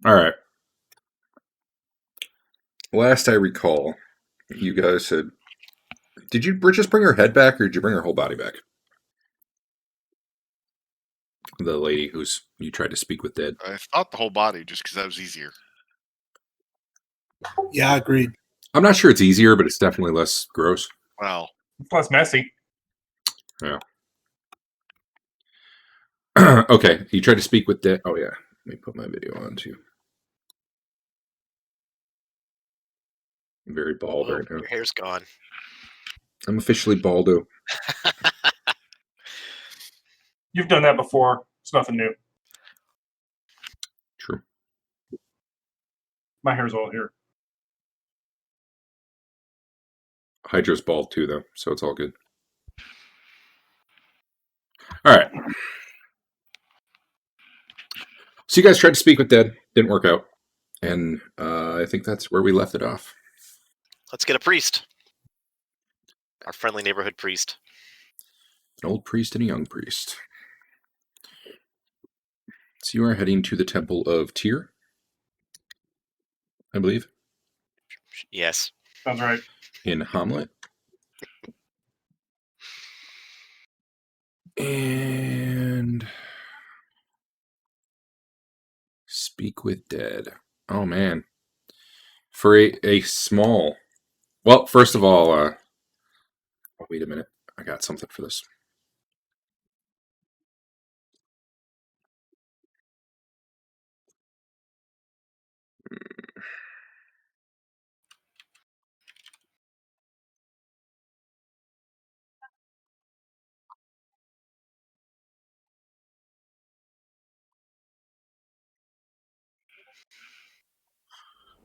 All right. Last I recall, you guys said, did you just bring her head back, or did you bring her whole body back? The lady who's you tried to speak with dead. I thought the whole body, just because that was easier. Yeah, agreed. I'm not sure it's easier, but it's definitely less gross. Well, It's less messy. Yeah. Okay, you tried to speak with dead. Oh yeah, let me put my video on too. I'm very bald right now. Your hair's gone. I'm officially baldo. You've done that before. It's nothing new. True. My hair's all here. Hydra's bald too, though, so it's all good. All right. So you guys tried to speak with dead, didn't work out, and I think that's where we left it off. Let's get a priest. Our friendly neighborhood priest. An old priest and a young priest. So you are heading to the Temple of Tyr, I believe. Yes. Sounds right. In Hamlet. And speak with dead. Oh man. For a small... Well, first of all, oh, wait a minute. I got something for this.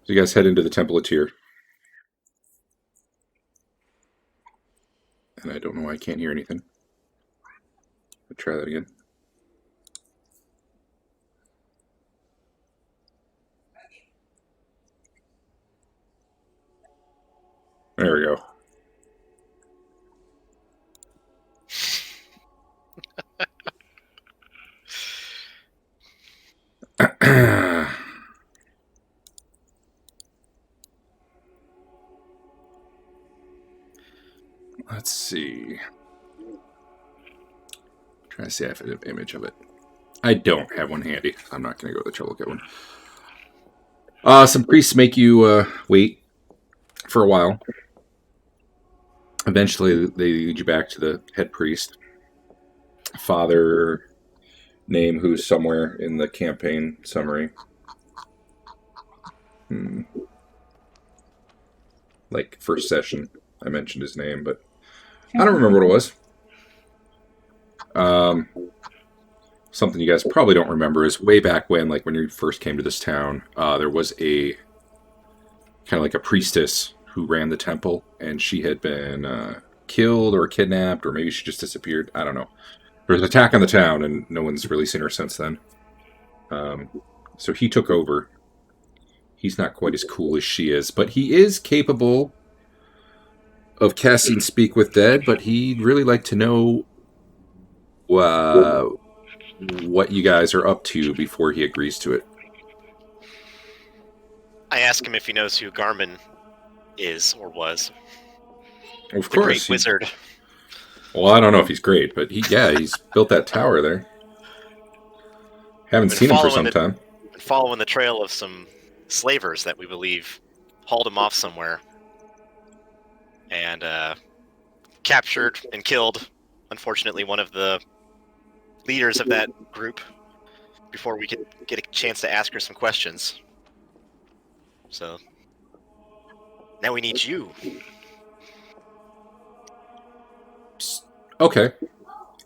So you guys head into the Temple of Tyr. And I don't know why I can't hear anything. Let's try that again. There we go. Let's see. Try to see if I have an image of it. I don't have one handy. I'm not going to go to the trouble to get one. Some priests make you wait for a while. Eventually, they lead you back to the head priest. Father name who's somewhere in the campaign summary. Like, first session, I mentioned his name, but I don't remember what it was. Something you guys probably don't remember is way back when, like when you first came to this town, there was a kind of like a priestess who ran the temple, and she had been killed or kidnapped, or maybe she just disappeared. I don't know. There was an attack on the town, and no one's really seen her since then. So he took over. He's not quite as cool as she is, but he is capable of casting Speak with Dead, but he'd really like to know what you guys are up to before he agrees to it. I ask him if he knows who Garmin is or was. Of The course. great wizard. Well, I don't know if he's great, but he's built that tower there. Haven't seen him for some time. Been following the trail of some slavers that we believe hauled him off somewhere. And captured and killed, unfortunately, one of the leaders of that group before we could get a chance to ask her some questions. So now we need you. Okay.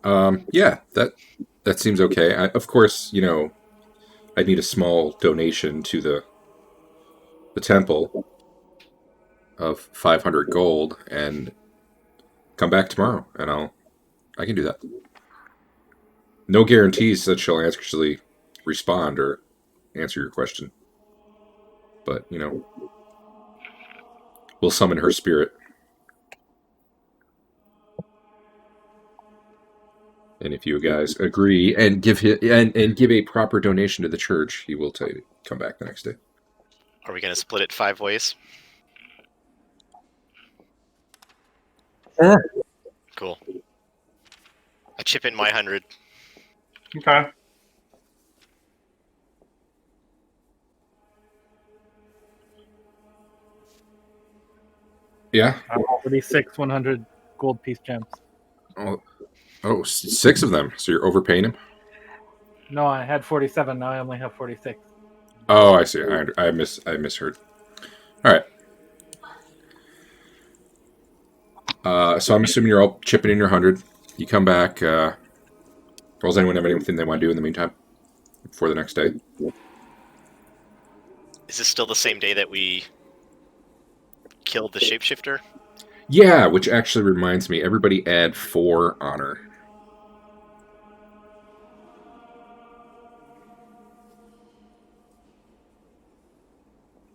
Yeah, that seems okay. Of course, I'd need a small donation to the temple of 500 gold, and come back tomorrow, and I can do that. No guarantees that she'll actually respond or answer your question, but we'll summon her spirit. And if you guys agree and give and give a proper donation to the church, he will tell you to come back the next day. Are we going to split it 5 ways? Sure. Cool. I chip in my 100. Okay. Yeah. 46 100 gold piece gems. Oh, 6 of them. So you're overpaying him? No, I had 47. Now I only have 46. Oh, I see. I misheard. All right. So I'm assuming you're all chipping in your 100. You come back. Does anyone have anything they want to do in the meantime before the next day? Is this still the same day that we killed the shapeshifter? Yeah, which actually reminds me, everybody add 4 honor.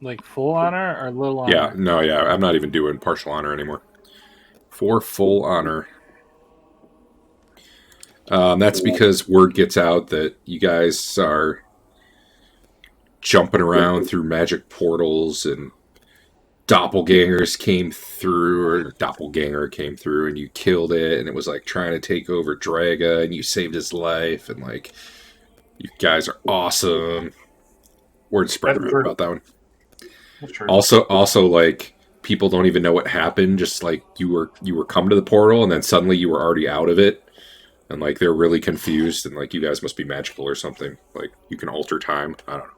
Like full honor or little honor? Yeah, no, yeah, I'm not even doing partial honor anymore. 4 full honor. That's because word gets out that you guys are jumping around through magic portals and doppelganger came through and you killed it, and it was like trying to take over Draga and you saved his life, and like you guys are awesome. Word spread That's around true. about that one. That's true. Also like people don't even know what happened, just like you were coming to the portal and then suddenly you were already out of it, and like they're really confused, and like you guys must be magical or something, like you can alter time. I don't know.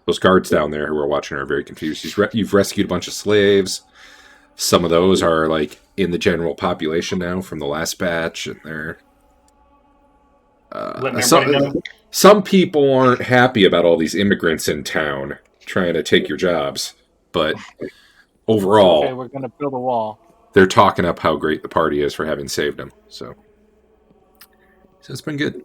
Those guards down there who are watching are very confused. You've rescued a bunch of slaves. Some of those are like in the general population now from the last batch, and they're Letting everybody know. some people aren't happy about all these immigrants in town trying to take your jobs, but overall, Okay, we're going to build a wall. they're talking up how great the party is for having saved them. So it's been good.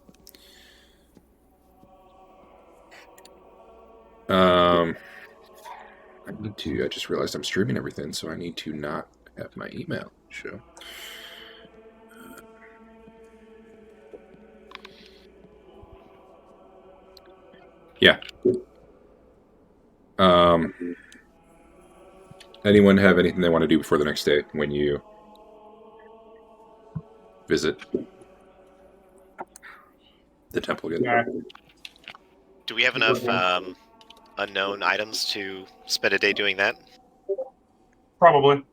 I just realized I'm streaming everything, so I need to not have my email show. Yeah. Anyone have anything they want to do before the next day when you visit the temple again? Nah. Do we have enough unknown items to spend a day doing that? Probably.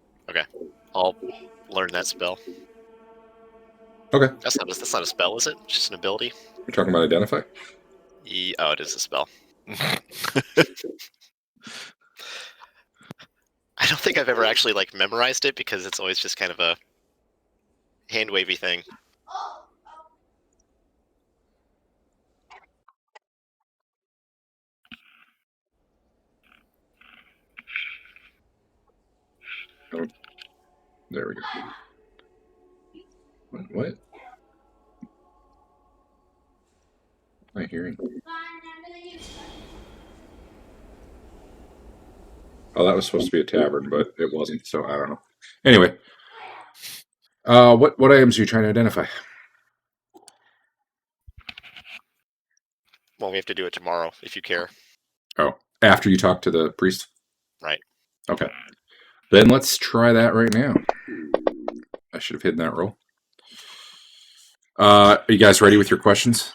I'll learn that spell. Okay. That's not a spell, is it? Just an ability? You're talking about identify? Oh, it is a spell. I don't think I've ever actually like memorized it because it's always just kind of a hand wavy thing. There we go. What? Am I hearing? Oh, that was supposed to be a tavern, but it wasn't, so I don't know. Anyway, what items are you trying to identify? Well, we have to do it tomorrow if you care. Oh, after you talk to the priest? Right. Okay. Then let's try that right now. I should have hidden that roll. Are you guys ready with your questions?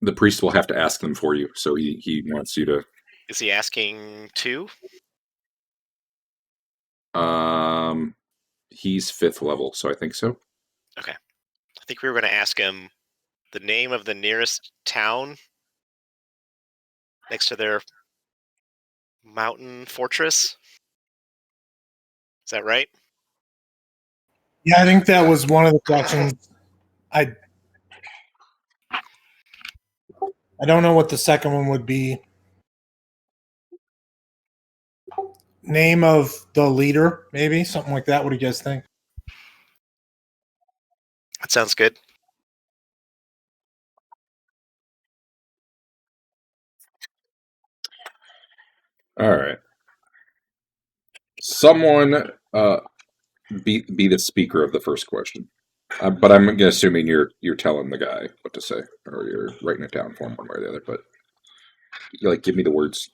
The priest will have to ask them for you, so he wants you to. Is he asking 2? He's 5th level, so I think so. I think we were going to ask him the name of the nearest town next to their mountain fortress. Is that right? Yeah, I think that was one of the questions. I don't know what the second one would be. Name of the leader, maybe something like that. What do you guys think? That sounds good. All right. Someone be the speaker of the first question. But I'm assuming you're telling the guy what to say, or you're writing it down for him one way or the other. But give me the words.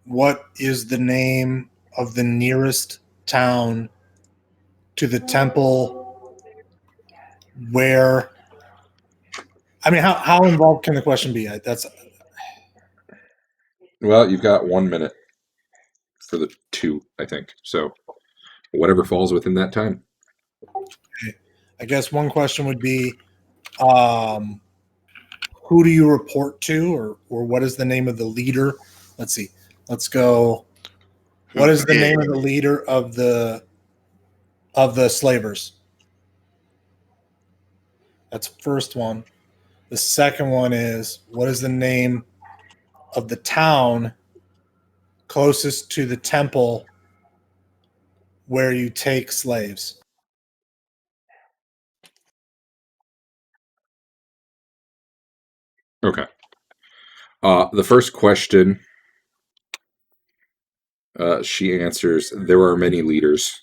What is the name of the nearest town to the temple where? I mean, how involved can the question be? That's Well, you've got 1 minute for the two, I think. So whatever falls within that time. I guess one question would be, who do you report to, or what is the name of the leader? Let's see. Let's go. What is the name of the leader of the slavers? That's the first one. The second one is, what is the name of the town closest to the temple where you take slaves? Okay. The first question, she answers, "There are many leaders.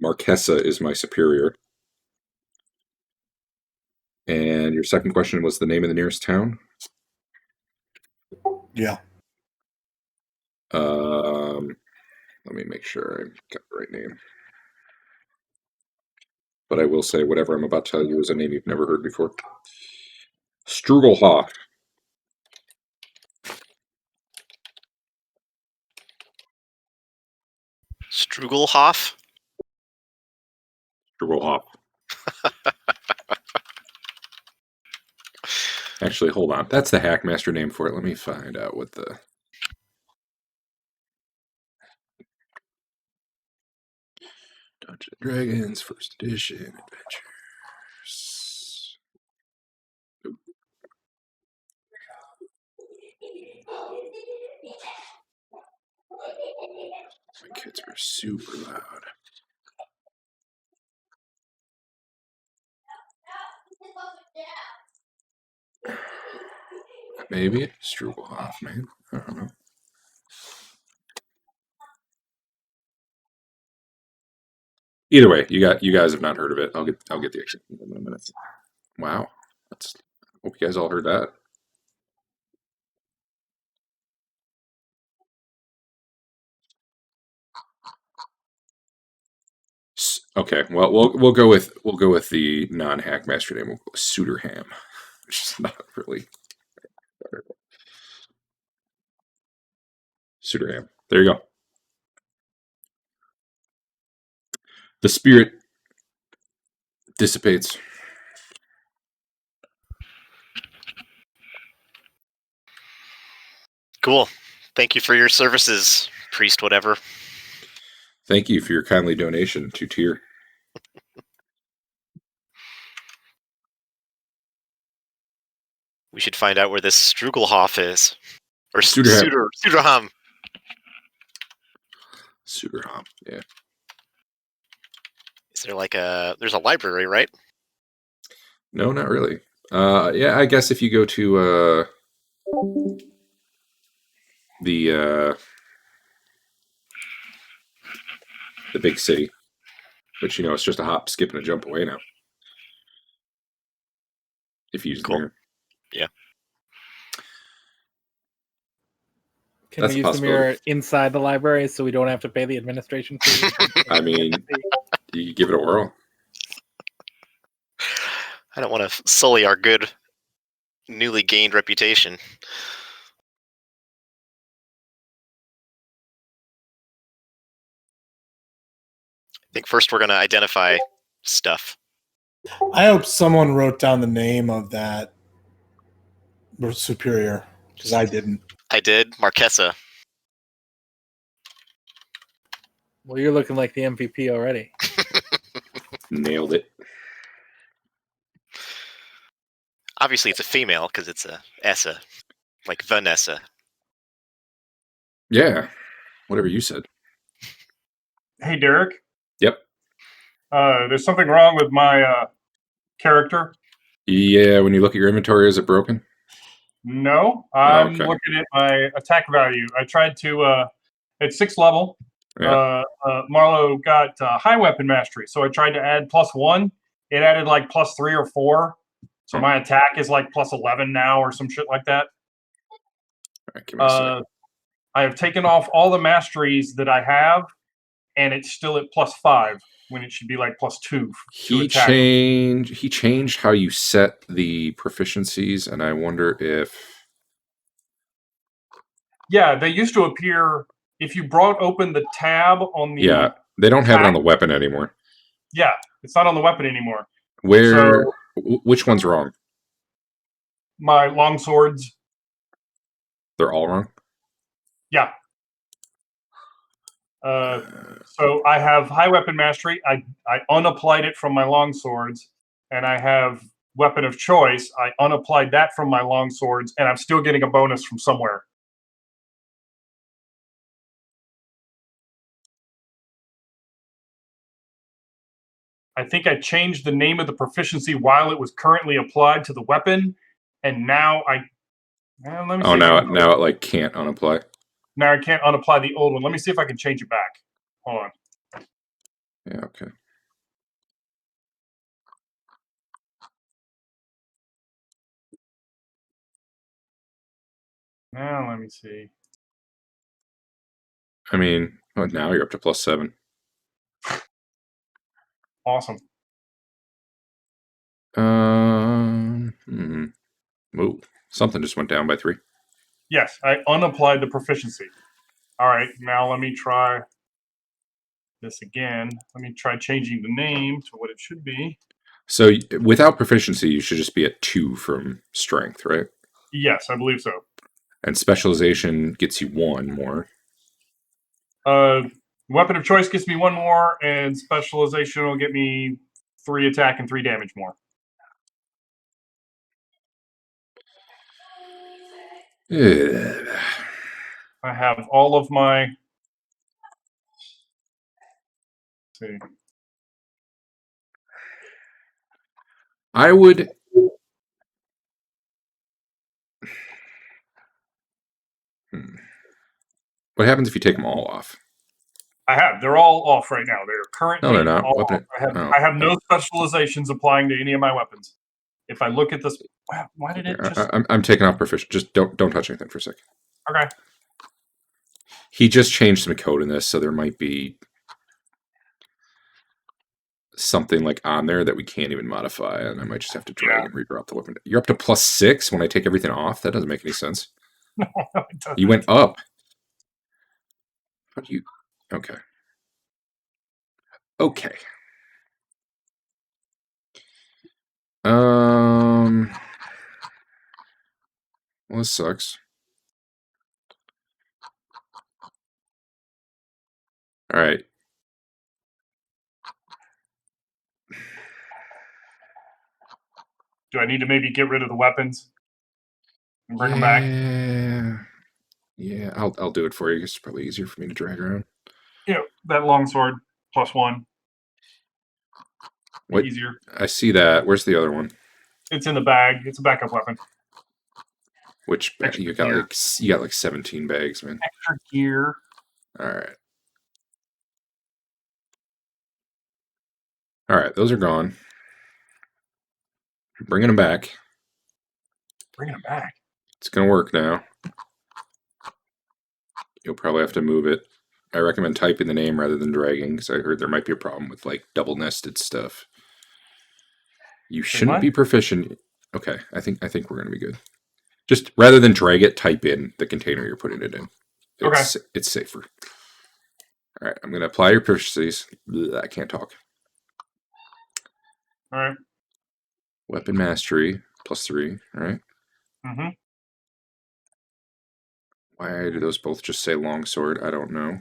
Marquesa is my superior." And your second question was the name of the nearest town? Yeah. Let me make sure I got the right name. But I will say whatever I'm about to tell you is a name you've never heard before. Strugelhoff. Strugelhoff? Strugelhoff. Actually, hold on. That's the Hackmaster name for it. Let me find out what the... Dungeons & Dragons, first edition, adventures. Oop. My kids are super loud. Maybe Strugelhoff, man. I don't know. Either way, you guys have not heard of it. I'll get the exit in a minute. Wow, hope you guys all heard that. Okay, well we'll go with the non-Hackmaster name. We'll go with Suderham, which is not really Suderham. There you go. The spirit dissipates. Cool. Thank you for your services, priest whatever. Thank you for your kindly donation to Tier. We should find out where this Strugelhoff is. Or Suderham. Suderham. Suderham, yeah. Is there there's a library, right? No, not really. Yeah, I guess if you go to the big city, which it's just a hop, skip, and a jump away now. If you use the mirror. Yeah. Can That's we a use the mirror possibility. inside the library so we don't have to pay the administration fee? I mean, you give it a whirl. I don't want to sully our good, newly gained reputation. I think first we're going to identify stuff. I hope someone wrote down the name of that superior, because I didn't. I did. Marquesa. Well, you're looking like the MVP already. Nailed it. Obviously, it's a female because it's a Essa, like Vanessa. Yeah, whatever you said. Hey, Derek. Yep. There's something wrong with my character. Yeah, when you look at your inventory, is it broken? No, I'm okay. looking at my attack value. I tried to at 6th level. Yeah. Marlo got high weapon mastery, so I tried to add +1. It added like +3 or 4. So Hmm. my attack is like +11 now, or some shit like that. All right, give me a second. I have taken off all the masteries that I have, and it's still at +5 when it should be like +2 to He attack. changed how you set the proficiencies, and I wonder if Yeah, they used to appear if you brought open the tab on the they don't have it on attack. the weapon anymore. Yeah, it's not on the weapon anymore. Where So which one's wrong? my long swords, They're all wrong. yeah. So I have high weapon mastery. I unapplied it from my long swords, and I have weapon of choice. I unapplied that from my long swords, and I'm still getting a bonus from somewhere. I think I changed the name of the proficiency while it was currently applied to the weapon, and now let me see. Oh, If I now can, now it like can't unapply. now I can't unapply the old one. Let me see if I can change it back. Hold on. Yeah, okay. Now let me see. I mean, now you're up to +7. Awesome. Ooh, something just went down by 3. Yes, I unapplied the proficiency. All right, now let me try this again. Let me try changing the name to what it should be. So without proficiency, you should just be at 2 from strength, right? Yes, I believe so. And specialization gets you 1 more. Weapon of choice gets me 1 more, and specialization will get me 3 attack and 3 damage more. Ugh. I have all of my. Let's see. I would. What happens if you take them all off? They're all off right now. They're currently No, they're not. all Weapon. off. I have no specializations applying to any of my weapons. If I look at this, why did it just? I'm taking off proficient. Just don't touch anything for a second. Okay. He just changed some code in this, so there might be something like on there that we can't even modify, and I might just have to drag and redrop the weapon. You're up to +6 when I take everything off. That doesn't make any sense. No, it doesn't. You went up. How do you? Okay. Okay. Well, this sucks. All right. Do I need to maybe get rid of the weapons and bring them back? Yeah. I'll do it for you. It's probably easier for me to drag around. Yeah, that longsword +1. What? Easier. I see that. Where's the other one? It's in the bag. It's a backup weapon. Which Extra you got gear. like 17 bags, man. Extra gear. All right. Those are gone. Bringing them back. Bringing them back. It's gonna work now. You'll probably have to move it. I recommend typing the name rather than dragging, because I heard there might be a problem with like double nested stuff. You shouldn't what? be proficient. Okay, I think we're gonna be good. Just rather than drag it, type in the container you're putting it in. It's safer. All right, I'm gonna apply your proficiencies. I can't talk. All right. Weapon mastery +3. All right. Mm-hmm. Why do those both just say longsword? I don't know.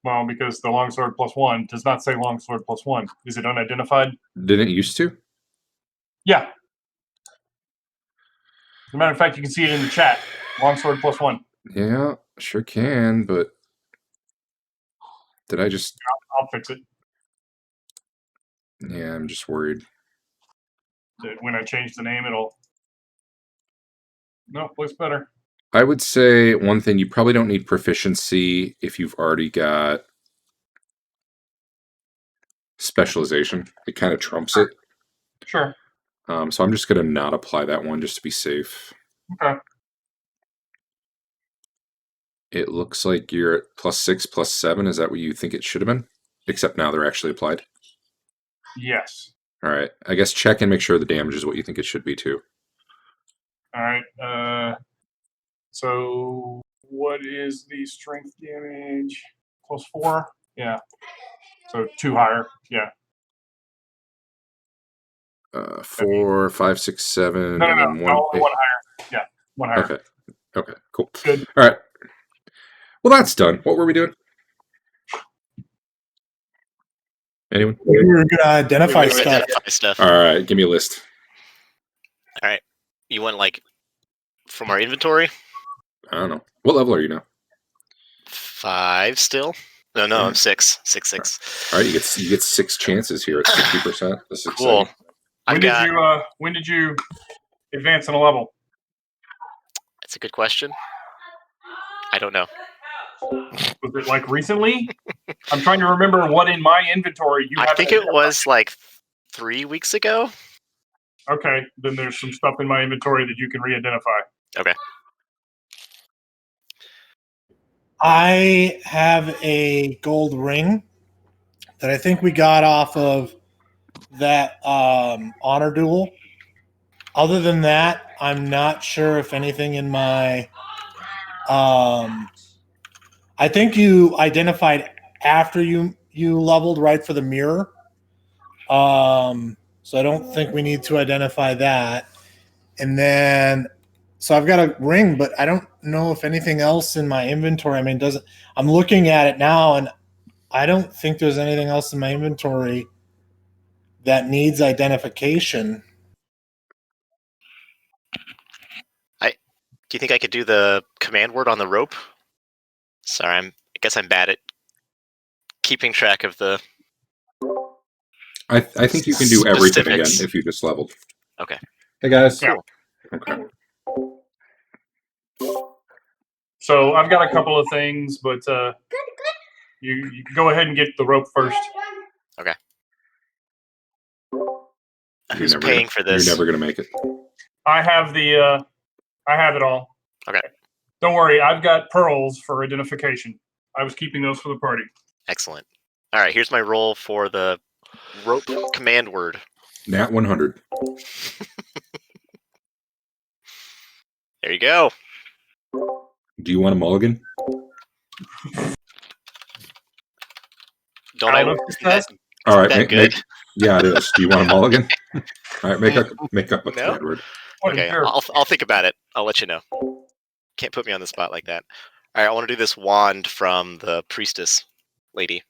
Well, because the longsword +1 does not say longsword +1. Is it unidentified? Didn't it used to? Yeah. As a matter of fact, you can see it in the chat. Longsword +1. Yeah, sure can, but did I just? I'll fix it. Yeah, I'm just worried. When I change the name, it'll. Nope, looks better. I would say one thing, you probably don't need proficiency if you've already got specialization. It kind of trumps it. Sure. So I'm just going to not apply that one just to be safe. Okay. It looks like you're at +6, +7. Is that what you think it should have been? Except now they're actually applied. Yes. All right. I guess check and make sure the damage is what you think it should be too. All right. So what is the strength damage? +4? Yeah. So 2 higher. Yeah. 4, 5, 6, 7, No, and then one. only 1 higher. Yeah. 1 higher. Okay. Okay. Cool. Good. All right. Well, that's done. What were we doing? Anyone? We were going to identify Wait, wait, stuff. Identify stuff. All right. Give me a list. All right. You want like from our inventory? I don't know. What level are you now? 5 still? No, I'm 6. 6, 6. All right. You get 6 chances here at 60%. This is Cool. exciting. When did you advance in a level? That's a good question. I don't know. Was it like recently? I'm trying to remember what in my inventory you I have. think it was like 3 weeks ago. Okay, then there's some stuff in my inventory that you can re-identify. Okay. I have a gold ring that I think we got off of that honor duel. Other than that, I'm not sure if anything in my. I think you identified after you leveled right for the mirror. So I don't think we need to identify that. And then, so I've got a ring, but I don't know if anything else in my inventory. I mean, I'm looking at it now, and I don't think there's anything else in my inventory that needs identification. Do you think I could do the command word on the rope? Sorry, I guess I'm bad at keeping track of the. I think you can do everything again Specifics. if you just leveled. Okay. Hey guys. Yeah. Okay. So I've got a couple of things, but you go ahead and get the rope first. Okay. You're Who's never paying gonna, for this? You're never going to make it. I have I have it all. Okay. Don't worry, I've got pearls for identification. I was keeping those for the party. Excellent. All right, here's my roll for the rope command word. Nat 100. There you go. Do you want a mulligan? Don't I? Out of success? All right. That good? Yeah, it is. Do you want a mulligan? All right. Make up a No? command word. Okay, Sure. I'll think about it. I'll let you know. Can't put me on the spot like that. All right, I want to do this wand from the priestess lady.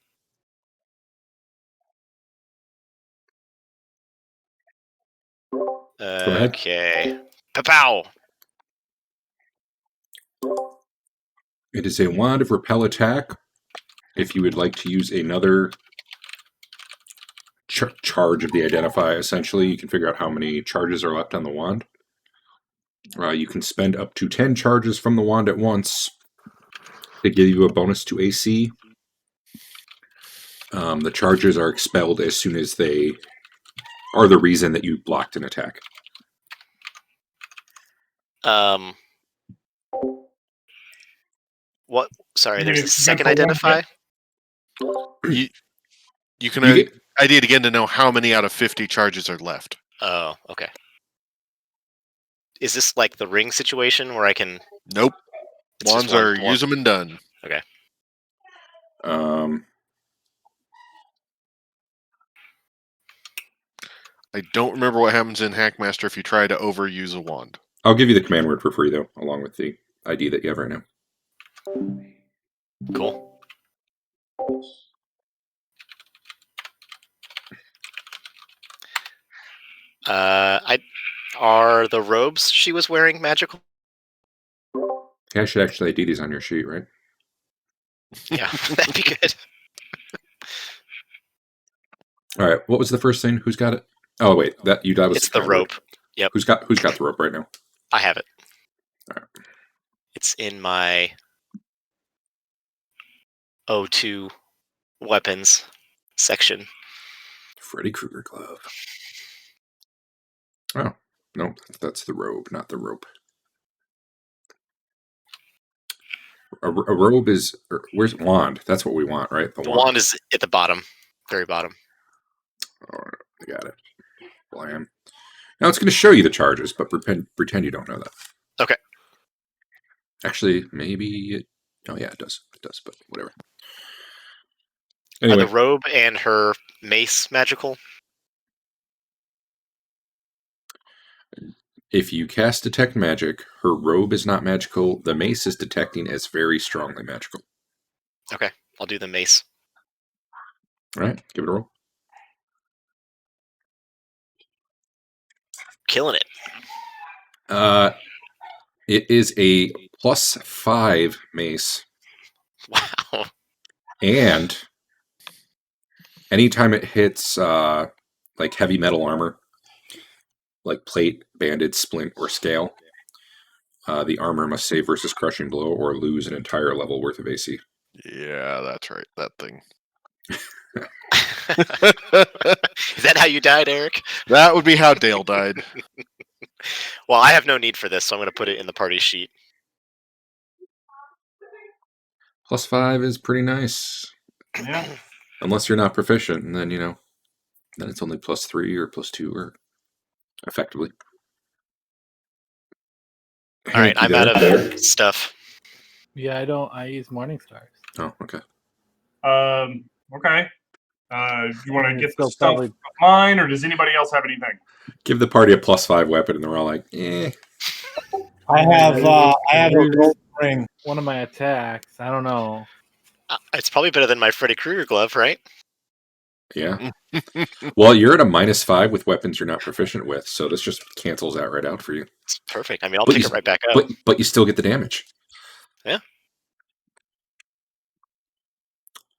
ahead. Okay. Pow! It is a wand of repel attack. If you would like to use another charge of the identify, essentially, you can figure out how many charges are left on the wand. You can spend up to 10 charges from the wand at once to give you a bonus to AC. The charges are expelled as soon as they are the reason that you blocked an attack. What? Sorry, You there's mean a it's second against the identify? You can You get- ID it again to know how many out of 50 charges are left. Oh, okay. Is this like the ring situation where I can? Nope. It's just Wands one- are one- use them and done. Okay. I don't remember what happens in Hackmaster if you try to overuse a wand. I'll give you the command word for free, though, along with the ID that you have right now. Cool. Are the robes she was wearing magical? Yeah, I should actually ID these on your sheet, right? Yeah, that'd be good. All right. What was the first thing? Who's got it? Oh wait, that was It's the command word. rope. Yep. Who's got the rope right now? I have it. All right. It's in my O2 weapons section. Freddy Krueger glove. Oh, no, that's the robe, not the rope. A robe is... Where's wand? That's what we want, right? The wand is at the bottom. Very bottom. All right, I got it. Blam. Now it's going to show you the charges, but pretend you don't know that. Okay. Actually, maybe it... Oh, yeah, it does. It does, but whatever. Are Anyway, the robe and her mace magical? if you cast Detect Magic, her robe is not magical. The mace is detecting as very strongly magical. Okay, I'll do the mace. All right, give it a roll. Killing it. It is a +5 mace, Wow. and anytime it hits like heavy metal armor, like plate, banded, splint, or scale, the armor must save versus crushing blow or lose an entire level worth of AC. Yeah, that's right. That thing. Is that how you died, Eric? That would be how Dale died. Well, I have no need for this, so I'm going to put it in the party sheet. +5 is pretty nice. Yeah. Unless you're not proficient, and then, then it's only +3 or +2 or effectively. All right, Hanky I'm out there. of stuff. Yeah, I don't. I use Morning Stars. Oh, okay. Okay. You want to It's get the still stuff probably- of mine, or does anybody else have anything? Give the party a +5 weapon, and they're all like, eh. I have a gold ring. One of my attacks. I don't know. It's probably better than my Freddy Krueger glove, right? Yeah. Well, you're at a -5 with weapons you're not proficient with, so this just cancels that right out for you. It's perfect. I mean, I'll But pick you- it right back up. But you still get the damage. Yeah.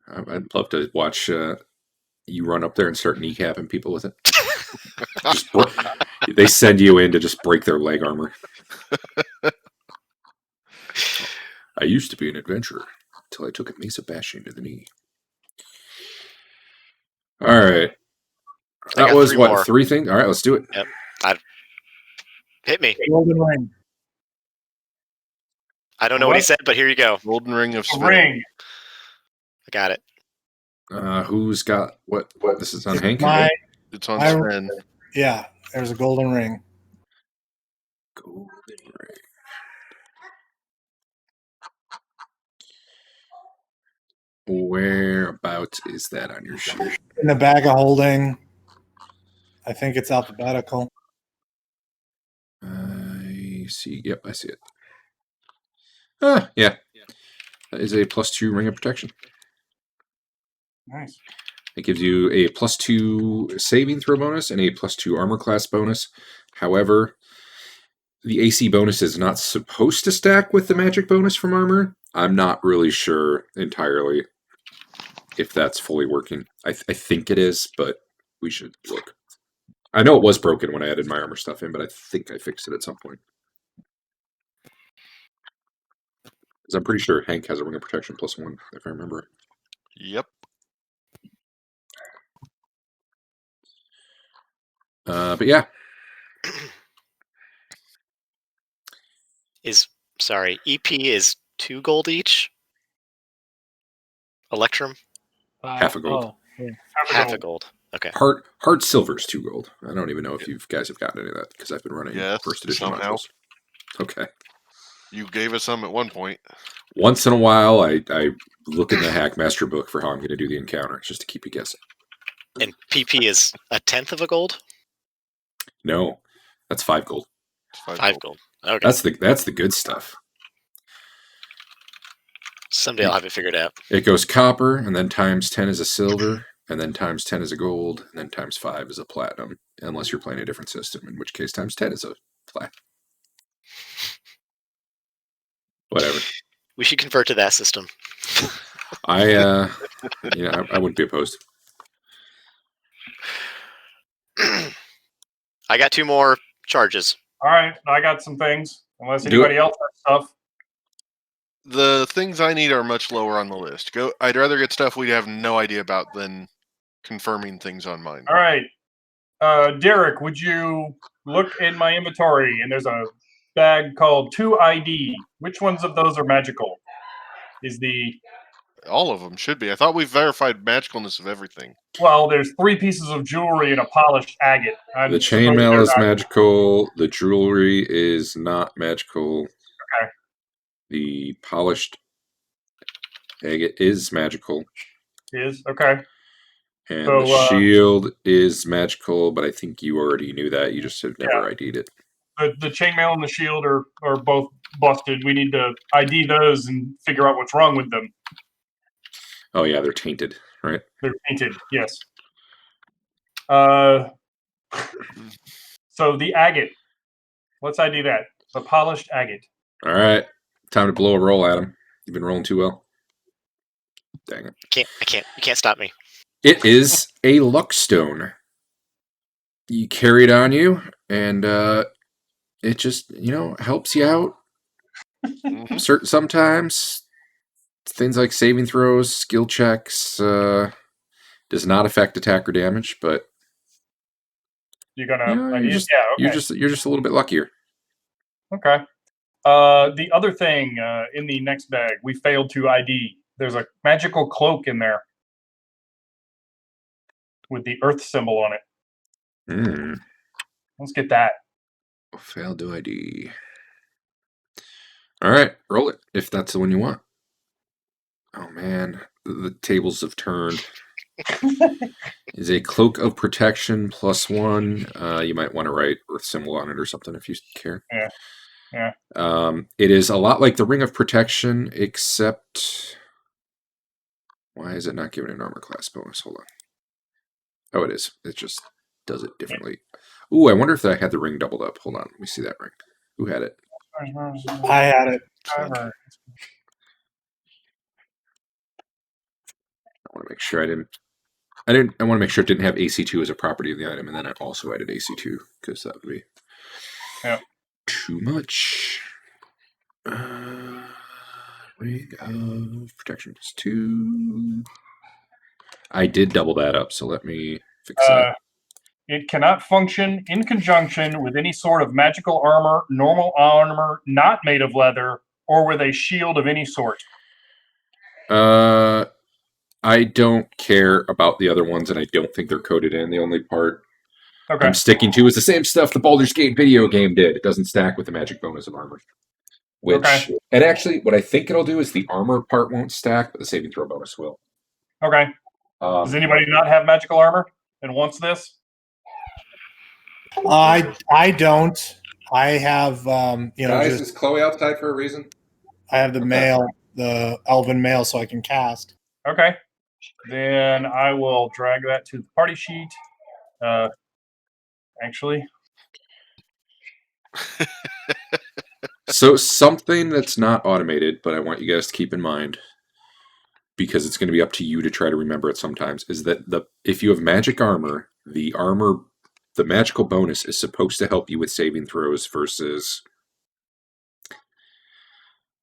I'd love to watch you run up there and start kneecapping people with it. They send you in to just break their leg armor. I used to be an adventurer until I took a mesa bashing to the knee. All right. I That got was 3 what, more. 3 things? All right, let's do it. Hit me. Golden ring. I don't know what he said, but here you go. Golden ring of A Sven. ring. I got it. Who's got what? This is on Hank? My It's on I- Sven. yeah, there's a golden ring. Golden ring. Whereabouts is that on your sheet? In the bag of holding. I think it's alphabetical. I see. Yep, I see it. Ah, yeah. That is a +2 ring of protection. Nice. It gives you a +2 saving throw bonus and a +2 armor class bonus. However, the AC bonus is not supposed to stack with the magic bonus from armor. I'm not really sure entirely if that's fully working. I think it is, but we should look. I know it was broken when I added my armor stuff in, but I think I fixed it at some point. Because I'm pretty sure Hank has a ring of protection +1, if I remember it. Yep. But yeah, EP is 2 gold each. Electrum, Half a gold. Oh, yeah. half a gold. Okay. hard silver is 2 gold. I don't even know if you guys have gotten any of that because I've been running Yes, first edition somehow. modules. Okay. You gave us some at one point. Once in a while, I look in the Hackmaster book for how I'm going to do the encounter, just to keep you guessing. And PP is 1/10 of a gold. No, that's 5 gold. It's 5 gold. Okay. That's the good stuff. Someday I'll have it figured out. It goes copper, and then times 10 is a silver, and then times 10 is a gold, and then times 5 is a platinum, unless you're playing a different system, in which case times 10 is a plat. Whatever. We should convert to that system. I wouldn't be opposed. I got 2 more charges. All right, I got some things. Unless Do anybody it. else has stuff. The things I need are much lower on the list. I'd rather get stuff we have no idea about than confirming things on mine. All right. Derek, would you look in my inventory? And there's a bag called 2ID. Which ones of those are magical? All of them should be. I thought we verified magicalness of everything. Well, there's 3 pieces of jewelry and a polished agate. The chainmail is magical. The jewelry is not magical. Okay. The polished agate is magical. Is okay. And So, the shield is magical, but I think you already knew that. You just have never ID'd it. The chainmail and the shield are both busted. We need to ID those and figure out what's wrong with them. Oh yeah, they're tainted, right? They're tainted, yes. So the agate. Let's ID that. The polished agate. All right, time to blow a roll at him. You've been rolling too well. Dang it! You can't stop me. It is a luck stone. You carry it on you, and it just helps you out. Sometimes things like saving throws, skill checks, does not affect attack or damage, but you're gonna you're just a little bit luckier. Okay. The other thing in the next bag we failed to ID. There's a magical cloak in there with the earth symbol on it. Let's get that. Failed to ID. All right, roll it if that's the one you want. Oh man, the tables have turned. Is a cloak of protection +1. You might want to write earth symbol on it or something if you care. Yeah. It is a lot like the ring of protection, except why is it not giving an armor class bonus? Hold on. Oh, it is. It just does it differently. Ooh, I wonder if I had the ring doubled up. Hold on, let me see that ring. Who had it? I had it. I want to make sure I want to make sure it didn't have AC2 as a property of the item, and then I also added AC2 because that would be too much. Ring of protection +2. I did double that up, so let me fix that. It cannot function in conjunction with any sort of magical armor, normal armor not made of leather, or with a shield of any sort. I don't care about the other ones, and I don't think they're coded in. The only part Okay. I'm sticking to is the same stuff the Baldur's Gate video game did. It doesn't stack with the magic bonus of armor. And actually, what I think it'll do is the armor part won't stack, but the saving throw bonus will. Okay. Does anybody not have magical armor and wants this? I don't. I have Guys, is Chloe outside for a reason? I have the elven mail, so I can cast. Okay. Then I will drag that to the party sheet. Actually. So something that's not automated, but I want you guys to keep in mind, because it's going to be up to you to try to remember it sometimes, is that if you have magic armor, the magical bonus is supposed to help you with saving throws versus,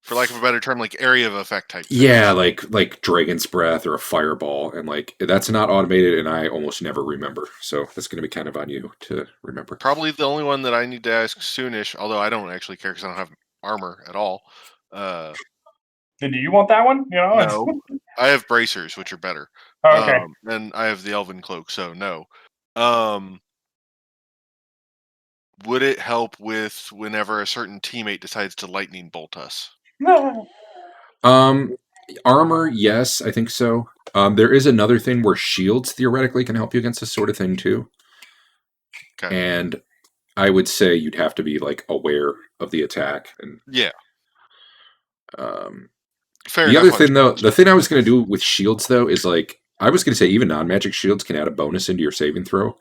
for lack of a better term, like area of effect type things. Yeah, like Dragon's Breath or a Fireball, and that's not automated, and I almost never remember. So that's going to be kind of on you to remember. Probably the only one that I need to ask soonish, although I don't actually care because I don't have armor at all. Then do you want that one? No, I have bracers, which are better. Oh, okay. And I have the elven cloak, so no. Would it help with whenever a certain teammate decides to lightning bolt us? No. Armor, yes, I think so. There is another thing where shields theoretically can help you against this sort of thing too. Okay. And I would say you'd have to be aware of the attack. And yeah. Fair enough. The other thing though, the thing I was going to do with shields though is I was going to say even non-magic shields can add a bonus into your saving throw.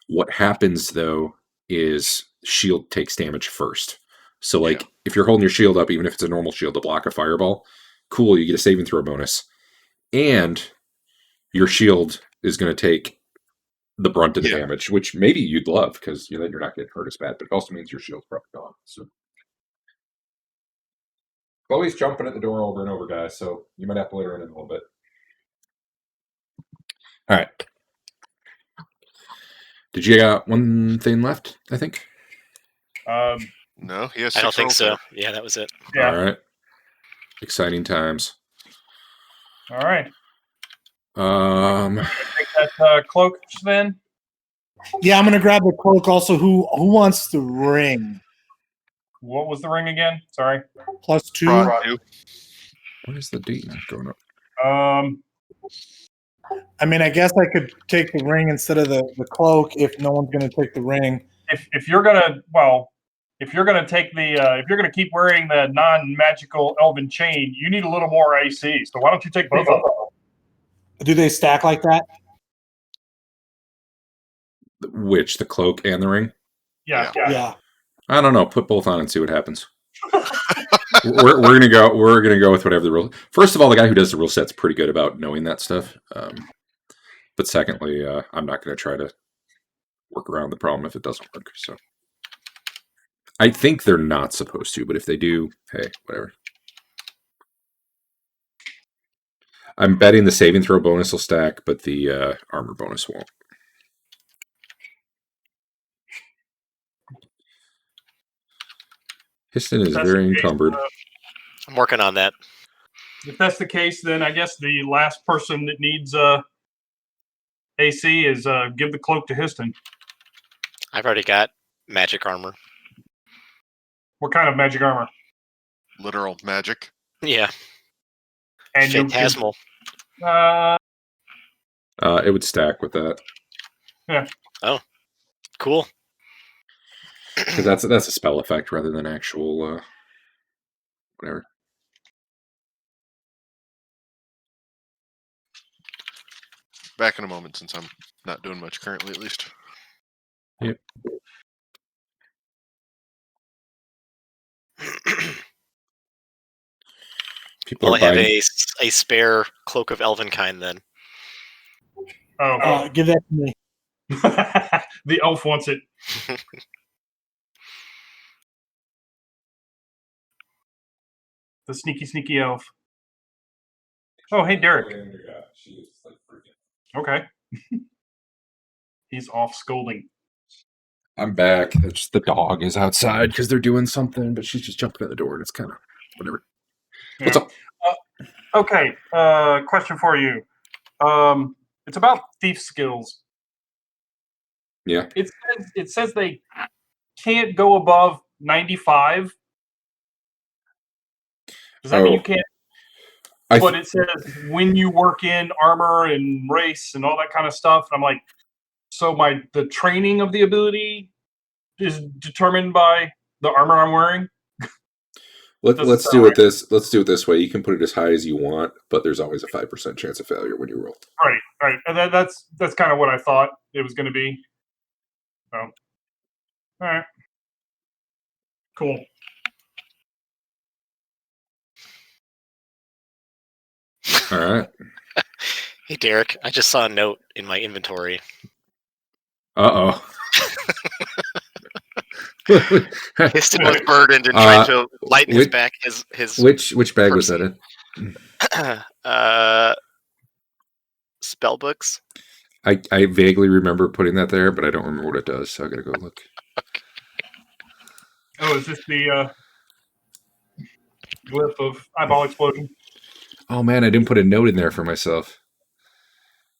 What happens though is shield takes damage first. So if you're holding your shield up, even if it's a normal shield to block a fireball, cool, you get a saving throw bonus. And your shield is going to take the brunt of the damage, which maybe you'd love because then you're not getting hurt as bad, but it also means your shield's probably gone. So Chloe's jumping at the door over and over, guys, so you might have to let her in a little bit. All right. Did you got one thing left? I think. No, he has I don't 6 think rolls so. there. Yeah, that was it. Yeah. All right. Exciting times. All right. Um, Take that cloak, Sven. Yeah, I'm gonna grab the cloak. Also, who wants the ring? What was the ring again? Sorry. +2. Prod 2. what is the date not going up? I mean, I guess I could take the ring instead of the cloak if no one's gonna take the ring. If you're gonna take the if you're gonna keep wearing the non-magical elven chain, you need a little more AC. So why don't you take both of them? Do they stack like that? Which, the cloak and the ring? Yeah. Yeah. I don't know. Put both on and see what happens. we're gonna go. We're gonna go with whatever the rule. First of all, the guy who does the rule set's pretty good about knowing that stuff. But secondly, I'm not gonna try to work around the problem if it doesn't work. So I think they're not supposed to, but if they do, hey, whatever. I'm betting the saving throw bonus will stack, but the armor bonus won't. Histon is That's very the case, encumbered. I'm working on that. If that's the case, then I guess the last person that needs AC is give the cloak to Histon. I've already got magic armor. What kind of magic armor? Literal magic. Yeah, And you phantasmal. It would stack with that Cool. because that's a spell effect rather than actual whatever. Back in a moment, since I'm not doing much currently, at least. Yep. People Well, are I have buying. a spare cloak of Elvenkind then. Give that to me. The elf wants it. The sneaky elf. Oh, hey, Derek. Okay. He's off scolding. I'm back. It's the dog is outside because they're doing something, but she's just jumping at the door, and it's kind of whatever. Yeah. What's up? Okay. Question for you. It's about thief skills. Yeah. It says they can't go above 95. Does that mean you can't? But it says when you work in armor and race and all that kind of stuff. And I'm like, so the training of the ability is determined by the armor I'm wearing. Let's do it this. Let's do it this way. You can put it as high as you want, but there's always a 5% chance of failure when you roll. Right. And that's kind of what I thought it was going to be. So, all right, cool. All right. Hey, Derek, I just saw a note in my inventory. Uh oh. Histon was burdened and trying to lighten his back. His which bag was that in? Spell books. I vaguely remember putting that there, but I don't remember what it does, so I gotta go look. Oh, is this the glyph of eyeball explosion? Oh man, I didn't put a note in there for myself.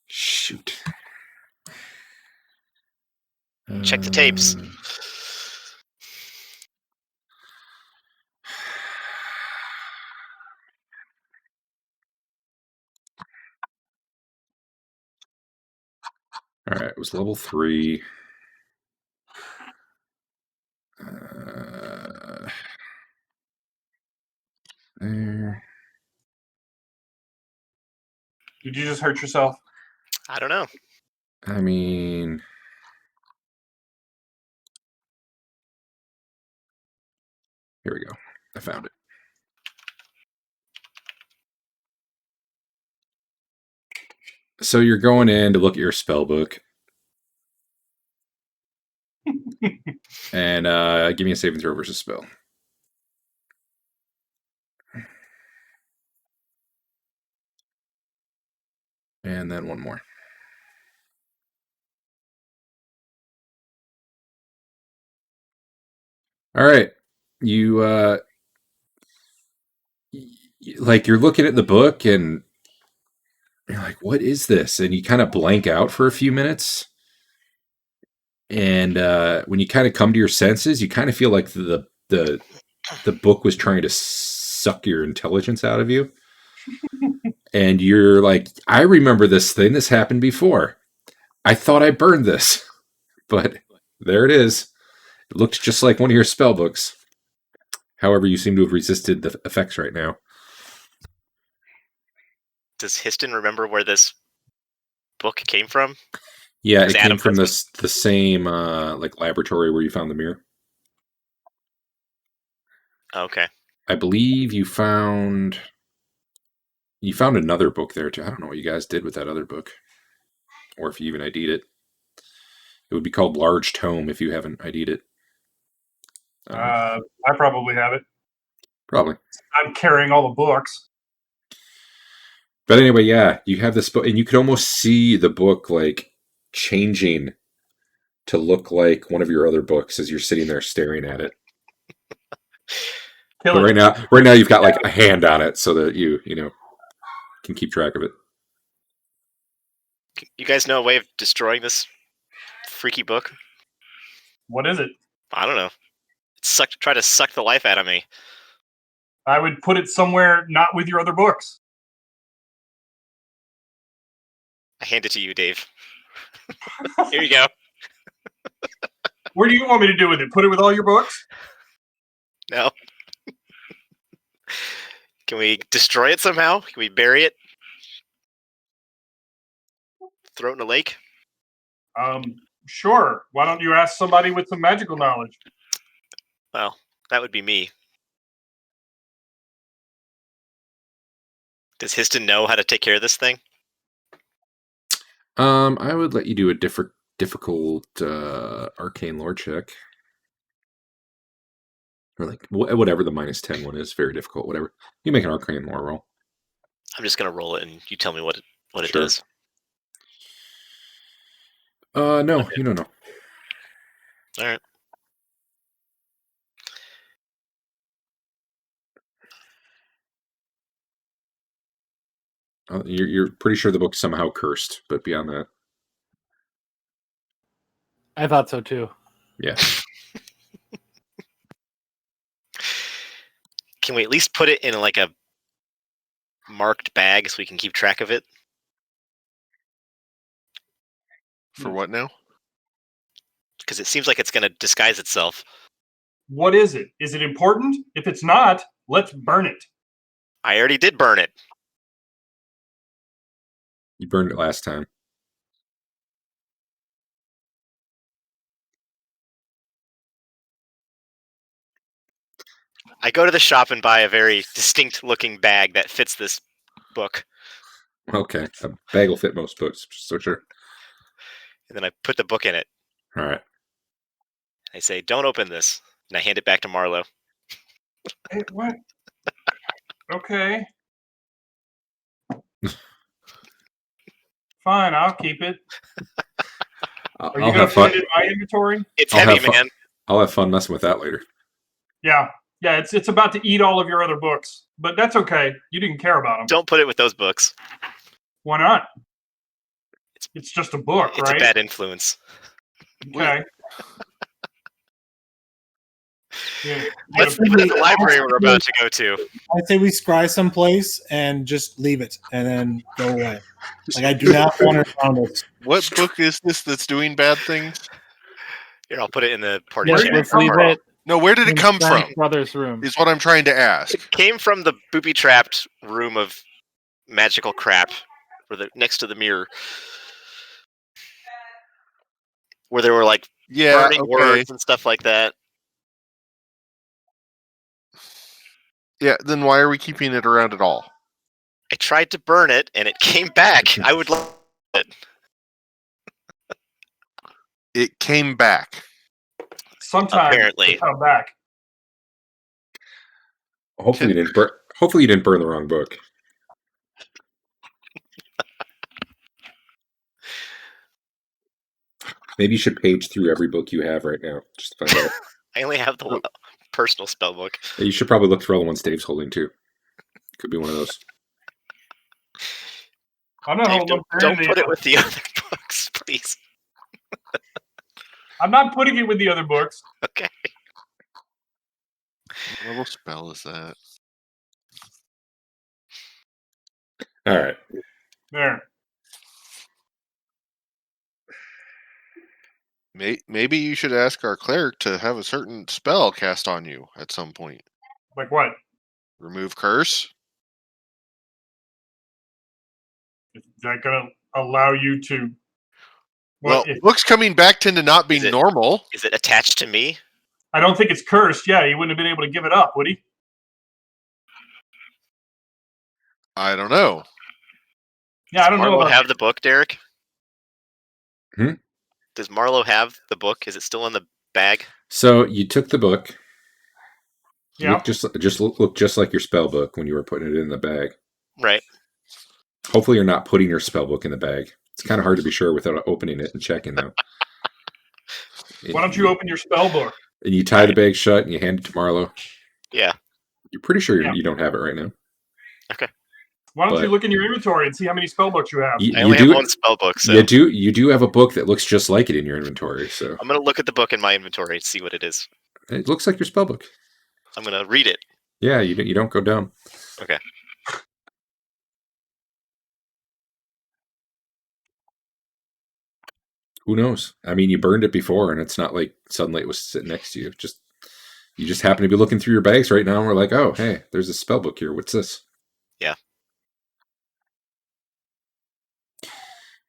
Shoot. Check the tapes. All right, it was level 3. There. Did you just hurt yourself? I don't know. I mean, here we go. I found it. So you're going in to look at your spell book. And give me a saving throw versus spell. And then one more. All right. You like you're looking at the book and you're like, what is this? And you kind of blank out for a few minutes. And when you kind of come to your senses, you kind of feel like the book was trying to suck your intelligence out of you. And you're like, I remember this thing. This happened before. I thought I burned this, but there it is. It looked just like one of your spell books. However, you seem to have resisted the effects right now. Does Histon remember where this book came from? Yeah, Does it came Adam from doesn't? the same like laboratory where you found the mirror. Okay. I believe you found another book there too. I don't know what you guys did with that other book, or if you even ID'd it. It would be called Large Tome if you haven't ID'd it. I probably have it. Probably. I'm carrying all the books. But anyway, yeah, you have this book, and you could almost see the book like changing to look like one of your other books as you're sitting there staring at it. But right now you've got like a hand on it so that you can keep track of it. You guys know a way of destroying this freaky book? What is it? I don't know. Try to suck the life out of me. I would put it somewhere not with your other books. I hand it to you, Dave. Here you go. Where do you want me to do with it? Put it with all your books? No. Can we destroy it somehow? Can we bury it? Throw it in a lake? Sure. Why don't you ask somebody with some magical knowledge? Well, that would be me. Does Histon know how to take care of this thing? I would let you do a difficult arcane lore check. Or like whatever the -10 one is, very difficult, whatever. You make an arcane lore roll. I'm just gonna roll it and you tell me what it Sure. does. No, Okay. you don't know. Alright. You're pretty sure the book's somehow cursed, but beyond that, I thought so too. yeah. Can we at least put it in like a marked bag so we can keep track of it? For what now? Because it seems like it's gonna disguise itself. What is it? Is it important? If it's not, let's burn it. I already did burn it. You burned it last time. I go to the shop and buy a very distinct looking bag that fits this book. Okay, a bag will fit most books, so sure. And then I put the book in it. All right. I say, don't open this. And I hand it back to Marlowe. Hey, what? Okay. Fine, I'll keep it. Are you I'll going to have fun. put it in my inventory? It's I'll heavy, have fun. man. I'll have fun messing with that later. Yeah. Yeah, it's about to eat all of your other books. But that's okay. You didn't care about them. Don't put it with those books. Why not? It's just a book, It's right? a bad influence. Okay. Yeah. Let's leave it at the library we're about to go to. I'd say we scry someplace and just leave it and then go away. Like, I do not want it around us. What book is this that's doing bad things? Here, I'll put it in the party Yes, chat. let's leave it No, where did it in come from? Frank's brother's room. Is what I'm trying to ask. It came from the booby-trapped room of magical crap, next to the mirror, where there were like Yeah, burning okay. words and stuff like that. Yeah, then why are we keeping it around at all? I tried to burn it, and it came back. I would love it. It came back. Sometimes Apparently. they come back. Hopefully you didn't burn. Hopefully you didn't burn the wrong book. Maybe you should page through every book you have right now just to find out. I only have the personal spell book. You should probably look through all the ones Dave's holding too. Could be one of those. I'm not Dave, holding up for don't anything. put it with the other books, please. I'm not putting it with the other books. Okay. What level spell is that? All right. There. Maybe you should ask our cleric to have a certain spell cast on you at some point. Like what? Remove curse. Is that going to allow you to? Well, If, books coming back tend to not be Is it- normal. Is it attached to me? I don't think it's cursed. Yeah, he wouldn't have been able to give it up, would he? I don't know. Yeah, I don't know Marlo about have the book, Derek? Hmm? Does Marlo have the book? Is it still in the bag? So you took the book. Yeah. Look just like your spell book when you were putting it in the bag. Right. Hopefully, you're not putting your spell book in the bag. It's kind of hard to be sure without opening it and checking, though. Why don't you open your spell book? And you tie the bag shut and you hand it to Marlo. Yeah. You're pretty sure Yeah. you don't have it right now. Why don't But- you look in your inventory and see how many spell books you have? I only have one spell book, so You do have a book that looks just like it in your inventory. So I'm going to look at the book in my inventory and see what it is. it looks like your spell book. I'm going to read it. Yeah, you don't go down. Okay. Who knows? I mean, you burned it before, and it's not like suddenly it was sitting next to you. You just happen to be looking through your bags right now, and we're like, oh, hey, there's a spell book here. What's this? Yeah.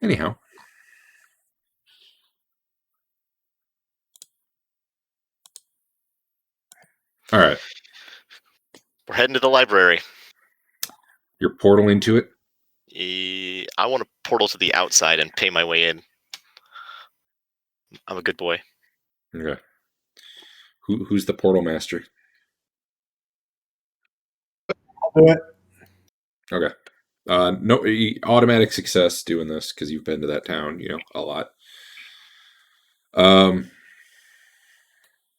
Anyhow. All right. We're heading to the library. You're portaling to it? I want to portal to the outside and pay my way in. I'm a good boy. Okay. Who's the portal master? I'll do it. Okay. No automatic success doing this because you've been to that town, a lot.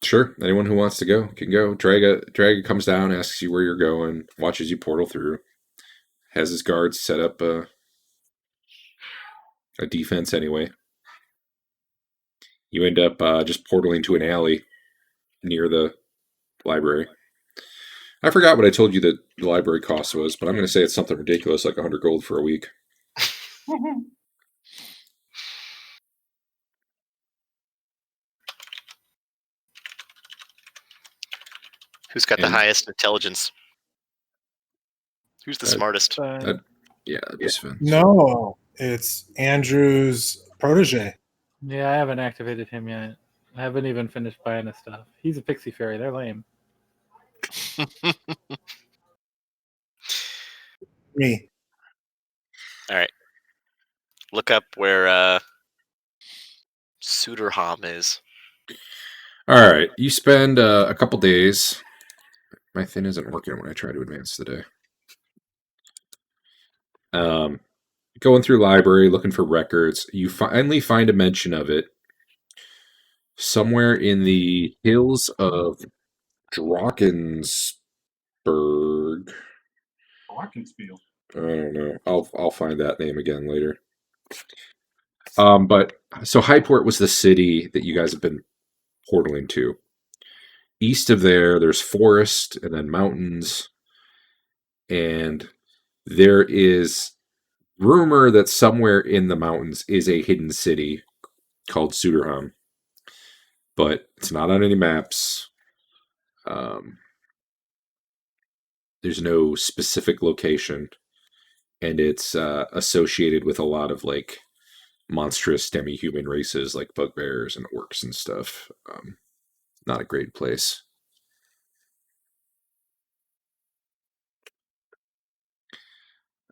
Sure. Anyone who wants to go can go. Draga comes down, asks you where you're going, watches you portal through, has his guards set up a defense anyway. You end up just portaling to an alley near the library. I forgot what I told you that the library cost was, but I'm going to say it's something ridiculous, like 100 gold for a week. Who's got the And- highest intelligence? Who's the smartest? Yeah, that'd be fun. No, it's Andrew's protege. Yeah, I haven't activated him yet. I haven't even finished buying his stuff. He's a pixie fairy. They're lame. Me. All right. Look up where Suderham is. All right, you spend a couple days. My thing isn't working when I try to advance today. Going through library, looking for records. You finally find a mention of it somewhere in the hills of Drakensberg. Glockenspiel. I don't know. I'll find that name again later. But so Highport was the city that you guys have been portaling to. East of there's forest and then mountains, and there is rumor that somewhere in the mountains is a hidden city called Suderham, but it's not on any maps. There's no specific location, and it's associated with a lot of like monstrous demi-human races like bugbears and orcs and stuff. Not a great place.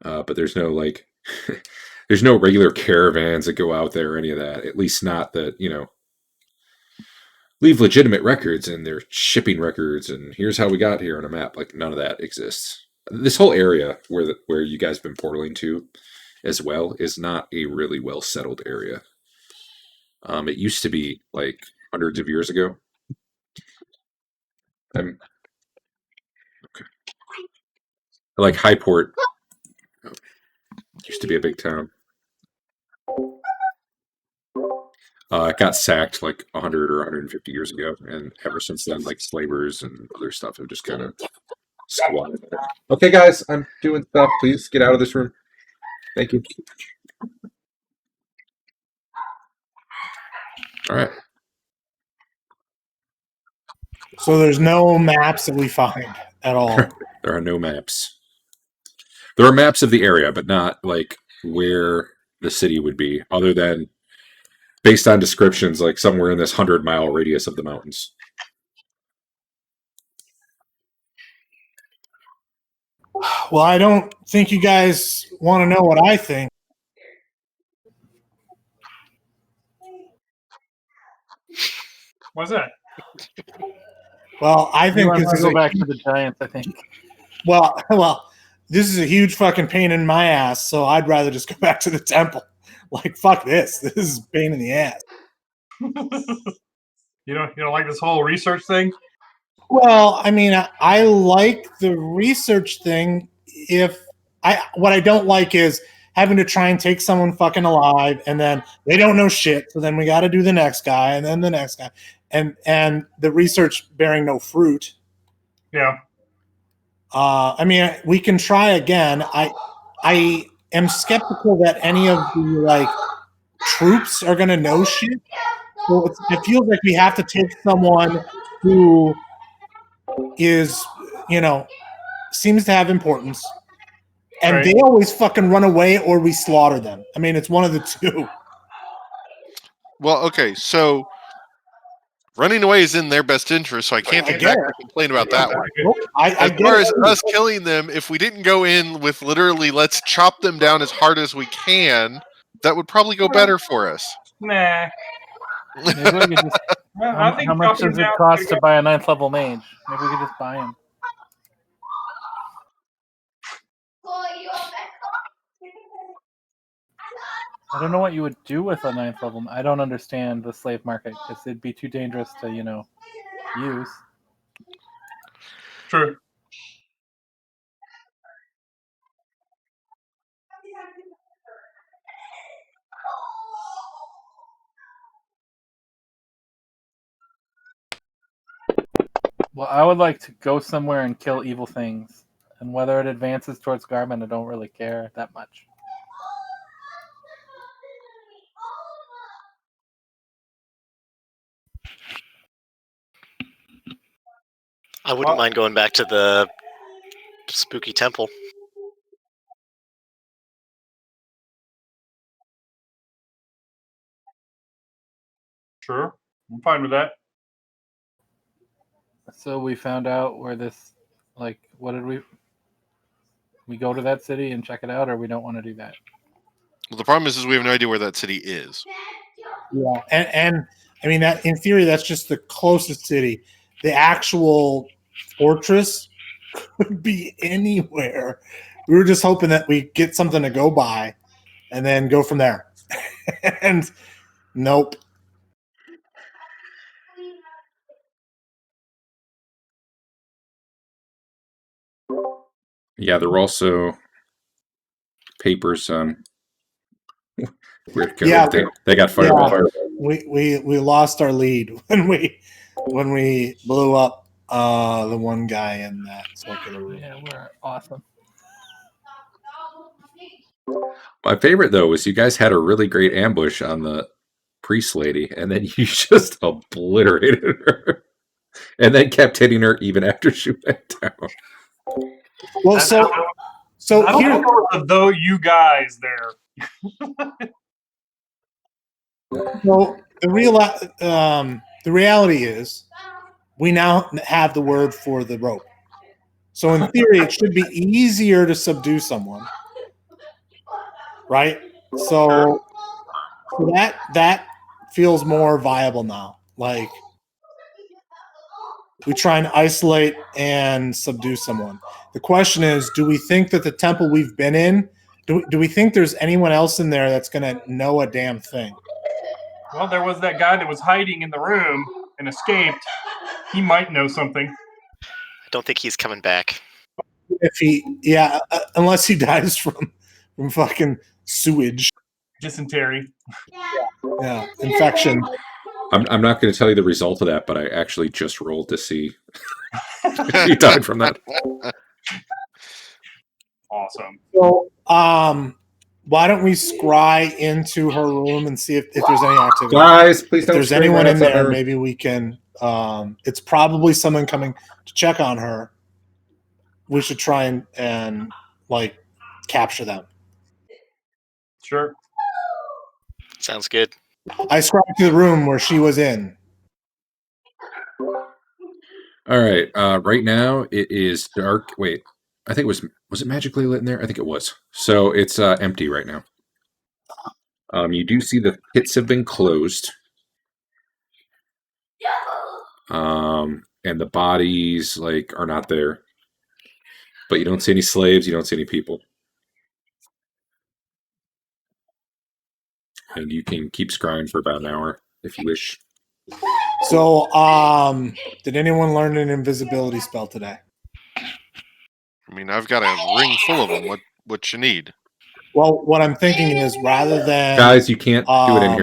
But there's no like there's no regular caravans that go out there or any of that. At least not that, leave legitimate records and they're shipping records and here's how we got here on a map. Like none of that exists. This whole area where you guys have been portaling to as well is not a really well settled area. It used to be like hundreds of years ago. I'm okay. I like Highport. Used to be a big town. It got sacked like 100 or 150 years ago, and ever since then, like slavers and other stuff have just kind of squatted there. Okay, guys, I'm doing stuff. Please get out of this room. Thank you. All right. So there's no maps that we find at all. There are no maps. There are maps of the area, but not like where the city would be, other than based on descriptions, like somewhere in this 100-mile radius of the mountains. Well, I don't think you guys want to know what I think. What's that? Well, I He think wants this to is go back to the Giants, I think. well, this is a huge fucking pain in my ass. So I'd rather just go back to the temple. Like, fuck this. This is a pain in the ass. You don't like this whole research thing? Well, I mean, I like the research thing. What I don't like is having to try and take someone fucking alive, and then they don't know shit. So then we got to do the next guy, and then the next guy, and the research bearing no fruit. Yeah. I mean, we can try again. I am skeptical that any of the like troops are going to know shit. So it feels like we have to take someone who is, seems to have importance. And Right. they always fucking run away or we slaughter them. I mean, it's one of the two. Well, okay, so running away is in their best interest, so I can't I get exactly it. complain about that one. Nope, I As get far it. as us killing them, if we didn't go in with literally let's chop them down as hard as we can, that would probably go better for us. Nah. Maybe we could just. I think How much chopping does it down- cost to buy a 9th level mage? Maybe we could just buy him. I don't know what you would do with a 9th level. I don't understand the slave market because it'd be too dangerous to, use. True. Well, I would like to go somewhere and kill evil things. And whether it advances towards Garmin, I don't really care that much. I wouldn't mind going back to the spooky temple. Sure. I'm fine with that. So we found out where this, what did we go to that city and check it out, or we don't want to do that? Well, the problem is we have no idea where that city is. Yeah, and I mean that in theory that's just the closest city. The actual fortress could be anywhere. We were just hoping that we get something to go by, and then go from there. And nope. Yeah, there were also papers on where to go. Yeah. They got fired. Yeah. We lost our lead when we blew up the one guy in that circular room. Yeah, we're awesome. My favorite though was you guys had a really great ambush on the priest lady, and then you just obliterated her, and then kept hitting her even after she went down. Well, so I don't here, know though you guys there. so the reality is we now have the word for the rope. So in theory, it should be easier to subdue someone, right? So that feels more viable now. Like we try and isolate and subdue someone. The question is, do we think that the temple we've been in, do we think there's anyone else in there that's going to know a damn thing? Well, there was that guy that was hiding in the room and escaped. He might know something. don't think he's coming back. If unless he dies from fucking sewage. Dysentery. Yeah, infection. I'm not going to tell you the result of that, but I actually just rolled to see if he died from that. Awesome. So, why don't we scry into her room and see if there's any activity? Guys, please If don't. there's scream anyone right in outside there, her. maybe we can. It's probably someone coming to check on her. We should try and like capture them. Sure. Sounds good. I scribed to the room where she was in. All right. Right now it is dark. Wait, I think it was it magically lit in there? I think it was. So it's empty right now. You do see the pits have been closed. And the bodies are not there. But you don't see any slaves. You don't see any people. And you can keep scrying for about an hour if you wish. So, did anyone learn an invisibility spell today? I mean, I've got a ring full of them. What you need? Well, what I'm thinking is rather than Guys, you can't do it in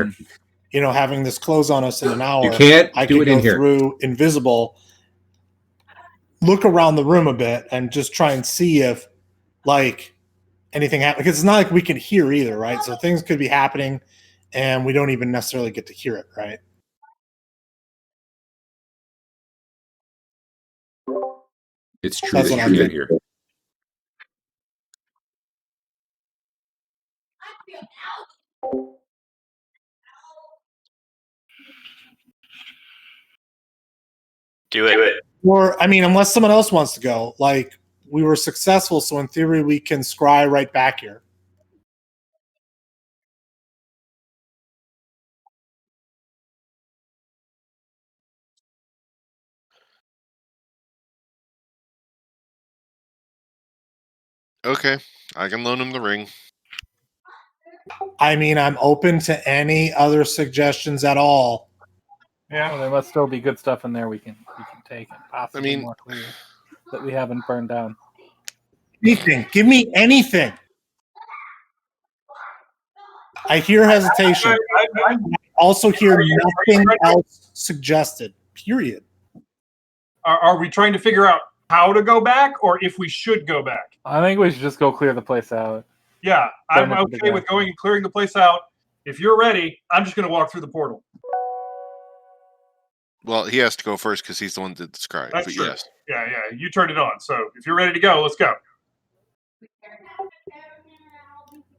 here. Having this close on us in an hour, You can't I do could it in go here. through invisible, look around the room a bit, and just try and see if anything happens. Because it's not like we can hear either, right? So things could be happening, and we don't even necessarily get to hear it, right? It's true That's that what you I'm can't thinking. hear. Do it. Or, unless someone else wants to go, we were successful, so in theory we can scry right back here. Okay, I can loan him the ring. I'm open to any other suggestions at all. Yeah. Well, there must still be good stuff in there we can take and possibly I mean- more clues that we haven't burned down. Anything. Give me anything. I hear hesitation. I Also hear Are you nothing ready? else suggested. Period. are we trying to figure out how to go back or if we should go back? I think we should just go clear the place out. Yeah, I'm Burn it to the okay with ground. going and clearing the place out. If you're ready, I'm just going to walk through the portal. Well, he has to go first because he's the one that did the scry. That's But true. yes, Yeah, you turned it on. So if you're ready to go, let's go.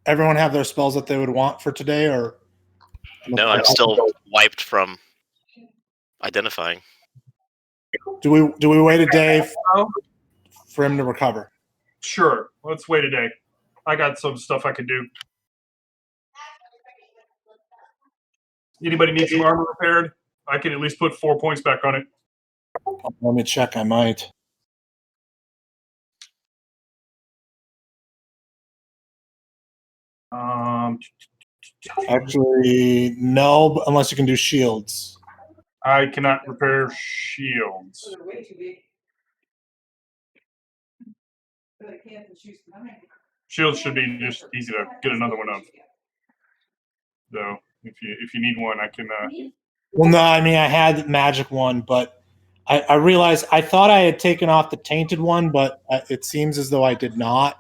Everyone have their spells that they would want for today, or No, I'm still wiped from identifying. do we wait a day for him to recover? Sure. Let's wait a day. I got some stuff I can do. Anybody need some armor repaired? I can at least put 4 points back on it. Let me check. I might. Actually, no, unless you can do shields. I cannot repair shields. Shields should be just easy to get another one of. So if you need one, I can. Well, no, I had the magic one, but I realized I thought I had taken off the tainted one, but it seems as though I did not.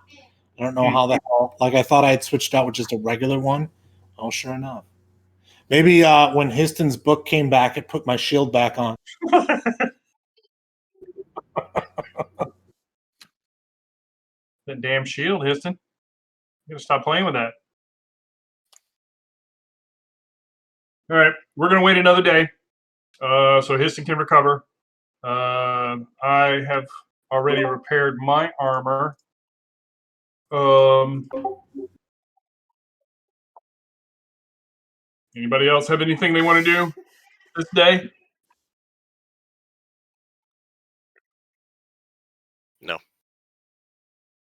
I don't know how the hell. I thought I had switched out with just a regular one. Oh, sure enough. Maybe when Histon's book came back, it put my shield back on. That damn shield, Histon. You gotta stop playing with that. All right, we're gonna wait another day, so Histon can recover. I have already repaired my armor. Anybody else have anything they want to do this day?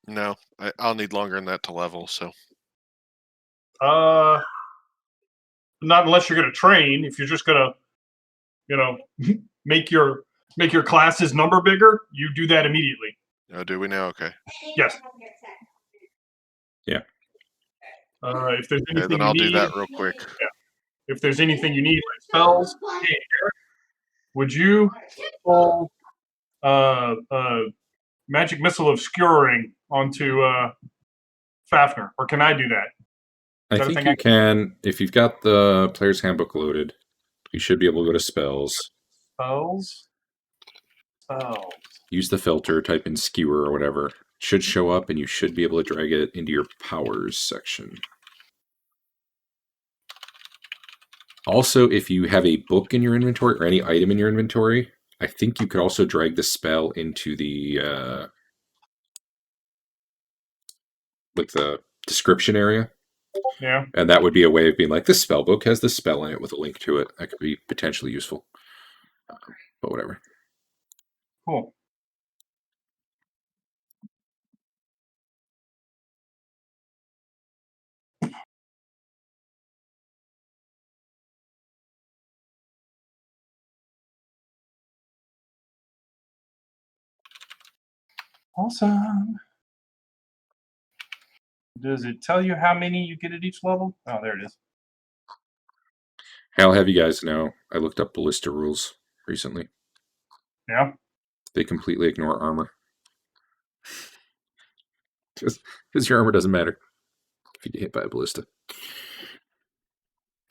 no, I'll need longer than that to level. So Not unless you're going to train. If you're just going to, make your make your class's number bigger, you do that immediately. Oh, do we now? Okay. Yes. Yeah. If there's Okay, anything then I'll you do need, that real quick. if there's anything you need, like spells, hey, Eric, would you pull magic missile of skewering onto Fafnir, or can I do that? I that a think thing you I can can, if you've got the player's handbook loaded, you should be able to go to spells, Spells. use the filter, type in skewer or whatever. It should show up, and you should be able to drag it into your powers section. Also, if you have a book in your inventory or any item in your inventory, I think you could also drag the spell into the like the description area. Yeah. And that would be a way of being like, this spell book has this spell in it with a link to it. That could be potentially useful. But whatever. Cool. Awesome. Does it tell you how many you get at each level? Oh, there it is. I'll have you guys know, I looked up ballista rules recently. Yeah. They completely ignore armor. Because your armor doesn't matter if you get hit by a ballista.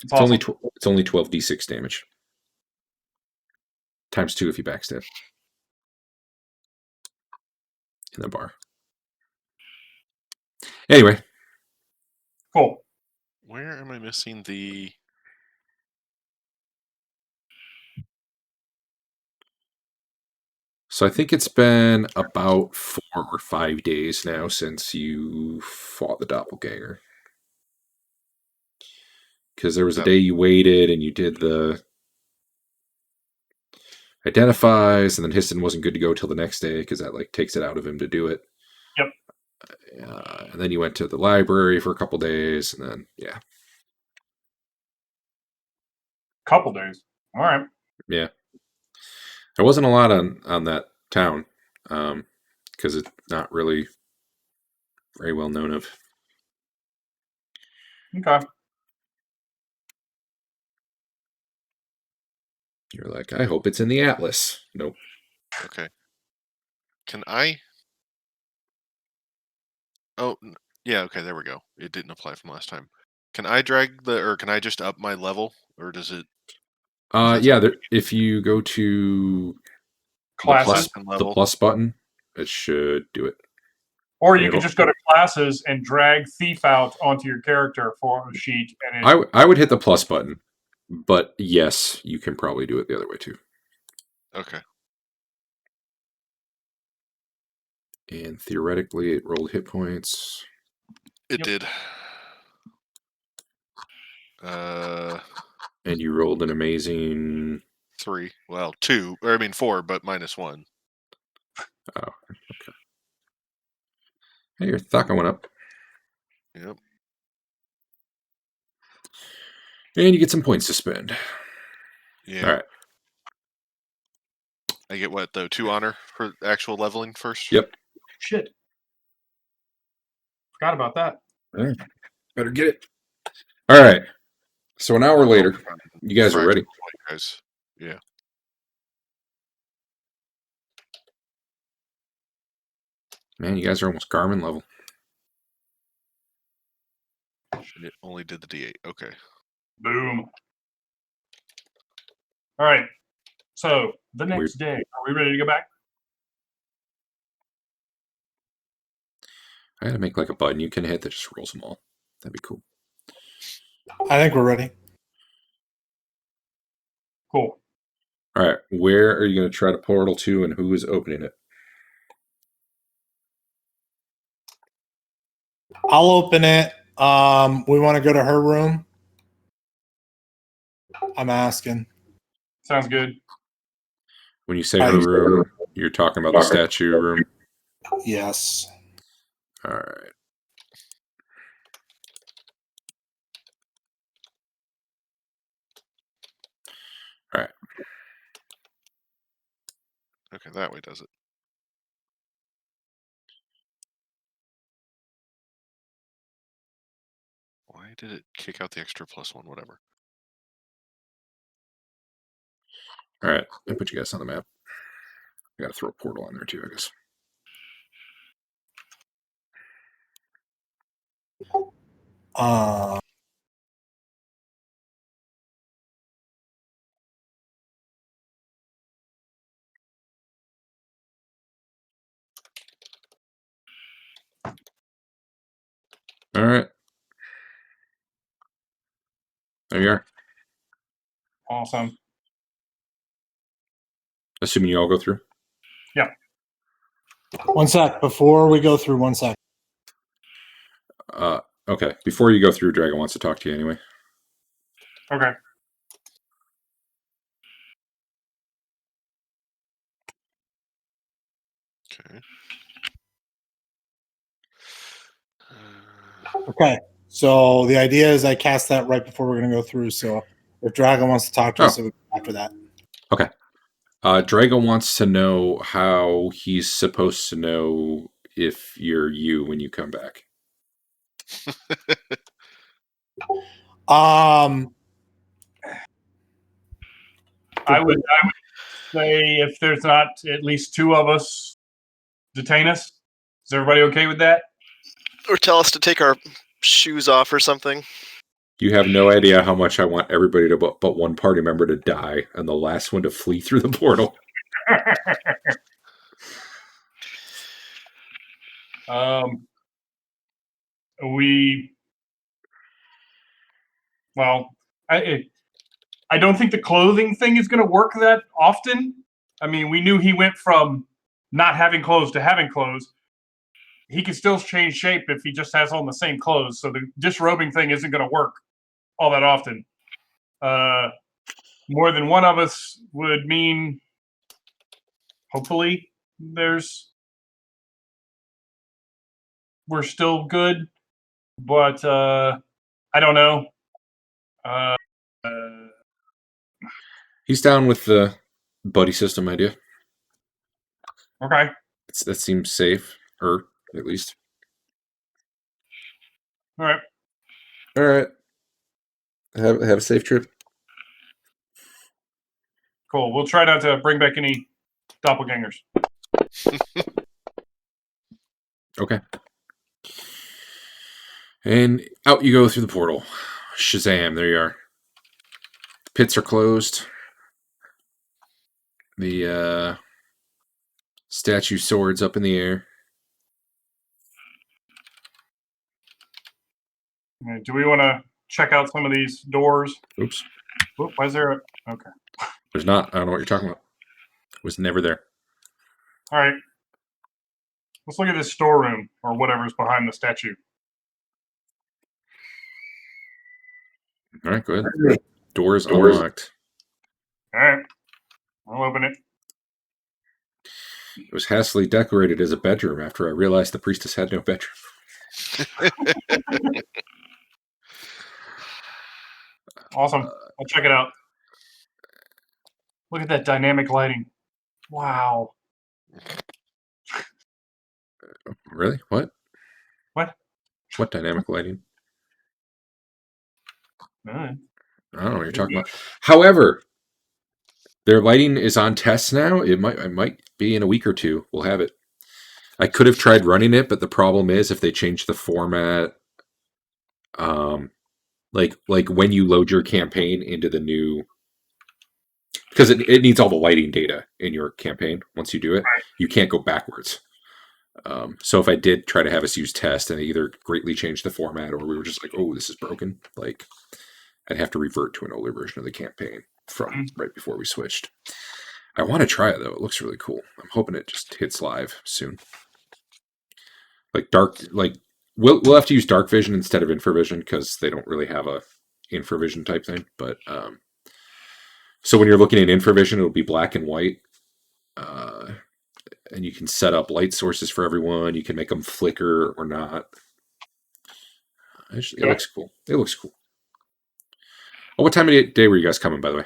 It's awesome. It's only 12d6 damage. Times 2 if you backstab. In the bar. Anyway. Cool. Where am I missing the... So I think it's been about 4 or 5 days now since you fought the doppelganger. Because there was a day you waited and you did the identifies, and then Histon wasn't good to go till the next day because that like takes it out of him to do it. Yep. And then you went to the library for a couple days, and then Couple days. All right. Yeah. There wasn't a lot on that town because it's not really very well known of. Okay. You're like, I hope it's in the Atlas. Nope. Okay. Can I... Oh, yeah, okay, there we go. It didn't apply from last time. Can I drag or can I just up my level? Or does it... Yeah, if you go to Classes. the plus button, it should do it. Or you can just go to classes and drag Thief out onto your character for a sheet. And I would hit the plus button, but yes, you can probably do it the other way too. Okay. And theoretically, it rolled hit points. It did. And you rolled an amazing 3. Well, 2. Or I mean 4, but -1. Oh, okay. Hey, your Thaka went up. Yep. And you get some points to spend. Yeah. All right. I get what, though? 2 honor for actual leveling first? Yep. Shit. Forgot about that. Right. Better get it. All right. So an hour later, you guys are ready. Guys. Yeah. Man, you guys are almost Garmin level. It only did the D8. Okay. Boom. All right. So the next day, are we ready to go back? I had to make like a button you can hit that just rolls them all. That'd be cool. I think we're ready. Cool. All right. Where are you going to try to portal to, and who is opening it? I'll open it. We want to go to her room. I'm asking. Sounds good. When you say her room, you're talking about the statue room? Yes. All right. All right. Okay, that way does it. Why did it kick out the extra +1? Whatever. All right, I put you guys on the map. I gotta throw a portal on there too, I guess. Uh, All right. There you are. Awesome. Assuming you all go through. one sec. Before we go through, 1 sec. Okay. Before you go through, Dragon wants to talk to you anyway. Okay. Okay. Okay. So the idea is I cast that right before we're going to go through. So if Dragon wants to talk to us, it would be after that. Okay. Drago wants to know how he's supposed to know if you're you when you come back. I would say if there's not at least 2 of us, detain us. Is everybody okay with that? Or tell us to take our shoes off or something. You have no idea how much I want everybody to but one party member to die and the last one to flee through the portal. I don't think the clothing thing is going to work that often. I mean, we knew he went from not having clothes to having clothes. He can still change shape if he just has on the same clothes. So the disrobing thing isn't going to work all that often. More than one of us would mean, hopefully, we're still good. But I don't know. He's down with the buddy system idea. Okay. That seems safe, or at least. All right. All right. Have a safe trip. Cool. We'll try not to bring back any doppelgangers. Okay. And out you go through the portal. Shazam, there you are. The pits are closed. The statue swords up in the air. Do we want to check out some of these doors? Oops. Oop, why is there okay. There's not. I don't know what you're talking about. It was never there. All right. Let's look at this storeroom or whatever's behind the statue. All right, go ahead. Doors unlocked. All right. I'll open it. It was hastily decorated as a bedroom after I realized the priestess had no bedroom. Awesome. I'll check it out. Look at that dynamic lighting. Wow. Really? What? What? What dynamic lighting? I don't know what you're talking about. However, their lighting is on test now. It might be in a week or two. We'll have it. I could have tried running it, but the problem is if they change the format, like when you load your campaign into the new, because it needs all the lighting data in your campaign. Once you do it, you can't go backwards. So if I did try to have us use test and either greatly change the format or we were just like, oh, this is broken, like I'd have to revert to an older version of the campaign from right before we switched. I want to try it though. It looks really cool. I'm hoping it just hits live soon. Like we'll have to use dark vision instead of infravision because they don't really have a infravision type thing. But so when you're looking at infravision, it'll be black and white. And you can set up light sources for everyone. You can make them flicker or not. Actually, it looks cool. It looks cool. Oh, what time of day were you guys coming, by the way?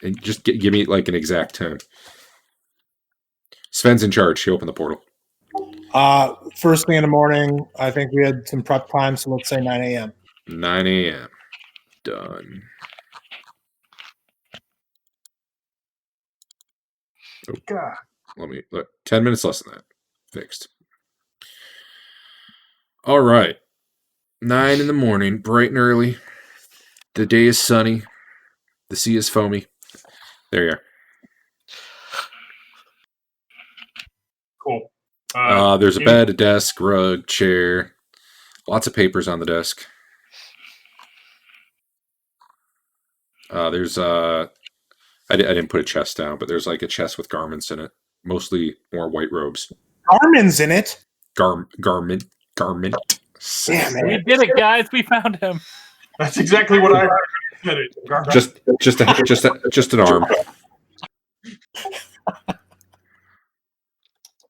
And just give me like an exact time. Sven's in charge. He opened the portal. First thing in the morning, I think we had some prep time, so let's say 9 a.m. 9 a.m. Done. God. Let me look. 10 minutes less than that. Fixed. All right. 9 in the morning, bright and early. The day is sunny. The sea is foamy. There you are. Cool. There's a bed, a desk, rug, chair. Lots of papers on the desk. There's I didn't put a chest down, but there's like a chest with garments in it. Mostly more white robes. Garmin's in it. Garment. Damn it. We did it, guys. We found him. That's exactly what I heard. Did it. Just an arm.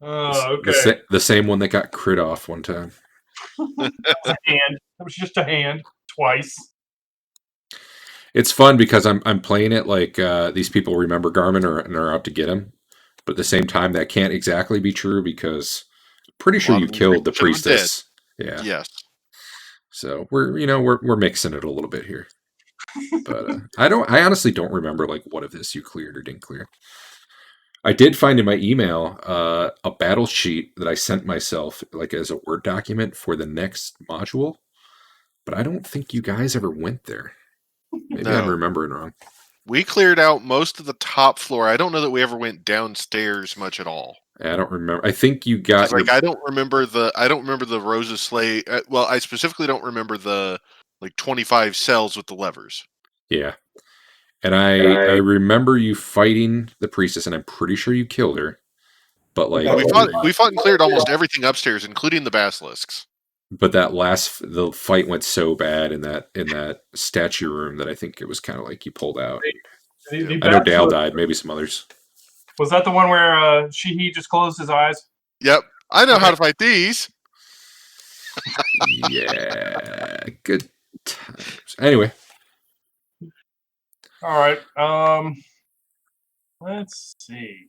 Okay. The same one that got crit off one time. That was a hand. That was just a hand twice. It's fun because I'm playing it like these people remember Garmin and are out to get him, but at the same time that can't exactly be true because I'm pretty sure you killed the priestess. Yeah. Yes. So we're mixing it a little bit here, but I honestly don't remember like what of this you cleared or didn't clear. I did find in my email a battle sheet that I sent myself like as a Word document for the next module, but I don't think you guys ever went there. Maybe I'm No. remembering wrong. We cleared out most of the top floor. I don't know that we ever went downstairs much at all. I don't remember. I think you got Like I don't remember the Rose's Slay. Well, I specifically don't remember the like 25 cells with the levers. yeah. And I remember you fighting the priestess, and I'm pretty sure you killed her. But like We fought and cleared almost everything upstairs, including the basilisks. But the fight went so bad in that statue room that I think it was kind of like you pulled out. I know Dale died, maybe some others. Was that the one where he just closed his eyes? Yep, I know how to fight these. Yeah, good times. Anyway. All right. Let's see.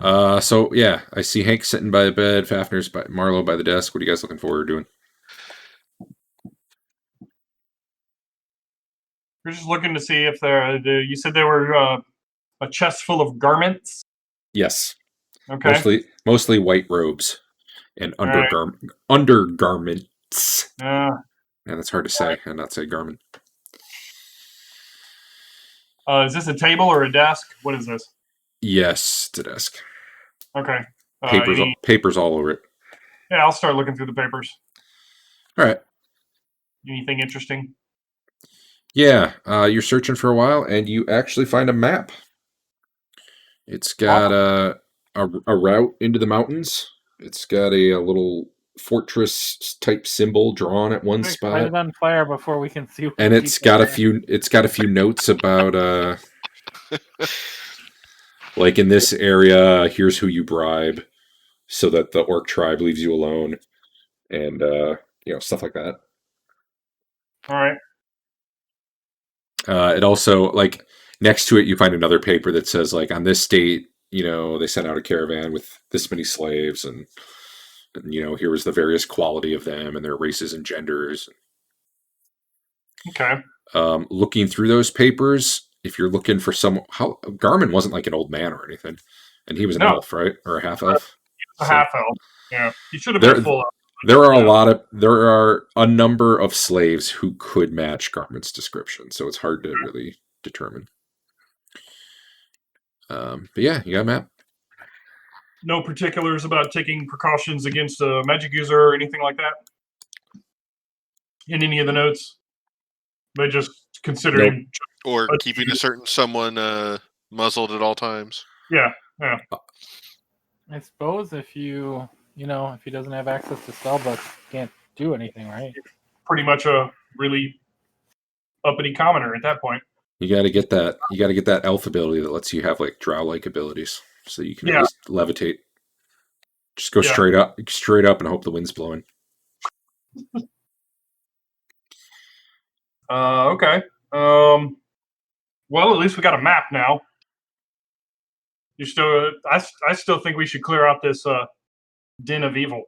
So yeah, I see Hank sitting by the bed, Fafner's by Marlowe by the desk. What are you guys looking forward to doing? We're just looking to see if you said there were a chest full of garments. Yes. Okay. Mostly white robes and undergarments. Yeah, that's hard to say and not say garment. Is this a table or a desk? What is this? Yes, it's a desk. Okay. Papers all over it. Yeah, I'll start looking through the papers. All right. Anything interesting? Yeah, you're searching for a while, and you actually find a map. It's got a route into the mountains. It's got a little fortress type symbol drawn at one spot. Light it on fire before we can see. And it's got a few notes about like in this area, here's who you bribe, so that the orc tribe leaves you alone, and stuff like that. All right. It also, like, next to it, you find another paper that says, like, on this date, they sent out a caravan with this many slaves, and here was the various quality of them and their races and genders. Okay. Looking through those papers, if you're looking for Garmin wasn't like an old man or anything, and he was an elf, right? Or a half elf? A half elf. Yeah. He should have been full elf. There are a number of slaves who could match Garmin's description, so it's hard to really determine. But yeah, you got a map. No particulars about taking precautions against a magic user or anything like that in any of the notes. They just considering or keeping a certain someone muzzled at all times. Yeah. I suppose if if he doesn't have access to spellbooks, he can't do anything, right? Pretty much a really uppity commoner at that point. You got to get that. You got to get that elf ability that lets you have like drow-like abilities, so you can at least levitate. Just go straight up, and hope the wind's blowing. Okay. Well, at least we got a map now. You still, I still think we should clear out this den of evil.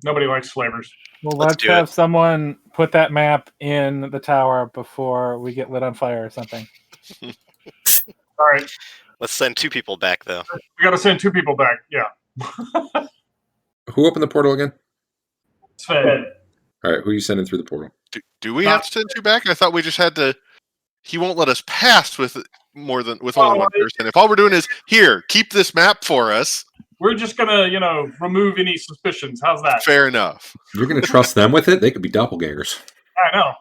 Nobody likes slavers. Well, Let's let's do have it. someone put that map in the tower before we get lit on fire or something. All right, Let's send 2 people back, though. we got to send 2 people back. Yeah, Who opened the portal again? Sven. All right, who are you sending through the portal? Do we have to send 2 back? I thought we just had to. He won't let us pass with only one person. If all we're doing is here, keep this map for us. We're just gonna, remove any suspicions. How's that? Fair enough. You're going to trust them with it? They could be doppelgangers. I know.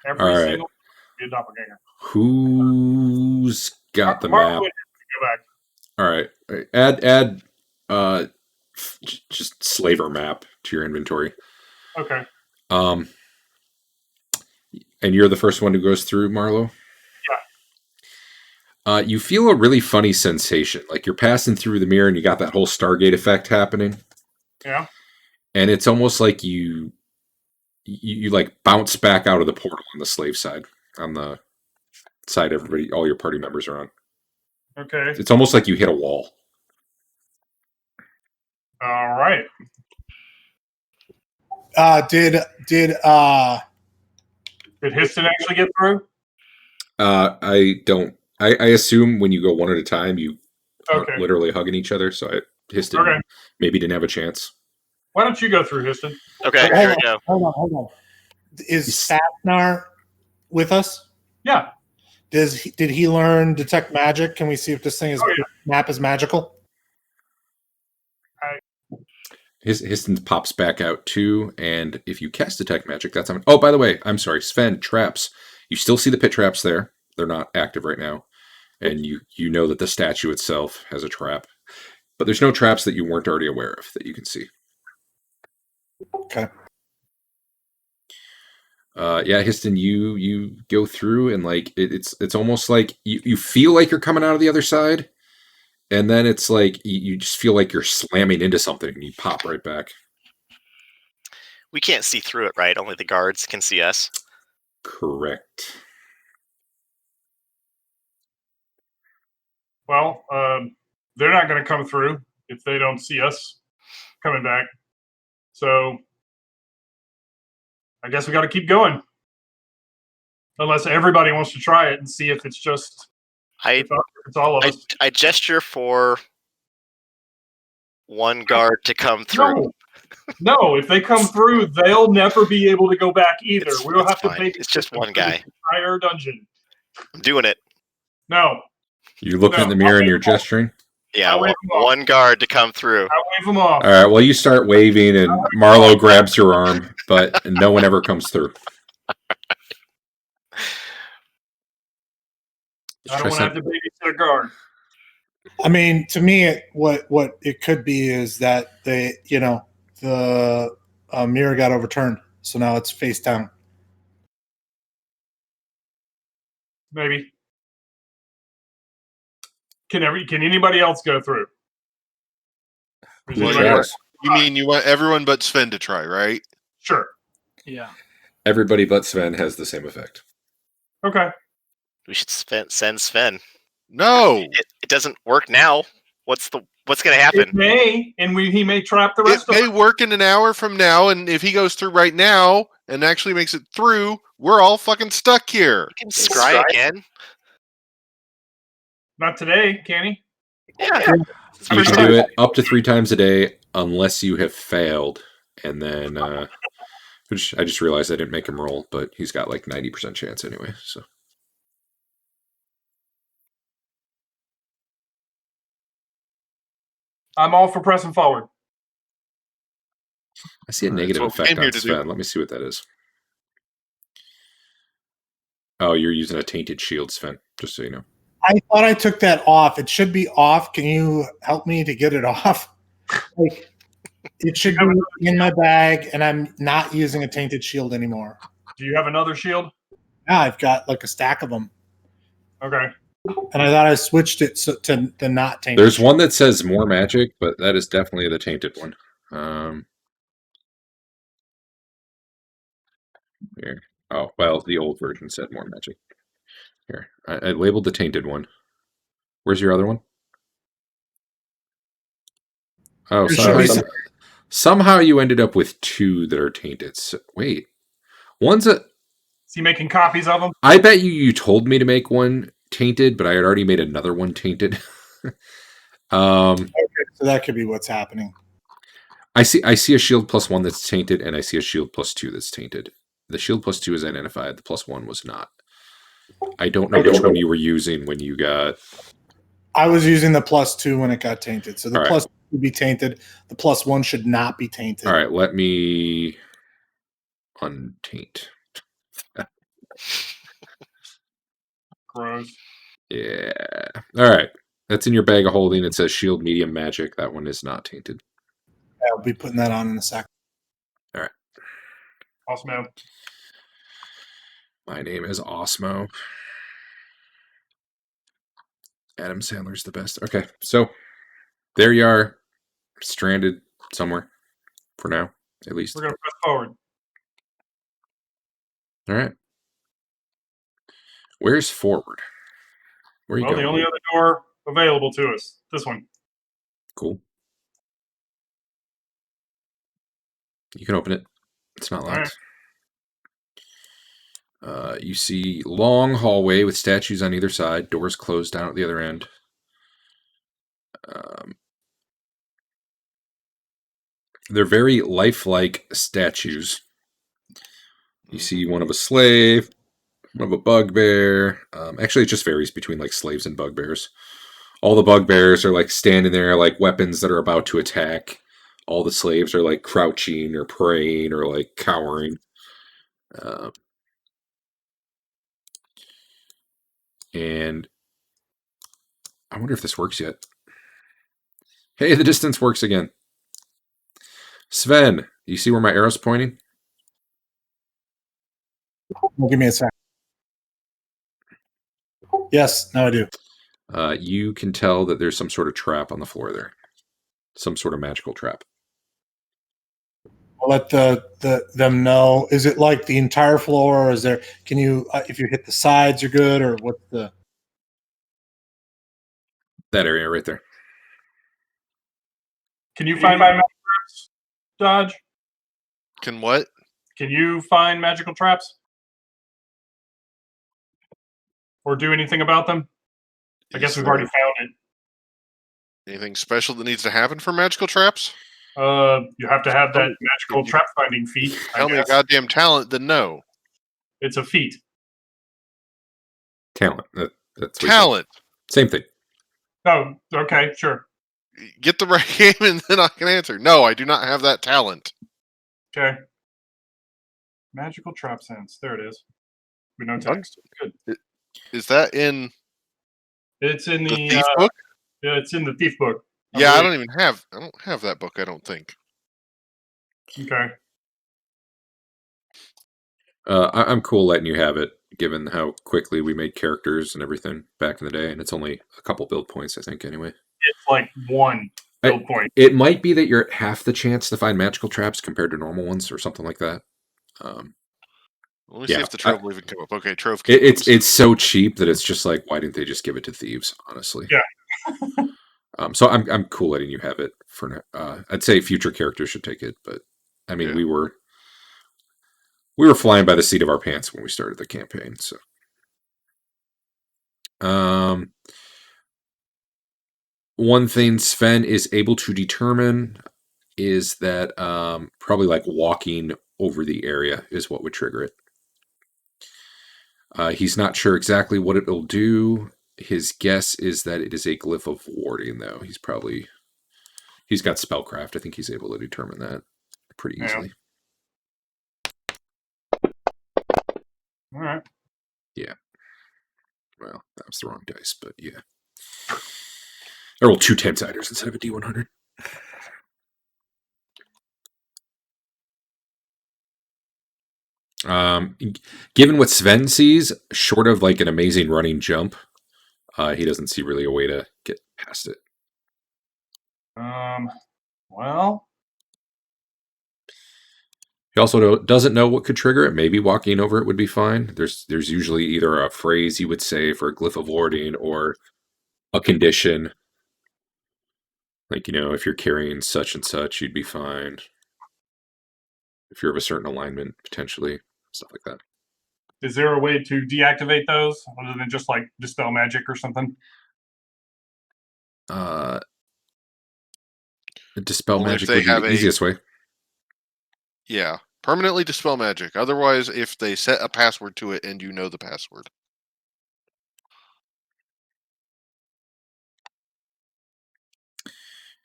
Every All right. single be a doppelganger. Who's got the Mark map? Wood has to go back. All right. Add just slaver map to your inventory. Okay. And you're the first one who goes through, Marlo? Yeah. You feel a really funny sensation. Like you're passing through the mirror and you got that whole Stargate effect happening. Yeah. And it's almost like you like bounce back out of the portal on the slave side, on the side all your party members are on. Okay. It's almost like you hit a wall. All right. Did Histon actually get through? I don't. I assume when you go one at a time, you aren't Okay. literally hugging each other. So Histon Okay. maybe didn't have a chance. Why don't you go through, Histon? Okay, Hold here on. we go. Hold on. Is Fafnar with us? Yeah. Did he learn detect magic? Can we see if this thing is map is magical? Histon pops back out too, and if you cast detect magic, that's on. Oh, by the way, I'm sorry, Sven, traps. You still see the pit traps there. They're not active right now. And you know that the statue itself has a trap. But there's no traps that you weren't already aware of that you can see. Okay. Yeah, Histon, you go through and like it's almost like you feel like you're coming out of the other side, and then it's like you just feel like you're slamming into something and you pop right back. We can't see through it, right? Only the guards can see us. Correct. Well, they're not going to come through if they don't see us coming back. So I guess we got to keep going. Unless everybody wants to try it and see if it's just it's all of us. I gesture for one guard to come through. No, if they come through, they'll never be able to go back either. We'll have fine. to make It's just one guy. Entire dungeon. I'm doing it. No. You're looking in the mirror and you're gesturing? Yeah, one guard to come through. I wave them off. All right, well, you start waving and Marlo grabs your arm, but no one ever comes through. I don't want to have to babysit a guard. I mean, to me, what it could be is that the mirror got overturned, so now it's face down. Maybe. Can anybody else go through? You mean you want everyone but Sven to try, right? Sure. Yeah. Everybody but Sven has the same effect. Okay. We should send Sven. No. It doesn't work now. What's going to happen? It may, and he may trap the rest of It may us. work in an hour from now, and if he goes through right now and actually makes it through, we're all fucking stuck here. You can scry again. Not today, can he? Yeah. You can do it up to 3 times a day unless you have failed. And then, which I just realized I didn't make him roll, but he's got like 90% chance anyway. So I'm all for pressing forward. I see a negative effect on Sven. Let me see what that is. Oh, you're using a tainted shield, Sven, just so you know. I thought I took that off. It should be off. Can you help me to get it off? Like, it should be in my bag, and I'm not using a tainted shield anymore. Do you have another shield? Yeah, I've got like a stack of them. Okay. And I thought I switched it to the not tainted. There's one that says more magic, but that is definitely the tainted one. Here. Oh, well, the old version said more magic. Here, I labeled the tainted one. Where's your other one? Oh, There should be somehow you ended up with 2 that are tainted. So, wait, one's a. Is he making copies of them? I bet you told me to make one tainted, but I had already made another one tainted. Okay, so that could be what's happening. I see a shield +1 that's tainted, and I see a shield +2 that's tainted. The shield +2 is identified. The +1 was not. I don't know which one you were using when you got. I was using the +2 when it got tainted. So the All right. +2 would be tainted. The +1 should not be tainted. All right, let me untaint. Gross. Yeah. All right. That's in your bag of holding. It says shield medium magic. That one is not tainted. I'll be putting that on in a second. Awesome. My name is Osmo. Adam Sandler's the best. Okay, so there you are, stranded somewhere for now, at least. We're going to press forward. All right. Where's forward? Where are you Well, going? the only other door available to us. This one. Cool. You can open it. It's not locked. You see long hallway with statues on either side. Doors closed down at the other end. They're very lifelike statues. You see one of a slave, one of a bugbear. Actually, it just varies between like slaves and bugbears. All the bugbears are like standing there like weapons that are about to attack. All the slaves are like crouching or praying or like cowering. And I wonder if this works yet. Hey, the distance works again. Sven, you see where my arrow's pointing? Give me a second. Yes, now I do. You can tell that there's some sort of trap on the floor there. Some sort of magical trap. I'll let them know. Is it like the entire floor, or is there? Can you, if you hit the sides, you're good, or what's the? That area right there. Can you find my magical traps, Dodge? Can what? Can you find magical traps? Or do anything about them? I guess we've already found it. Anything special that needs to happen for magical traps? You have to have that magical trap finding feat. Tell me a goddamn talent, then no. It's a feat. Talent. That's Talent. Same thing. Oh, okay, sure. Get the right game and then I can answer. No, I do not have that talent. Okay. Magical trap sense. There it is. With no text. Good. Is that in It's in the thief book? Yeah, it's in the thief book. Yeah, I don't have that book, I don't think. Okay. I'm cool letting you have it, given how quickly we made characters and everything back in the day, and it's only a couple build points, I think, anyway. It's like 1 build point. It might be that you're at half the chance to find magical traps compared to normal ones, or something like that. Let me see if the trove will even come up. Okay, trove. It's so cheap that it's just like, why didn't they just give it to thieves? Honestly. Yeah. So I'm cool letting you have it for now. I'd say future characters should take it, but I mean, we were flying by the seat of our pants when we started the campaign. So, one thing Sven is able to determine is that probably like walking over the area is what would trigger it. He's not sure exactly what it'll do. His guess is that it is a glyph of warding, though. He's got spellcraft. I think he's able to determine that pretty easily. All right. Yeah. Well, that was the wrong dice, but yeah. I rolled 2 10-siders instead of a D100. Given what Sven sees, short of like an amazing running jump, he doesn't see really a way to get past it. Well, He also doesn't know what could trigger it. Maybe walking over it would be fine. There's usually either a phrase he would say for a glyph of warding or a condition. Like, if you're carrying such and such, you'd be fine. If you're of a certain alignment, potentially. Stuff like that. Is there a way to deactivate those other than just like dispel magic or something? Dispel Only if magic they would be have the a- easiest way. Yeah. Permanently dispel magic. Otherwise, if they set a password to it and you know the password.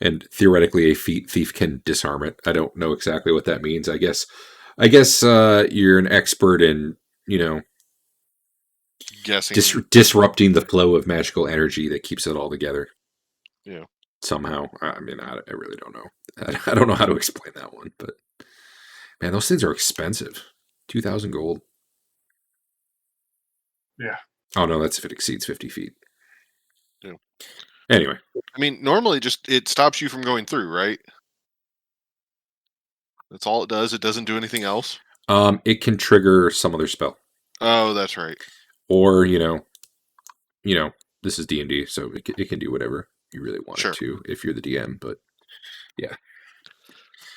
And theoretically, a thief can disarm it. I don't know exactly what that means. I guess you're an expert in, Guessing. disrupting the flow of magical energy that keeps it all together. Yeah. Somehow. I mean, I really don't know. I don't know how to explain that one, but man, those things are expensive. 2,000 gold. Yeah. Oh no, that's if it exceeds 50 feet. Yeah. Anyway. I mean, normally it stops you from going through, right? That's all it does. It doesn't do anything else. It can trigger some other spell. Oh, that's right. Or, this is D&D, so it can do whatever you really want Sure. it to if you're the DM, but yeah.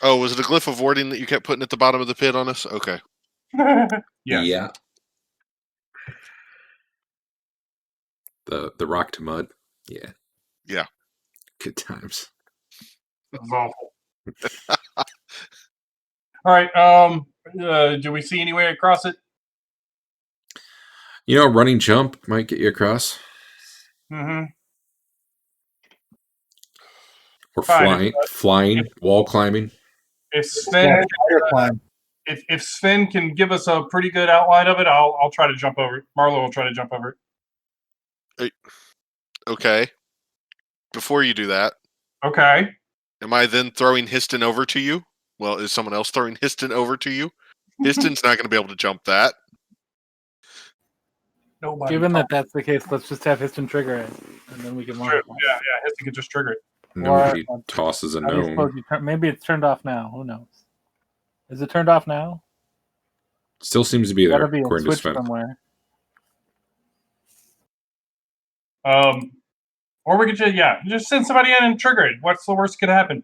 Oh, was it a glyph of warding that you kept putting at the bottom of the pit on us? Okay. Yes. Yeah. The rock to mud. Yeah. Yeah. Good times. That was awful. All right. Do we see any way across it? Running jump might get you across. Mm-hmm. Or Fine. flying, wall climbing. If Sven, Fire climb. if Sven can give us a pretty good outline of it, I'll try to jump over it. Marlo will try to jump over it. Okay. Before you do that, Okay. am I then throwing Histon over to you? Well, is someone else throwing Histon over to you? Histon's not going to be able to jump that. Nobody. Given that that's the case, let's just have Histon trigger it, and then we can True. launch. Yeah. Histon can just trigger it. Nobody Or- tosses a How do you gnome. suppose maybe it's turned off now. Who knows? Is it turned off now? Still seems to be there, Gotta be a according to switch Sven. somewhere. Or we could just send somebody in and trigger it. What's the worst that could happen?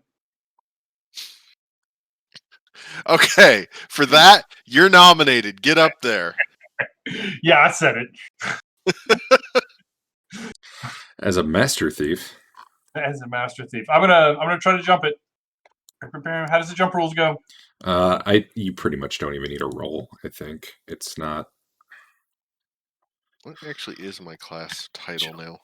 Okay. For that, you're nominated. Get up there. Yeah, I said it. As a master thief. As a master thief, I'm gonna try to jump it. How does the jump rules go? You pretty much don't even need a roll, I think. It's not. What actually is my class title now?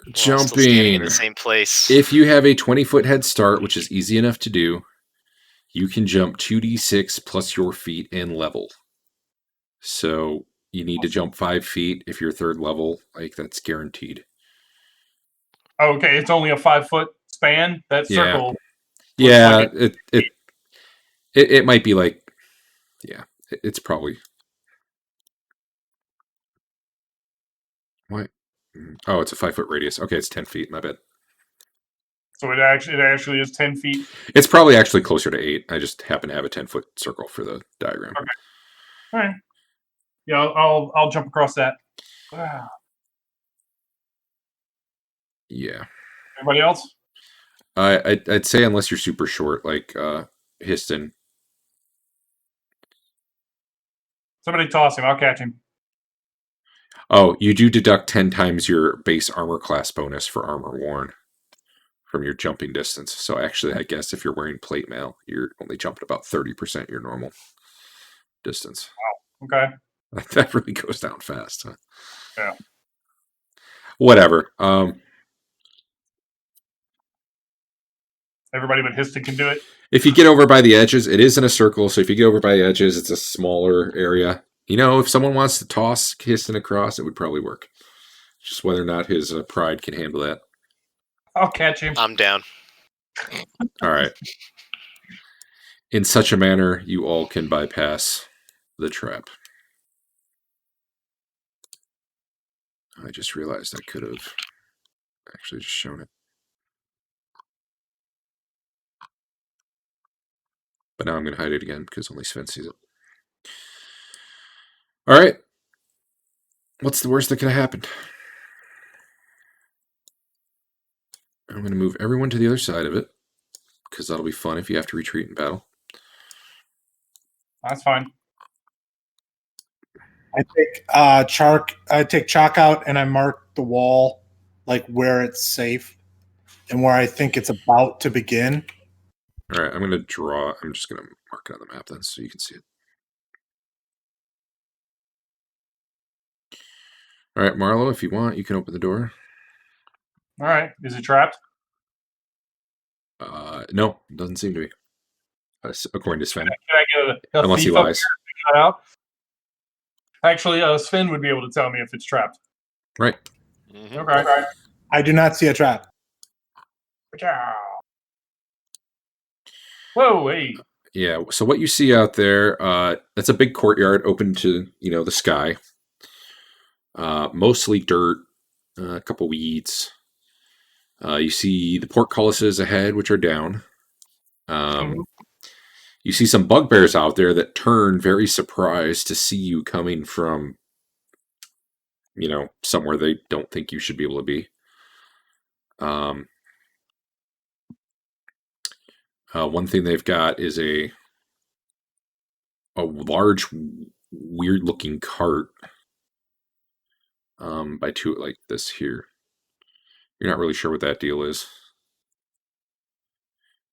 We're all still standing Jumping. in the same place. If you have a 20-foot head start, which is easy enough to do, you can jump 2d6 plus your feet in level. So you need to jump 5 feet if you're third level. Like, that's guaranteed. Oh, okay, it's only a 5-foot span. That Yeah. circle. Yeah, like it might be like, yeah, it's probably. What? Oh, it's a 5-foot radius. Okay, it's 10 feet. My bad. So it actually is 10 feet. It's probably actually closer to 8. I just happen to have a 10-foot circle for the diagram. Okay. All right. Yeah, I'll jump across that. Wow. Yeah. Anybody else? I'd say unless you're super short, like Histon. Somebody toss him. I'll catch him. Oh, you do deduct 10 times your base armor class bonus for armor worn from your jumping distance. So actually, I guess if you're wearing plate mail, you're only jumping about 30% your normal distance. Okay. That really goes down fast. Huh? Yeah. Whatever. Everybody but Histon can do it. If you get over by the edges, it is in a circle. So if you get over by the edges, it's a smaller area. If someone wants to toss Histon across, it would probably work. Just whether or not his pride can handle that. I'll catch him. I'm down. All right. In such a manner, you all can bypass the trap. I just realized I could have actually just shown it. But now I'm going to hide it again because only Sven sees it. All right. What's the worst that could have happened? I'm going to move everyone to the other side of it because that'll be fun if you have to retreat in battle. That's fine. I take chalk out and I mark the wall like where it's safe and where I think it's about to begin. All right, I'm going to draw. I'm just going to mark it on the map then so you can see it. All right, Marlo, if you want, you can open the door. All right. Is it trapped? No, it doesn't seem to be. According to Sven. Can I get a Unless he thief up lies. here to cut out? Actually, Sven would be able to tell me if it's trapped. Right. Mhm. Okay. I do not see a trap. Whoa, hey. Yeah, so what you see out there, that's a big courtyard open to, the sky. Mostly dirt, a couple weeds. You see the portcullises ahead, which are down. You see some bugbears out there that turn very surprised to see you coming from, somewhere they don't think you should be able to be. One thing they've got is a large, weird-looking cart by two like this here. You're not really sure what that deal is.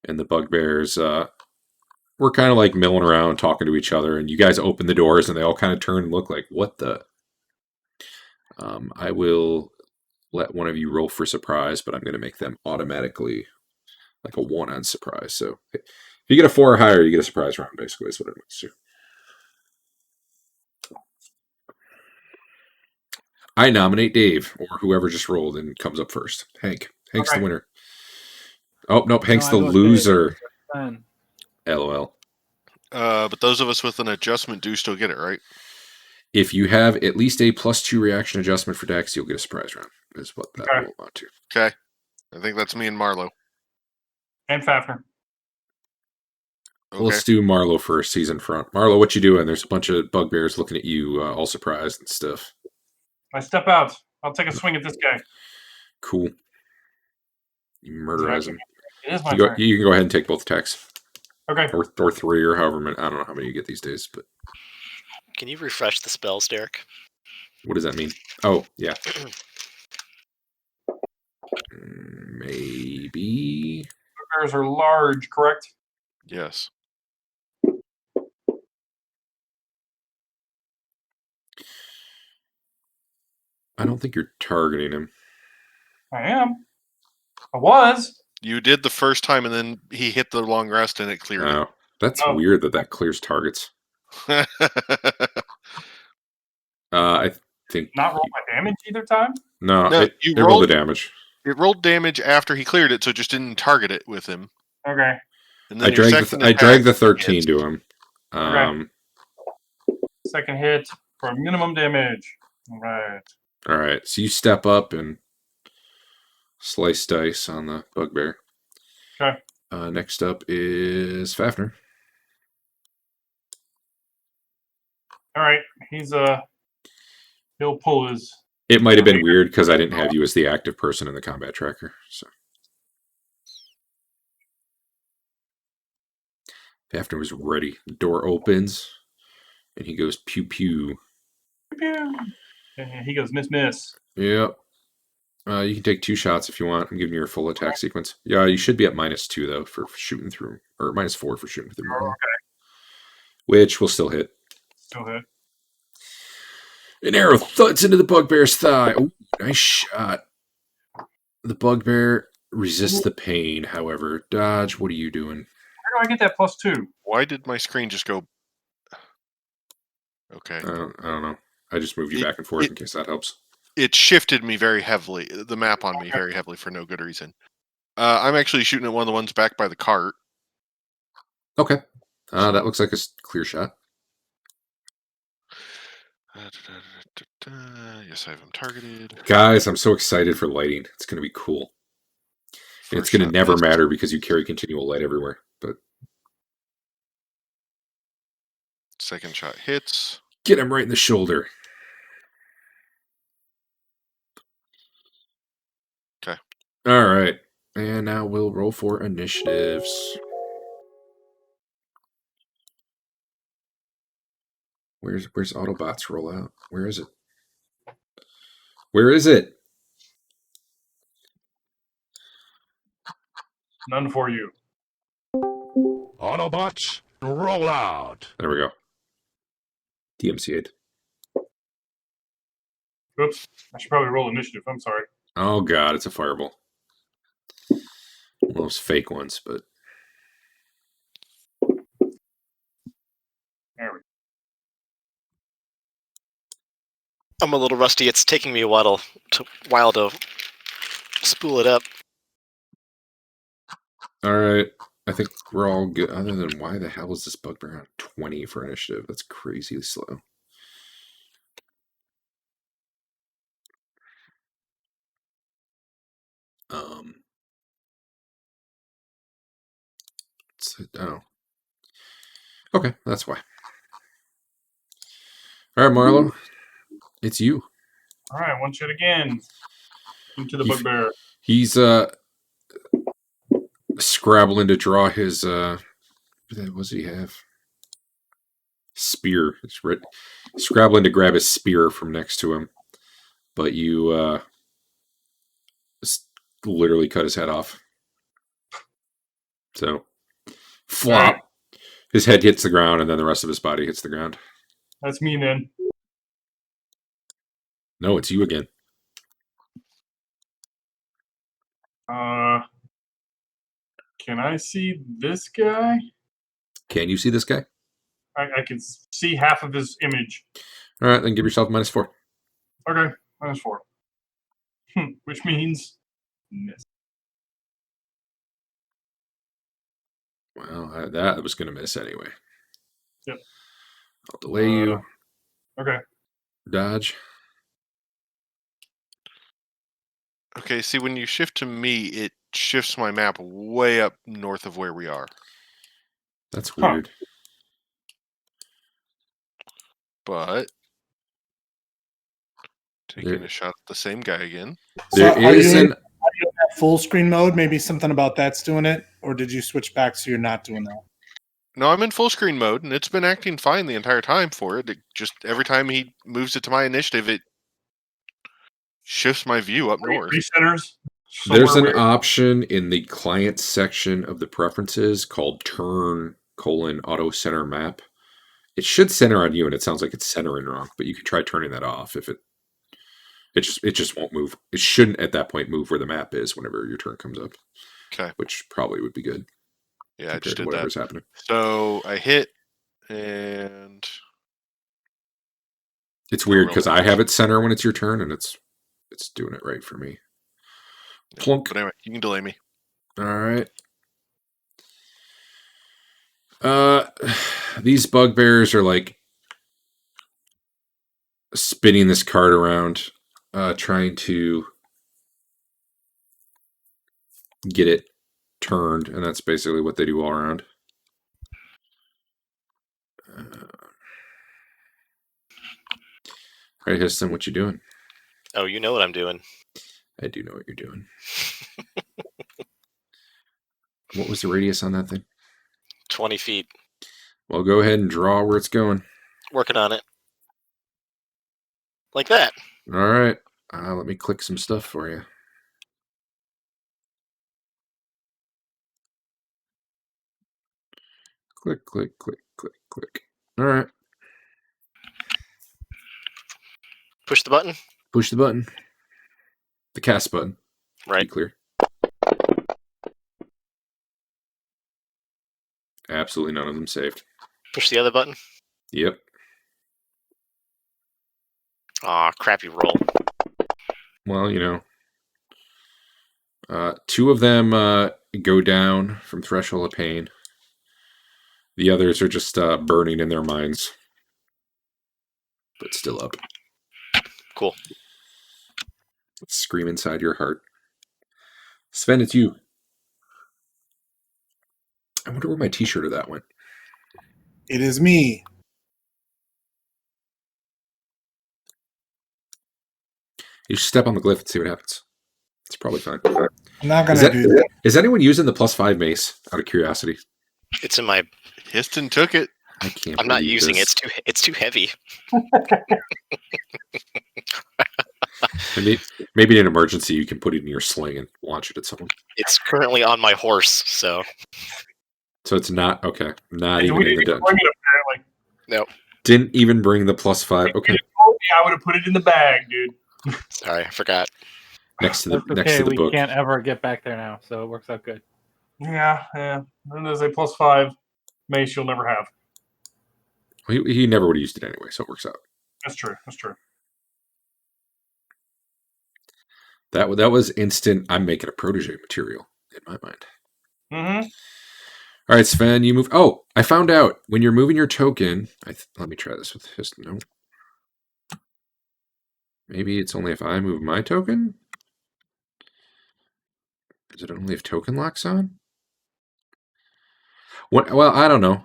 And the bugbears were kind of like milling around, talking to each other, and you guys open the doors, and they all kind of turn and look like, what the? I will let one of you roll for surprise, but I'm going to make them automatically like a 1 on surprise. So if you get a 4 or higher, you get a surprise round, basically, is what it means to. I nominate Dave, or whoever just rolled and comes up first. Hank. Hank's the winner. Oh, nope, Hank's the loser. LOL. But those of us with an adjustment do still get it, right? If you have at least a +2 reaction adjustment for Dex, you'll get a surprise round, is what that will amount to. Okay. I think that's me and Marlo. And Fafner. Okay. Let's do Marlo first. He's in front. Marlo, what you doing? There's a bunch of bugbears looking at you, all surprised and stuff. I step out. I'll take a swing at this guy. Cool. You murderize him. It is my You turn. can go ahead and take both attacks. Okay. Or 3, or however many. I don't know how many you get these days, but Can you refresh the spells, Derek? what does that mean? Oh, yeah. Maybe. Bears are large, correct? Yes. I don't think you're targeting him. I am. I was. You did the first time, and then he hit the long rest, and it cleared Oh, that's Oh. weird that clears targets. it. I think Not roll my damage either time? no. No, it you rolled rolled the damage. It rolled damage after he cleared it, so it just didn't target it with him. Okay. And I then your dragged second I dragged the attack 13 hits. to him. Second hit for minimum damage. All right. All right, so you step up and slice dice on the bugbear. Okay. Next up is Fafner. All right. He'll pull his. It might have been weird because I didn't have you as the active person in the combat tracker. So Fafner was ready. The door opens, and he goes pew pew. And he goes miss. Yep. You can take 2 shots if you want. I'm giving you your full attack sequence. Yeah, you should be at -2 though for shooting through, or -4 for shooting through. Oh, okay. Which will still hit. Still hit. An arrow thuds into the bugbear's thigh. Oh, nice shot. The bugbear resists the pain, however. Dodge, what are you doing? Where do I get that +2? Why did my screen just go? Okay. I don't know. I just moved you back and forth in case that helps. It shifted me very heavily, the map on me very heavily for no good reason. I'm actually shooting at one of the ones back by the cart. Okay. That looks like a clear shot. Yes, I have him targeted. Guys, I'm so excited for lighting. It's going to be cool. And it's going to never matter because you carry continual light everywhere. But Second shot hits. Get him right in the shoulder. Okay. All right. And now we'll roll for initiatives. Where's Autobots roll out? Where is it? Where is it? None for you. Autobots, roll out. There we go. DMCA'd. Oops. I should probably roll initiative. I'm sorry. Oh god, it's a fireball. One of those fake ones, but There we go. I'm a little rusty. It's taking me a while to spool it up. all right. I think we're all good. Other than why the hell is this bugbear on 20 for initiative? That's crazy slow. Oh. Okay, that's why. All right, Marlo. It's you. All right, one shot again. Into the bugbear. He's scrabbling to draw his what does he have? Spear. It's scrabbling to grab his spear from next to him. But you literally cut his head off. So flop. Right. His head hits the ground and then the rest of his body hits the ground. That's me then. No, it's you again. Can I see this guy? Can you see this guy? I can see half of his image. All right, then give yourself -4. Okay, -4. Which means miss. Well, that was going to miss anyway. Yep. I'll delay you. Okay. Dodge. Okay, see, when you shift to me, it shifts my map way up north of where we are. That's weird. But taking a shot at the same guy again. There So are is you an in full screen mode? Maybe something about that's doing it, or did you switch back so you're not doing that? No, I'm in full screen mode, and it's been acting fine the entire time for it. It just every time he moves it to my initiative, it shifts my view up north. Recenters. There's an somewhere weird. option in the client section of the preferences called turn : auto center map. It should center on you, and it sounds like it's centering wrong, but you can try turning that off if it just won't move. It shouldn't at that point move where the map is whenever your turn comes up. Okay. Which probably would be good. Yeah, I just compared to did whatever's that. happening. So I hit, and It's weird because I have it center when it's your turn, and it's doing it right for me. Plunk. But anyway, you can delay me. All right. These bugbears are like spinning this card around, trying to get it turned, and that's basically what they do all around. All right, Histon, what you doing? Oh, you know what I'm doing. I do know what you're doing. What was the radius on that thing? 20 feet. Well, go ahead and draw where it's going. Working on it. Like that. All right. Let me click some stuff for you. Click, click, click, click, click. All right. Push the button. Push the button. The cast button. Right. Be clear. Absolutely none of them saved. Push the other button. Yep. Aw, crappy roll. Well, you know, 2 of them go down from Threshold of Pain. The others are just burning in their minds, but still up. Cool. Scream inside your heart. Sven, it's you. I wonder where my t-shirt of that went. It is me. You should step on the glyph and see what happens. It's probably fine. I'm not Is gonna do that. Is anyone using the +5 mace? Out of curiosity, It's in my. Histon took it. I can't. I'm not believe using this. it. It's too heavy. Maybe in an emergency you can put it in your sling and launch it at someone. It's currently on my horse, so So it's not okay. Not And even we in the didn't even dungeon. bring it apparently. no. Didn't even bring the +5. Okay, If you told me, I would have put it in the bag, dude. Sorry, I forgot. next to That's the next okay. to the We book. can't ever get back there now, so it works out good. Yeah. And there's a +5 mace you'll never have. He never would have used it anyway, so it works out. That's true. That's true. That was instant. I'm making a protege material in my mind. Mm-hmm. All right, Sven, you move. Oh, I found out when you're moving your token. Let me try this with his. No, maybe it's only if I move my token. Is it only if token locks on? What? Well, I don't know.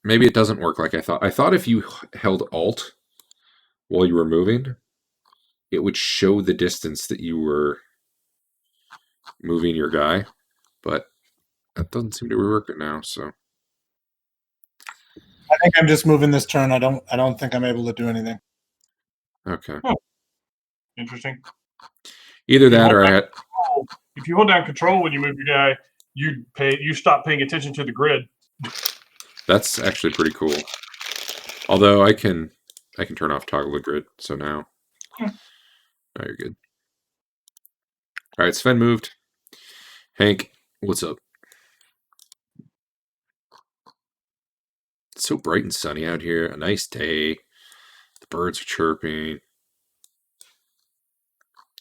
Maybe it doesn't work like I thought. I thought if you held Alt while you were moving, it would show the distance that you were moving your guy, but that doesn't seem to be working now. So I think I'm just moving this turn. I don't think I'm able to do anything. okay, Interesting. either that or I had. If you hold down control when you move your guy, you stop paying attention to the grid. That's actually pretty cool. Although I can turn off toggle the grid. So now you're good. All right, Sven moved. Hank, what's up? It's so bright and sunny out here. A nice day. The birds are chirping.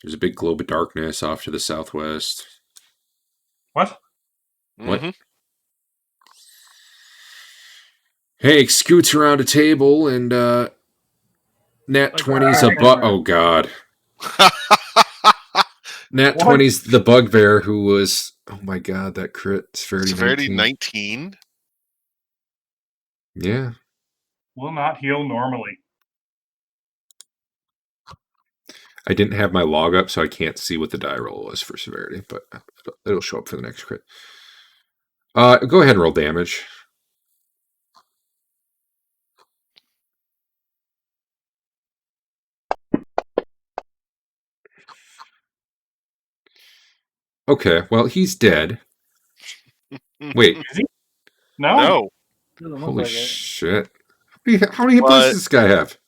There's a big globe of darkness off to the southwest. What? What? Mhm. Hank scoots around a table and Nat 20's a bug. Oh God. Nat What? 20's the bugbear who was. Oh my God, that crit. Severity 19. 19. Yeah. Will not heal normally. I didn't have my log up, so I can't see what the die roll was for severity, but it'll show up for the next crit. Go ahead and roll damage. Okay, well, he's dead. Wait, Is he? No. No. Doesn't look holy like it. shit. How many hit points does this guy have?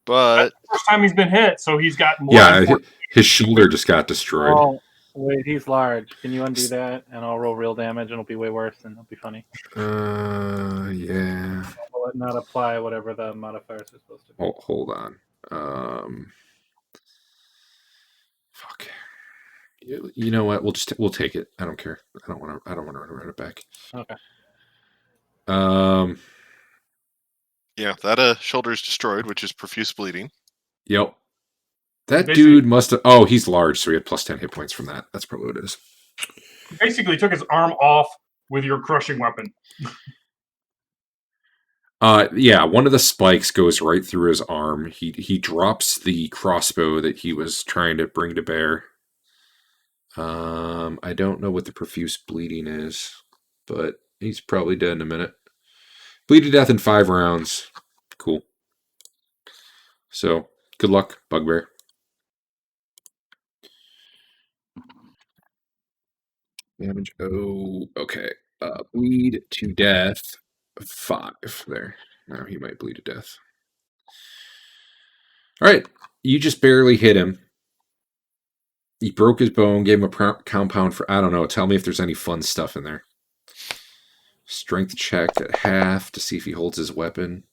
But First time he's been hit, so he's got more Yeah, than 4. his shoulder just got destroyed. Oh, wait, he's large. Can you undo that? And I'll roll real damage, and it'll be way worse, and it'll be funny. Yeah. Will it not apply whatever the modifiers are supposed to be? Hold on. Fuck. You know what? We'll take it. I don't care. I don't want to run it back. Okay. yeah, that shoulder's destroyed, which is profuse bleeding. Yep. That Basically- dude must have. Oh, he's large, so he had plus 10 hit points from that. That's probably what it is. Basically took his arm off with your crushing weapon. Yeah, one of the spikes goes right through his arm. He drops the crossbow that he was trying to bring to bear. I don't know what the profuse bleeding is, but he's probably dead in a minute. Bleed to death in 5 rounds. Cool. So, good luck, Bugbear. Damage. Oh, okay. Bleed to death. 5 there. Now he might bleed to death. All right. You just barely hit him. He broke his bone, gave him a compound for, I don't know, tell me if there's any fun stuff in there. Strength check at half to see if he holds his weapon.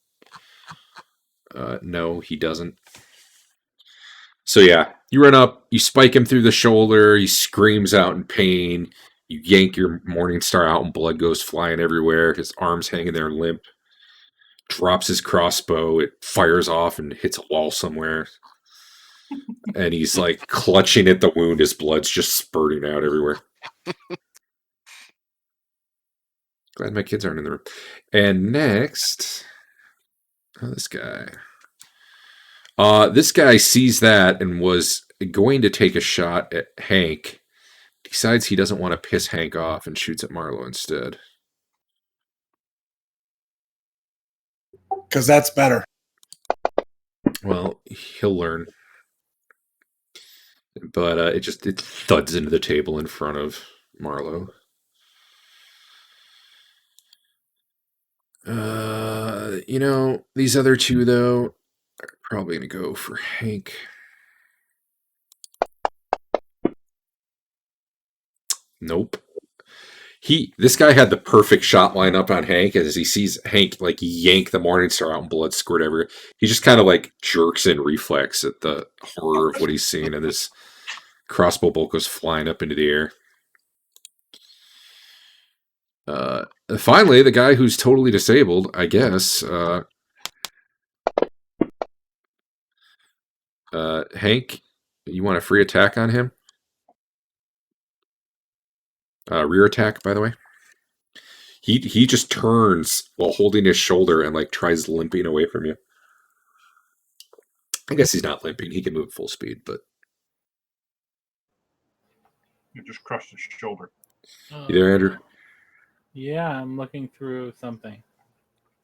No, he doesn't. So yeah, you run up, you spike him through the shoulder, he screams out in pain, you yank your Morning Star out and blood goes flying everywhere, his arm's hanging there limp, drops his crossbow, it fires off and hits a wall somewhere. And he's like clutching at the wound, his blood's just spurting out everywhere. Glad my kids aren't in the room. And next, this guy. This guy sees that and was going to take a shot at Hank. Decides he doesn't want to piss Hank off and shoots at Marlowe instead. Because that's better. Well, he'll learn. But it thuds into the table in front of Marlowe. These other two, though, are probably going to go for Hank. Nope. This guy had the perfect shot line up on Hank as he sees Hank like yank the Morningstar out and blood squirt everywhere. He just kind of like jerks in reflex at the horror of what he's seeing, and this crossbow bolt goes flying up into the air. Finally, the guy who's totally disabled, I guess, Hank, you want a free attack on him? Rear attack, by the way. He just turns while holding his shoulder and like tries limping away from you. I guess he's not limping. He can move at full speed, but You just crushed his shoulder. you there, Andrew? Yeah, I'm looking through something.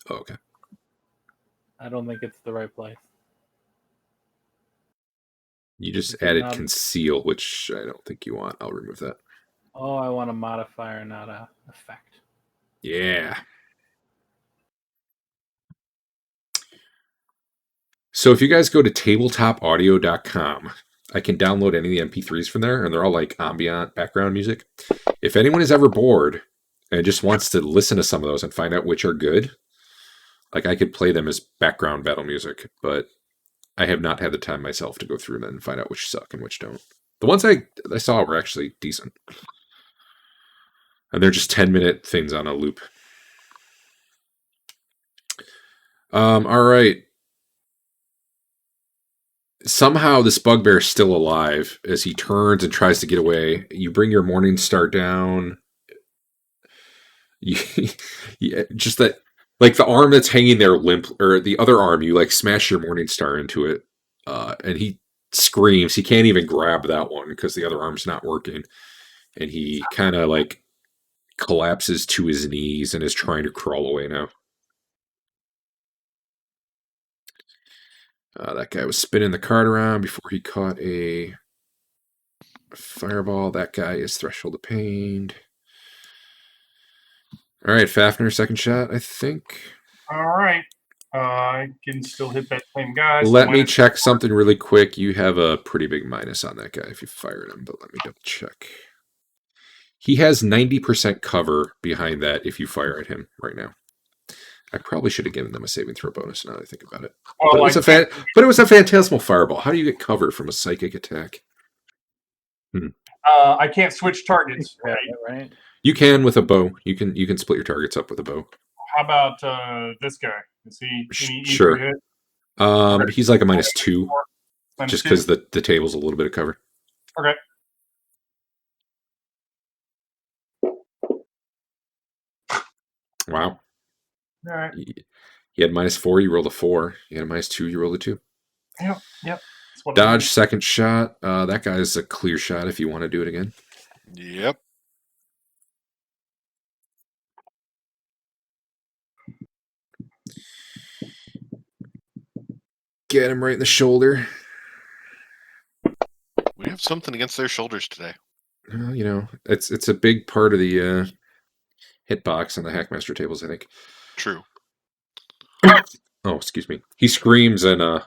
Oh, okay. I don't think it's the right place. You just Is it added not- conceal, which I don't think you want. I'll remove that. Oh, I want a modifier, not a effect. Yeah. So if you guys go to tabletopaudio.com, I can download any of the MP3s from there, and they're all like ambient background music. If anyone is ever bored and just wants to listen to some of those and find out which are good, like I could play them as background battle music, but I have not had the time myself to go through them and find out which suck and which don't. The ones I saw were actually decent. And they're just 10-minute things on a loop. All right. Somehow this bugbear is still alive as he turns and tries to get away. You bring your Morningstar down. Just that, like the arm that's hanging there limp, or the other arm, you like smash your Morningstar into it, and he screams. He can't even grab that one because the other arm's not working, and he kind of like collapses to his knees and is trying to crawl away now. That guy was spinning the card around before he caught a fireball. That guy is Threshold of Pain. All right, Fafnir, second shot, I think. All right. I can still hit that same guy. so Let me minus- check something really quick. You have a pretty big minus on that guy if you fired him, but let me double check. He has 90% cover behind that if you fire at him right now. I probably should have given them a saving throw bonus now that I think about it. Well, But it was a phantasmal fireball. How do you get cover from a psychic attack? I can't switch targets. Yeah, Right? right. You can with a bow. You can split your targets up with a bow. How about this guy? Is he any easier Sure. to hit? He's like a -2, Minus just two? because the table's a little bit of cover. Okay. Wow. All right. He had -4. You rolled a 4. You had a -2. You rolled a 2. Yep. That's what I Dodge, need. second shot. That guy's a clear shot if you want to do it again. Yep. Get him right in the shoulder. We have something against their shoulders today. It's a big part of the hitbox on the Hackmaster tables, I think. True. Oh, excuse me. He screams and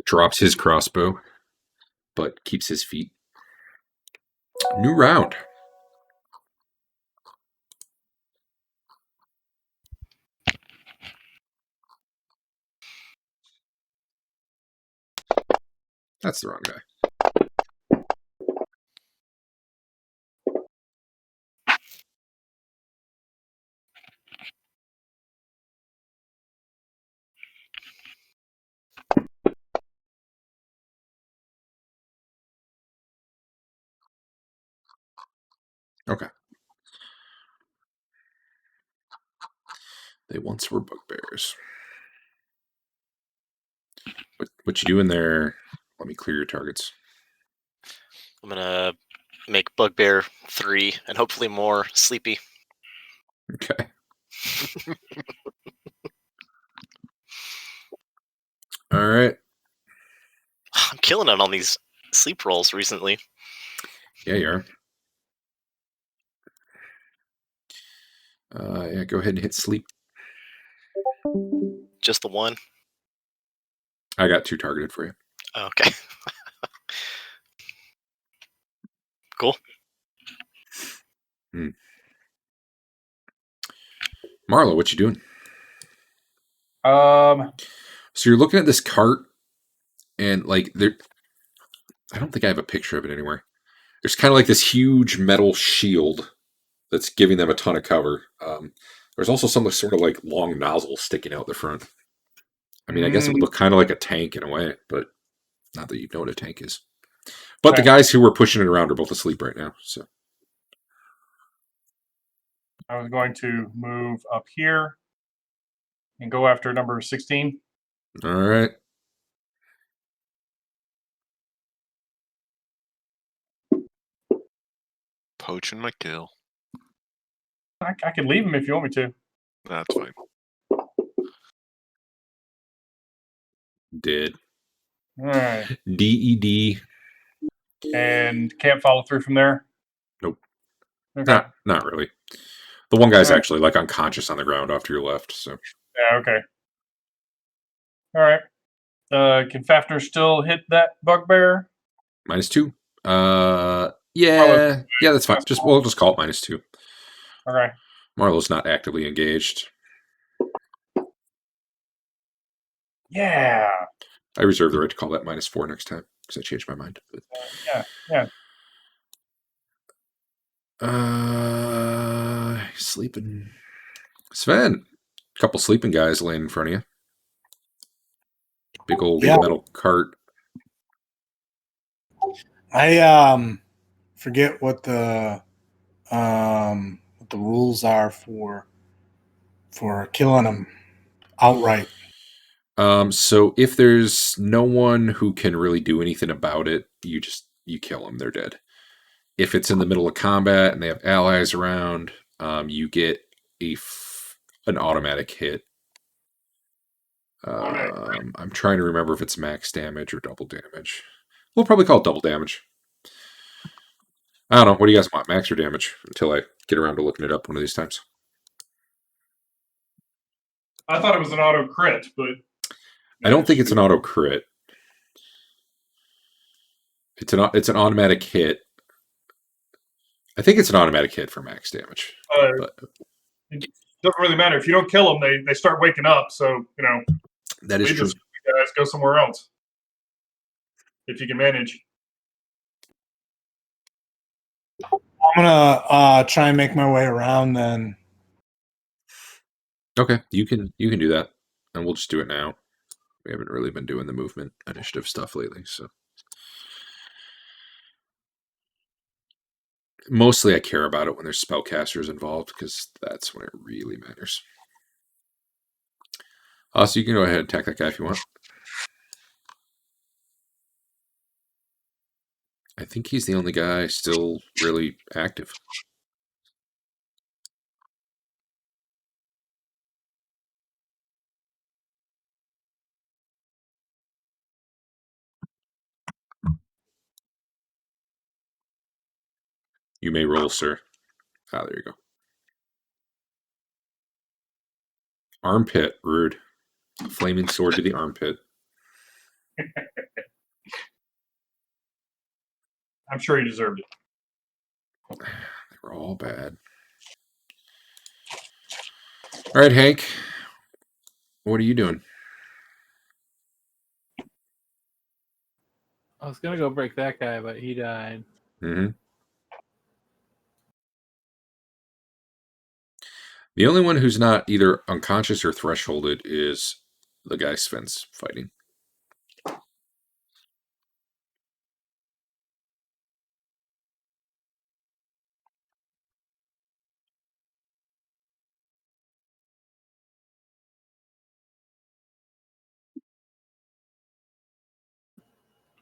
drops his crossbow, but keeps his feet. New round. That's the wrong guy. Okay. They once were bugbears. What you doing there? Let me clear your targets. I'm gonna make Bugbear 3 and hopefully more sleepy. Okay. All right. I'm killing it on these sleep rolls recently. Yeah, you are. Yeah, go ahead and hit sleep. Just the one. I got 2 targeted for you. Okay. Cool. Marlo, what you doing? So you're looking at this cart, and like there, I don't think I have a picture of it anywhere. There's kind of like this huge metal shield that's giving them a ton of cover. There's also some sort of like long nozzle sticking out the front. I mean, I guess it would look kind of like a tank in a way, but not that you know what a tank is. But the Okay. guys who were pushing it around are both asleep right now. So I was going to move up here and go after number 16. all right. Poaching my kill. I can leave him if you want me to. That's fine. Did All right. DED? And can't follow through from there? Nope. Okay. Not really. The one guy's All right. actually like unconscious on the ground off to your left. So Yeah, okay. All right. Can Fafner still hit that bugbear? -2. Yeah, that's fine. We'll just call it -2. Okay. Marlo's not actively engaged. Yeah. I reserve the right to call that -4 next time because I changed my mind. But, Yeah. sleeping. Sven, a couple sleeping guys laying in front of you. Big old Yeah. metal cart. I forget what the rules are for killing them outright. So if there's no one who can really do anything about it, you kill them. They're dead. If it's in the middle of combat and they have allies around, you get an automatic hit. I'm trying to remember if it's max damage or double damage. We'll probably call it double damage. I don't know. What do you guys want, max or damage? Until I get around to looking it up one of these times. I thought it was an auto crit, but I don't think it's an auto crit. It's an automatic hit. I think it's an automatic hit for max damage. But it doesn't really matter. If you don't kill them, they start waking up. So, that is leave true. this guys, go somewhere else. If you can manage. I'm gonna try and make my way around then. Okay, you can do that, and we'll just do it now. We haven't really been doing the movement initiative stuff lately, so mostly I care about it when there's spellcasters involved because that's when it really matters. So you can go ahead and attack that guy if you want. I think he's the only guy still really active. You may roll, sir. There you go. Armpit, rude. Flaming sword to the armpit. I'm sure he deserved it. They were all bad. All right, Hank. What are you doing? I was gonna go break that guy, but he died. Mm-hmm. The only one who's not either unconscious or thresholded is the guy Sven's fighting.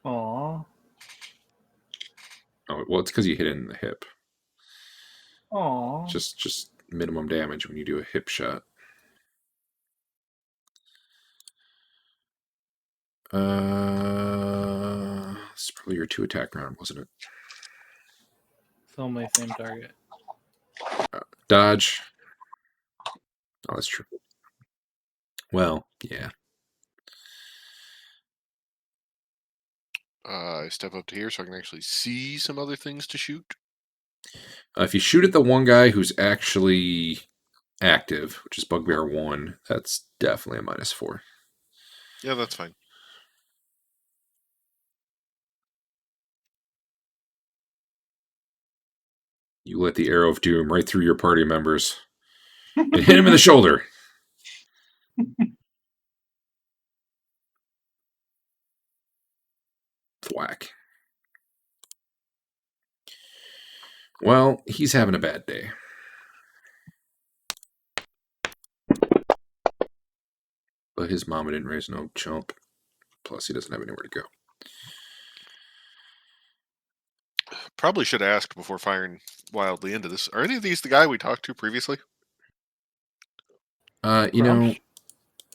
Aw. Oh, well, it's because you hit it in the hip. Aw. Just minimum damage when you do a hip shot. It's probably your 2 attack round, wasn't it? Still my same target. Dodge. Oh, that's true. Well, yeah. I step up to here so I can actually see some other things to shoot. If you shoot at the one guy who's actually active, which is Bugbear 1, that's definitely a -4. Yeah, that's fine. You let the arrow of doom right through your party members and hit him in the shoulder. Thwack. Well, he's having a bad day. But his mama didn't raise no chump. Plus, he doesn't have anywhere to go. Probably should ask before firing wildly into this. Are any of these the guy we talked to previously? You know,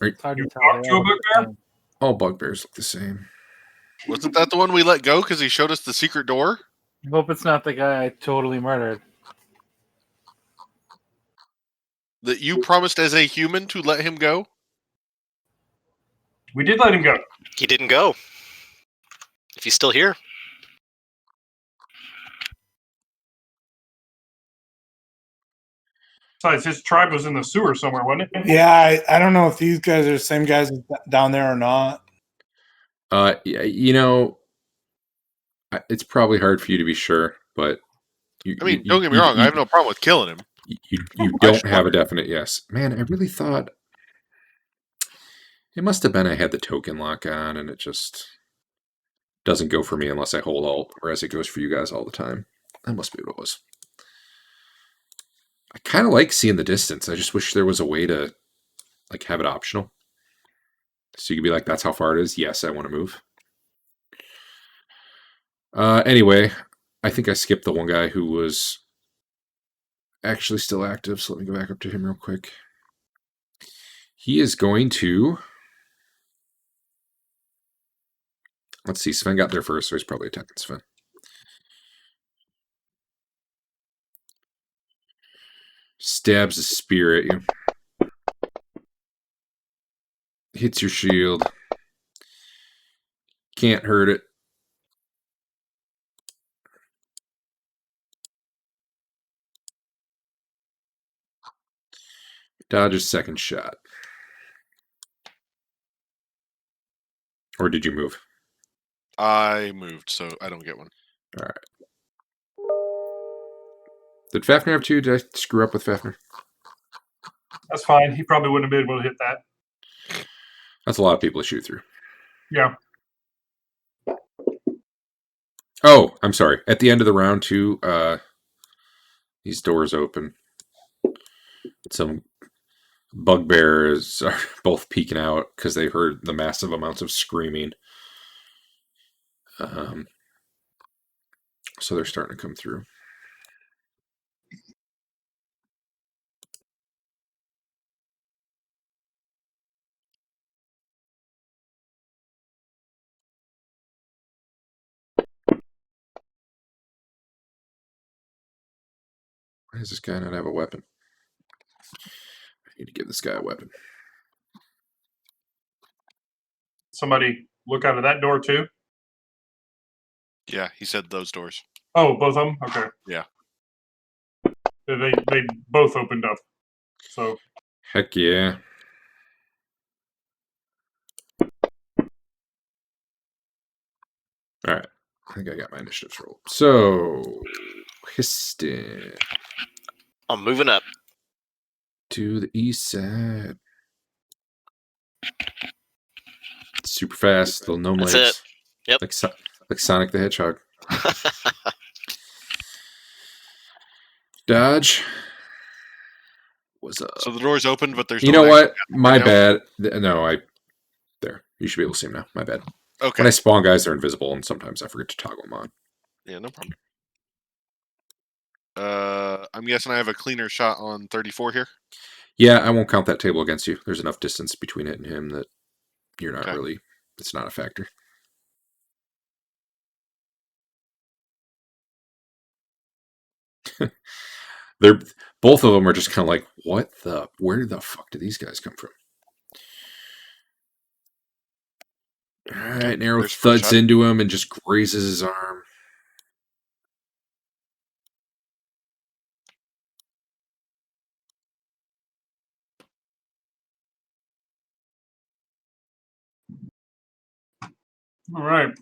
It's hard to You tell. talked They to a all look the bugbear? same. all bugbears look the same. Wasn't that the one we let go because he showed us the secret door? I hope it's not the guy I totally murdered. That you promised as a human to let him go? We did let him go. He didn't go. If he's still here. Besides, his tribe was in the sewer somewhere, wasn't it? Yeah, I don't know if these guys are the same guys down there or not. Yeah, you know, it's probably hard for you to be sure, but I mean, don't get me wrong. I have no problem with killing him. You don't have a definite yes. Man, I really thought it must have been I had the token lock on, and it just doesn't go for me unless I hold alt, whereas it goes for you guys all the time. That must be what it was. I kind of like seeing the distance. I just wish there was a way to like have it optional. So you could be like, that's how far it is. Yes, I want to move. Anyway, I think I skipped the one guy who was actually still active. So let me go back up to him real quick. He is going to... Let's see. Sven got there first, so he's probably attacking Sven. Stabs a spear at you. Hits your shield. Can't hurt it. Dodges second shot. Or did you move? I moved, so I don't get one. All right. Did Fafnir have 2? Did I screw up with Fafnir? That's fine. He probably wouldn't have been able to hit that. That's a lot of people to shoot through. Yeah. Oh, I'm sorry. At the end of the round, too, these doors open. Some bugbears are both peeking out because they heard the massive amounts of screaming. So they're starting to come through. Why does this guy not have a weapon? I need to give this guy a weapon. Somebody look out of that door too. Yeah, he said those doors. Oh, both of them. Okay. Yeah. They both opened up. So Heck yeah. All right. I think I got my initiatives rolled. So, Histon. I'm moving up. To the east side. Super fast, little gnome That's legs. it. Yep. Like Sonic the Hedgehog. Dodge. What's up? So the door's opened, but there's You no know action what? My right now? bad. No, there. You should be able to see him now. My bad. Okay. When I spawn guys, they're invisible, and sometimes I forget to toggle them on. Yeah, no problem. I'm guessing I have a cleaner shot on 34 here. Yeah, I won't count that table against you. There's enough distance between it and him that you're not Okay. really. It's not a factor. They're both of them are just kind of like, what the? Where the fuck do these guys come from? All right, an arrow There's first thuds shot. into him and just grazes his arm. All right.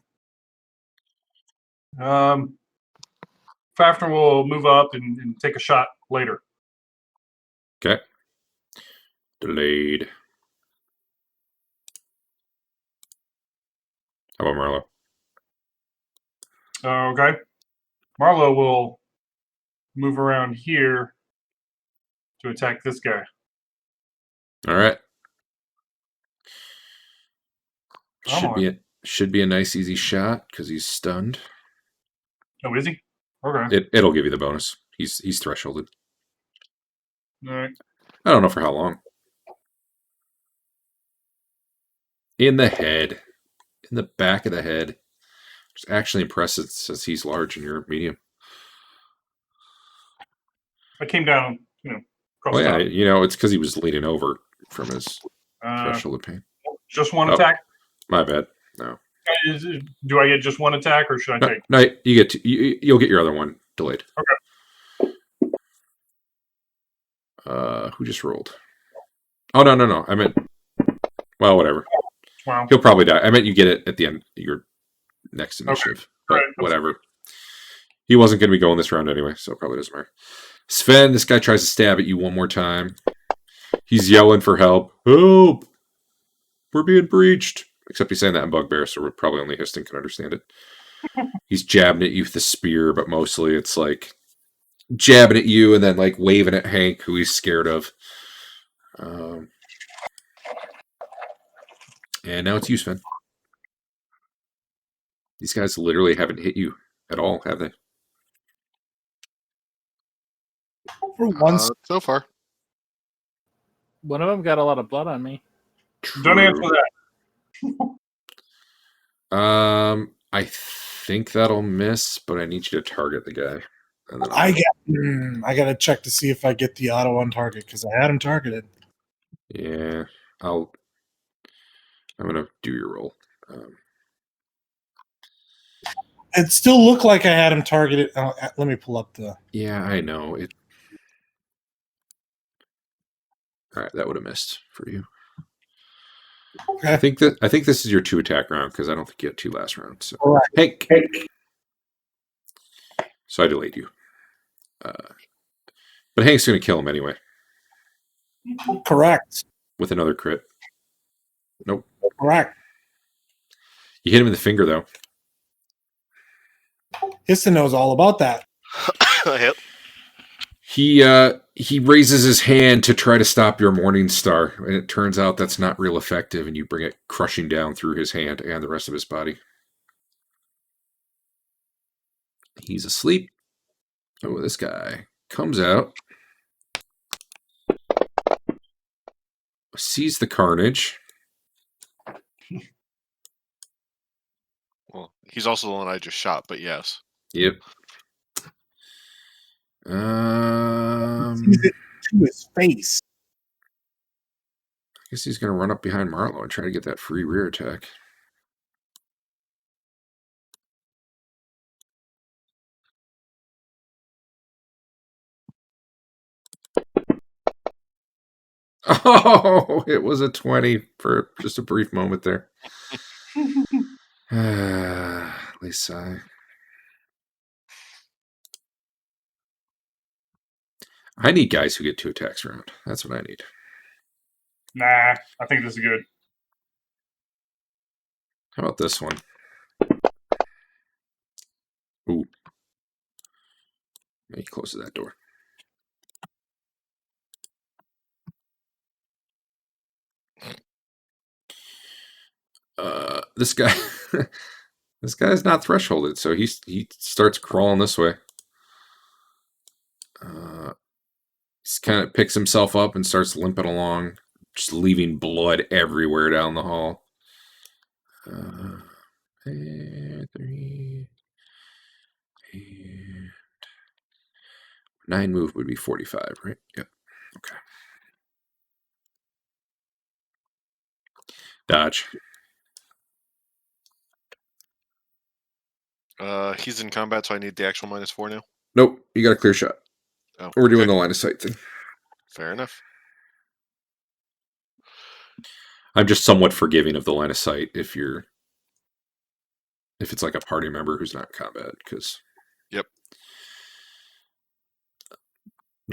Fafner will move up and take a shot later. Okay. Delayed. How about Marlo? Okay. Marlo will move around here to attack this guy. All right. Come on. Should be a nice easy shot because he's stunned. Oh, is he? Okay. It'll give you the bonus. He's thresholded. All right. I don't know for how long. In the head. In the back of the head. It's actually impressive since he's large and you're medium. I came down, across Well, yeah, top. it's because he was leaning over from his threshold pain. Just one Oh. attack? My bad. No. Do I get just one attack, or should I take? No, you'll get your other one delayed. Okay. Who just rolled? Oh, no. I meant, well, whatever. Wow. He'll probably die. I meant you get it at the end of your next initiative. But Right. whatever. He wasn't going to be going this round anyway, so it probably doesn't matter. Sven, this guy tries to stab at you one more time. He's yelling for help. Help! We're being breached. Except he's saying that in Bugbear, so probably only Histon can understand it. He's jabbing at you with the spear, but mostly it's like jabbing at you and then like waving at Hank, who he's scared of. And now it's you, Sven. These guys literally haven't hit you at all, have they? For once, So far. One of them got a lot of blood on me. Don't answer True. that. I think that'll miss, but I need you to target the guy. And then I gotta check to see if I get the auto on target because I had him targeted. Yeah, I'm gonna do your roll. It still looked like I had him targeted. Let me pull up the. Yeah, I know it. All right, that would have missed for you. Okay. I think this is your 2 attack round because I don't think you had 2 last round. So Correct. Hank. So I delayed you. But Hank's gonna kill him anyway Correct. with another crit. Nope. Correct. You hit him in the finger though. Histon knows all about that. Yep. He raises his hand to try to stop your Morning Star, and it turns out that's not real effective, and you bring it crushing down through his hand and the rest of his body. He's asleep. Oh, this guy comes out, sees the carnage. Well, he's also the one I just shot, but yes. Yep. Sees it to his face. I guess he's going to run up behind Marlo and try to get that free rear attack. Oh, it was a 20 for just a brief moment there. Lisa. I need guys who get 2 attacks around. That's what I need. Nah, I think this is good. How about this one? Ooh. He closes that door. This guy This guy's not thresholded, so he starts crawling this way. He kind of picks himself up and starts limping along, just leaving blood everywhere down the hall. 3, and 9 move would be 45, right? Yep. Okay. Dodge. He's in combat, so I need the actual -4 now. Nope, you got a clear shot. Oh, We're doing okay. the line of sight thing. Fair enough. I'm just somewhat forgiving of the line of sight if it's like a party member who's not in combat, because. Yep.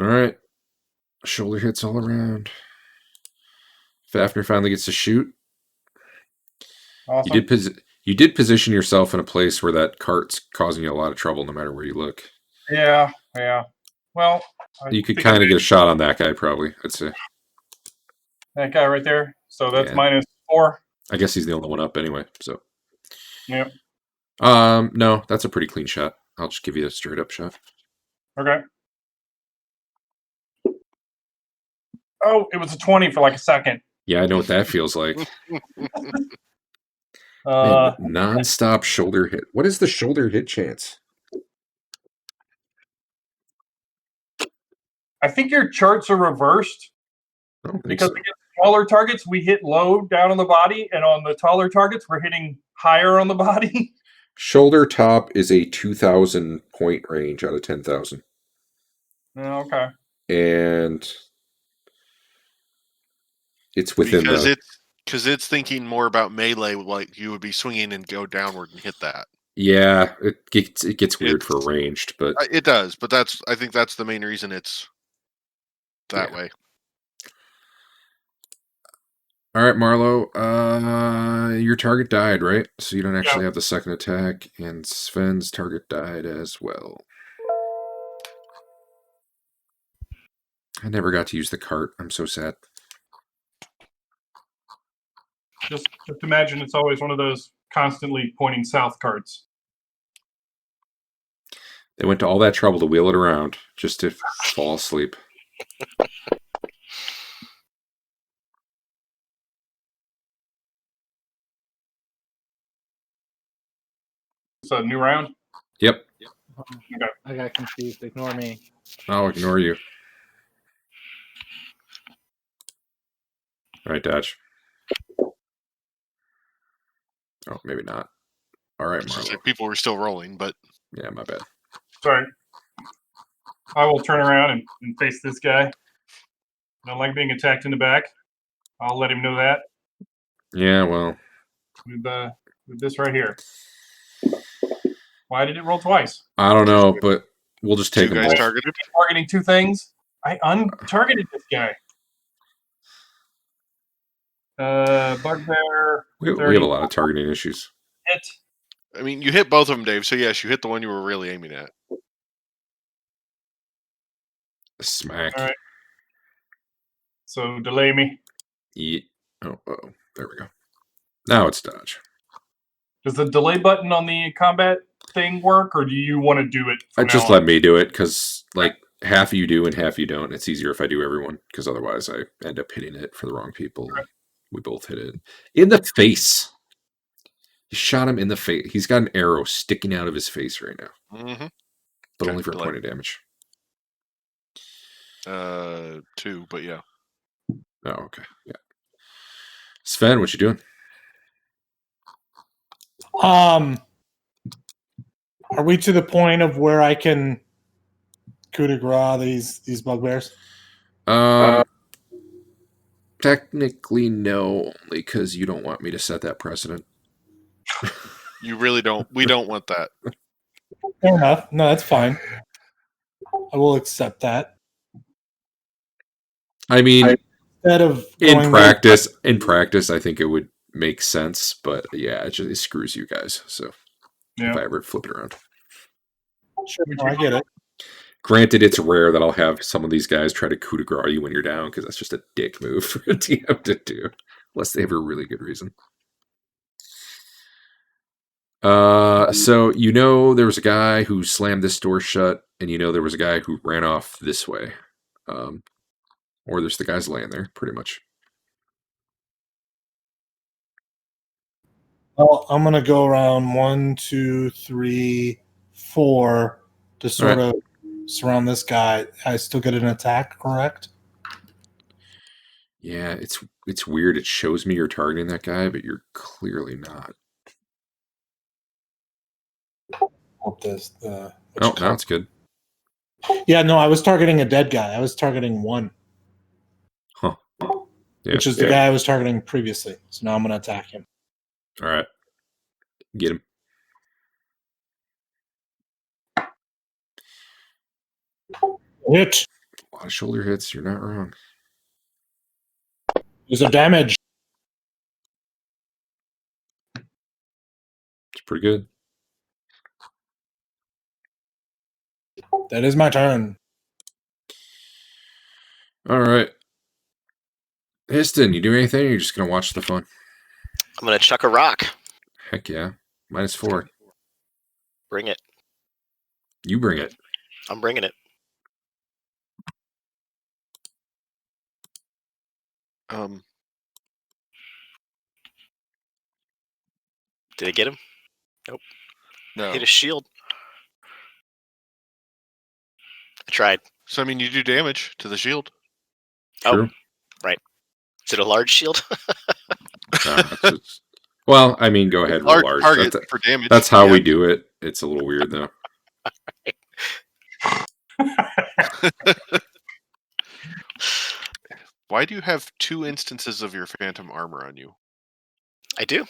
All right. Shoulder hits all around. Fafnir finally gets to shoot. Awesome. You did position yourself in a place where that cart's causing you a lot of trouble, no matter where you look. Yeah. Well, You could kind of get a shot on that guy, probably. I'd say. That guy right there. So that's Yeah. -4. I guess he's the only one up anyway. So. Yep. No, that's a pretty clean shot. I'll just give you a straight up shot. Okay. Oh, it was a 20 for like a second. Yeah, I know what that feels like. Uh, Man, non-stop shoulder hit. What is the shoulder hit chance? I think your charts are reversed I don't think because so. against smaller targets we hit low down on the body, and on the taller targets we're hitting higher on the body. Shoulder top is a 2,000 point range out of 10,000. Okay. And it's within because it's thinking more about melee, like you would be swinging and go downward and hit that. Yeah, it gets weird for ranged, but it does. But I think that's the main reason it's that way. All right, Marlo. Your target died, right? So you don't actually have the second attack, and Sven's target died as well. I never got to use the cart. I'm so sad. Just imagine it's always one of those constantly pointing south carts. They went to all that trouble to wheel it around just to fall asleep. It's a new round? Yep. Okay. I got confused. Ignore me. I'll ignore you. All right, Dodge. Oh, maybe not. All right, Marlo. People were still rolling, but... Yeah, my bad. Sorry. I will turn around and face this guy. I don't like being attacked in the back. I'll let him know that. Yeah, well... With this right here. Why did it roll twice? I don't know, but we'll just take them both. Targeting 2 things. I untargeted this guy. Bugbear. We have a lot of targeting issues. Hit. I mean, you hit both of them, Dave. So yes, you hit the one you were really aiming at. Smack. All right. So delay me. Yeah. Oh, there we go. Now it's dodge. Does the delay button on the combat thing work, or do you want to do it? Just let me do it, because like half you do and half you don't. It's easier if I do everyone, because otherwise I end up hitting it for the wrong people. Right. We both hit it in the face. You shot him in the face. He's got an arrow sticking out of his face right now. Mm-hmm. But only for a point of damage. 2, but yeah. Oh, okay. Yeah. Sven, what you doing? Are we to the point of where I can coup de grace these bugbears? Technically, no, only because you don't want me to set that precedent. You really don't. We don't want that. Fair enough. No, that's fine. I will accept that. I mean, instead of in practice, I think it would make sense, but yeah, it screws you guys. So if I ever flip it around, sure, I get it. Granted, it's rare that I'll have some of these guys try to coup de grace you when you're down, because that's just a dick move for a DM to do, unless they have a really good reason. So you know there was a guy who slammed this door shut, and you know there was a guy who ran off this way. Or there's the guys laying there, pretty much. Well, I'm gonna go around 1, 2, 3, 4 to sort of surround this guy. I still get an attack, correct? Yeah, it's weird. It shows me you're targeting that guy, but you're clearly not. What this? Oh, now it's good. Yeah, no, I was targeting a dead guy. I was targeting one, Huh. Yeah. which is the guy I was targeting previously. So now I'm gonna attack him. All right. Get him. Hit. A lot of shoulder hits. You're not wrong. Use a damage. It's pretty good. That is my turn. All right. Histon, you do anything? Or you're just gonna watch the fun? I'm gonna chuck a rock. Heck yeah. -4. Bring it. You bring it. I'm bringing it. Did it get him? Nope. No. Hit his shield. I tried. So I mean, you do damage to the shield. True. Right. Is it a large shield? Well, I mean, go ahead. Roll large. Target for damage. That's how we do it. It's a little weird though. Why do you have 2 instances of your phantom armor on you? I do.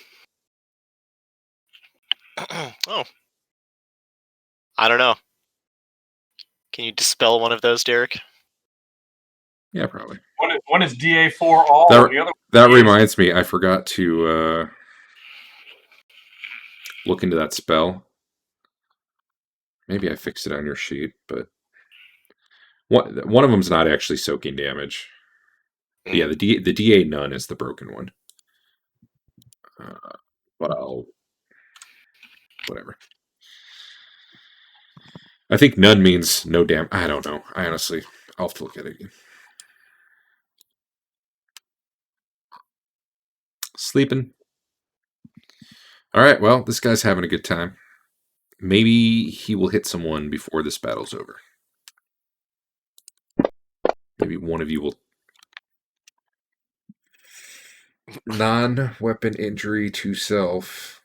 Oh. I don't know. Can you dispel one of those, Derek? Yeah, probably. One is DA4 all, and the other That reminds me, I forgot to look into that spell. Maybe I fixed it on your sheet, but one of them's not actually soaking damage. Yeah, the DA none is the broken one. But whatever. I think none means no damage. I don't know. I'll have to look at it again. Sleeping. All right, well, this guy's having a good time. Maybe he will hit someone before this battle's over. Maybe one of you will. Non-weapon injury to self.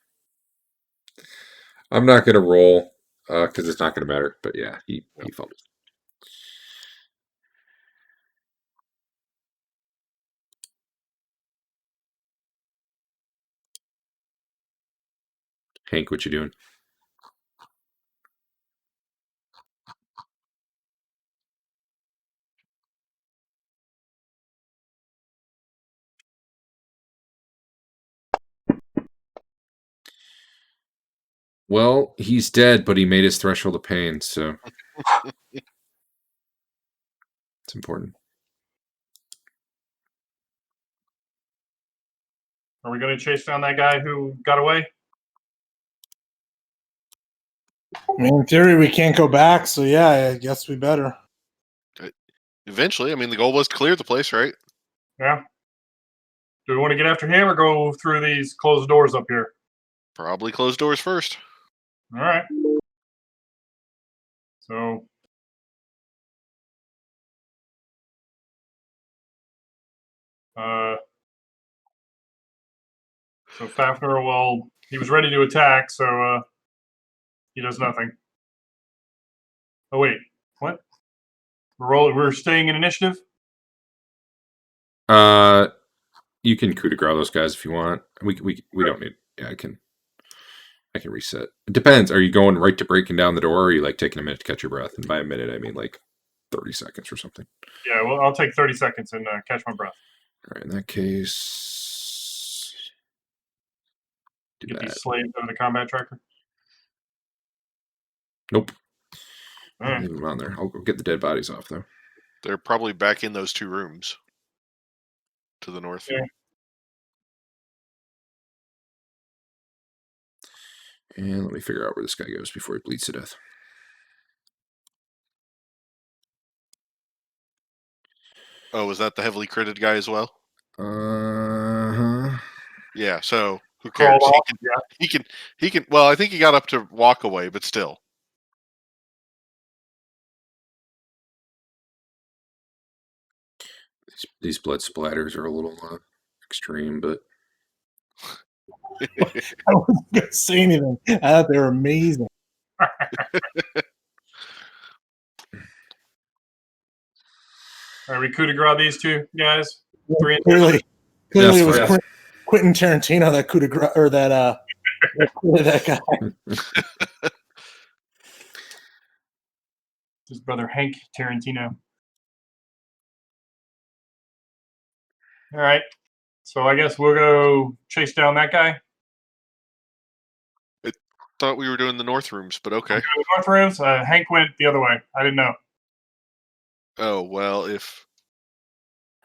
I'm not going to roll because it's not going to matter. But yeah, he fumbled. Hank, what you doing? Well, he's dead, but he made his threshold of pain, so it's important. Are we going to chase down that guy who got away? I mean, in theory, we can't go back, so yeah, I guess we better. Eventually, I mean, the goal was to clear the place, right? Yeah. Do we want to get after him or go through these closed doors up here? Probably close doors first. All right. So Fafnir he was ready to attack, so he does nothing. Oh wait, what? We're staying in initiative? You can coup de grace those guys if you want. We don't need. Yeah, I can reset. It depends. Are you going right to breaking down the door, or are you like taking a minute to catch your breath? And by a minute, I mean like 30 seconds or something. Yeah, well, I'll take 30 seconds and catch my breath. All right, in that case, Get these slaves out of the combat tracker. Nope. All right. Leave them on there. I'll go get the dead bodies off though. They're probably back in those 2 rooms to the north. Yeah. And let me figure out where this guy goes before he bleeds to death. Oh, was that the heavily critted guy as well? Uh-huh. Yeah. So who Crawled cares? off, yeah. He can. Well, I think he got up to walk away, but still. These blood splatters are a little extreme, but I wasn't going to say anything. I thought they were amazing. All right, we coup de grace these two guys. Three and Clearly That's it was fine. Quentin Tarantino that coup de grace, or that that guy. his brother Hank Tarantino. All right, so I guess we'll go chase down that guy. Thought we were doing the north rooms, but okay. We'll go to the north rooms. Hank went the other way. I didn't know. Oh well, if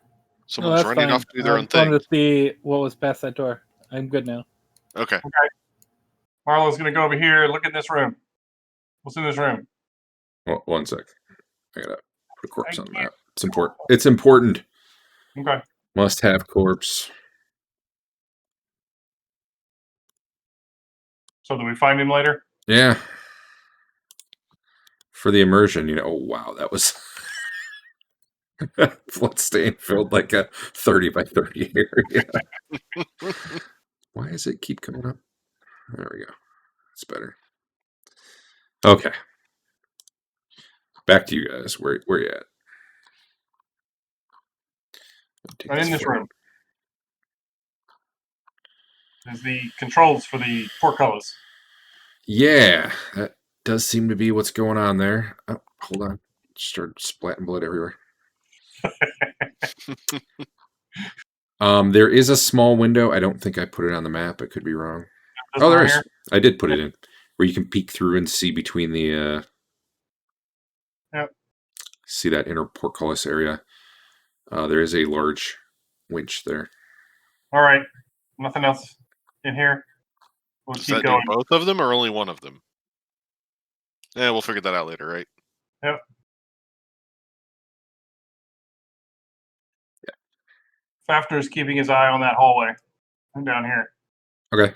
No, someone's that's running fine. off to do their I own just wanted thing. to see what was past that door. I'm good now. Okay. Marlo's gonna go over here and look in this room. What's in this room? well, 1 sec. I gotta put a corpse on the Thank map. It's important. It's important. Okay. Must have corpse. So do we find him later? Yeah. For the immersion, oh wow, that was bloodstain filled like a 30 by 30 area. Why does it keep coming up? There we go. It's better. Okay. Back to you guys. Where you at? Right in this room. There's the controls for the portcullis. Yeah, that does seem to be what's going on there. Oh, hold on. Start splatting blood everywhere. There is a small window. I don't think I put it on the map. I could be wrong. This Oh, one there right is. here. I did put it in. Where you can peek through and see between the Yep. see that inner portcullis area. There is a large winch there. All right. Nothing else in here. We'll Does keep that going. do both of them or only one of them? Yeah, we'll figure that out later, right? Yep. Yeah. Fafner's keeping his eye on that hallway. I'm down here. Okay.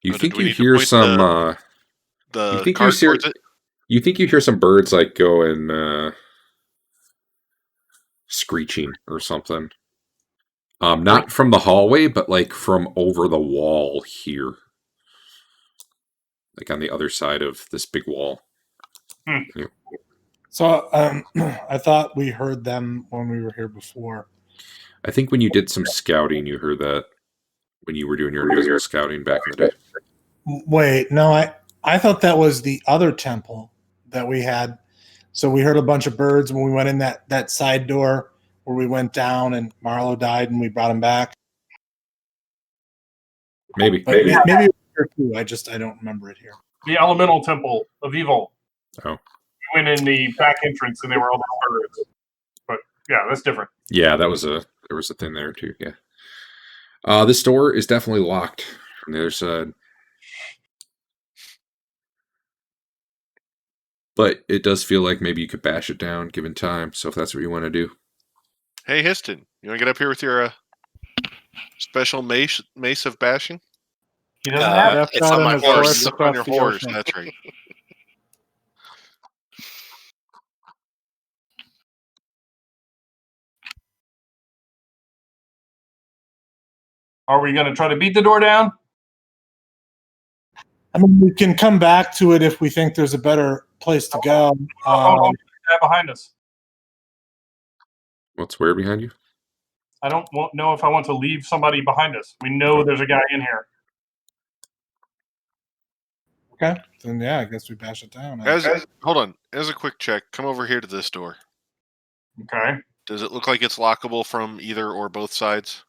You Oh, think did we you need to hear point some? The you think card you hear? towards it? You think you hear some birds like going screeching or something? Not from the hallway, but like from over the wall here, like on the other side of this big wall. Hmm. So I thought we heard them when we were here before. I think when you did some scouting, you heard that when you were doing your invisible scouting back in the day. Wait, no, I thought that was the other temple that we had. So we heard a bunch of birds when we went in that side door where we went down and Marlo died and we brought him back. Maybe. But maybe it was here too. I don't remember it here. The elemental temple of evil. Oh. We went in the back entrance and they were all the birds. But yeah, that's different. Yeah, there was a thing there too. Yeah. This door is definitely locked from the other side. But it does feel like maybe you could bash it down given time. So if that's what you want to do. Hey, Histon, you want to get up here with your special mace of bashing? He doesn't have it. Jeff It's got on my his horse. Up on across your the horse. ocean. That's right. Are we going to try to beat the door down? I mean, we can come back to it if we think there's a better place to go. Oh, that behind us. What's where behind you? I don't know if I want to leave somebody behind us. We know there's a guy in here. Okay, then yeah, I guess we bash it down. Hold on. As a quick check, come over here to this door. Okay. Does it look like it's lockable from either or both sides?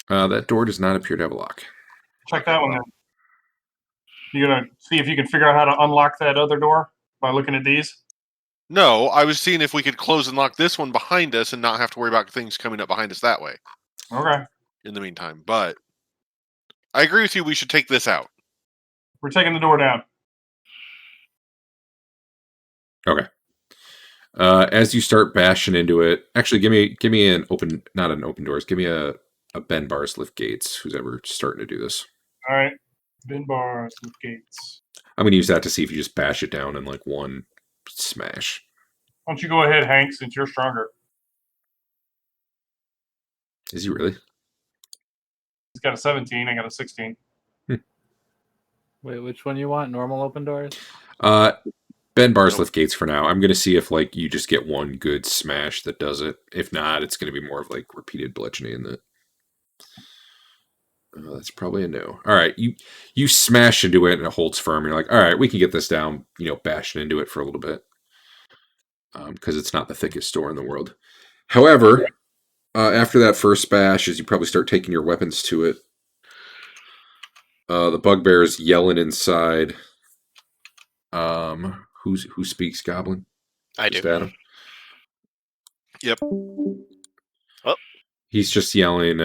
That door does not appear to have a lock. Check that one then. You going to see if you can figure out how to unlock that other door by looking at these? No, I was seeing if we could close and lock this one behind us and not have to worry about things coming up behind us that way Okay. in the meantime. But I agree with you. We should take this out. We're taking the door down. Okay. As you start bashing into it, actually, give me an open, not an open doors. Give me a bend bars lift gates. Who's ever starting to do this? All right. Bin bars with gates. I'm gonna use that to see if you just bash it down in like one smash. Why don't you go ahead, Hank, since you're stronger? Is he really? He's got a 17. I got a 16. Wait, which one you want? Normal open doors? Bend bars lift gates for now. I'm gonna see if like you just get one good smash that does it. If not, it's gonna be more of like repeated bludgeoning that. That's probably a no. All right, you smash into it and it holds firm. You're like, all right, we can get this down. Bashing into it for a little bit because it's not the thickest door in the world. However, after that first bash, as you probably start taking your weapons to it, the bugbear is yelling inside. Who speaks Goblin? I Just do. Adam? Yep. Oh. He's just yelling,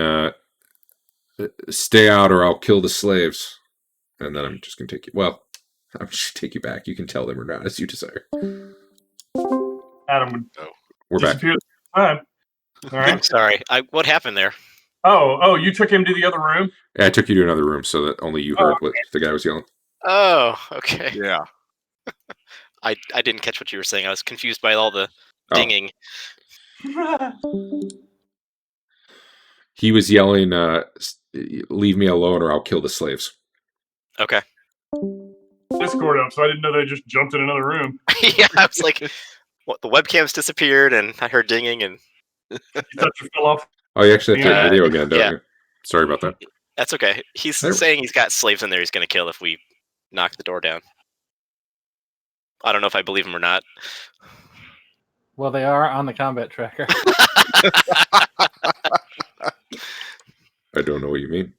stay out or I'll kill the slaves. And then I'm just going to take you. Well, I'm just going to take you back. You can tell them or not as you desire. Adam would We're back. disappear. All right. I'm sorry. What happened there? Oh, you took him to the other room? Yeah, I took you to another room so that only you heard what the guy was yelling. Oh, okay. Yeah. I didn't catch what you were saying. I was confused by all the dinging. He was yelling, leave me alone or I'll kill the slaves. Okay. Discord up, so I didn't know they just jumped in another room. Yeah, I was like, what? The webcams disappeared, and I heard dinging, and You thought you fell off. Oh, you actually have to Yeah. video again, don't Yeah. you? Sorry about that. that's okay. He's There- saying he's got slaves in there he's going to kill if we knock the door down. I don't know if I believe him or not. Well, they are on the combat tracker. I don't know what you mean.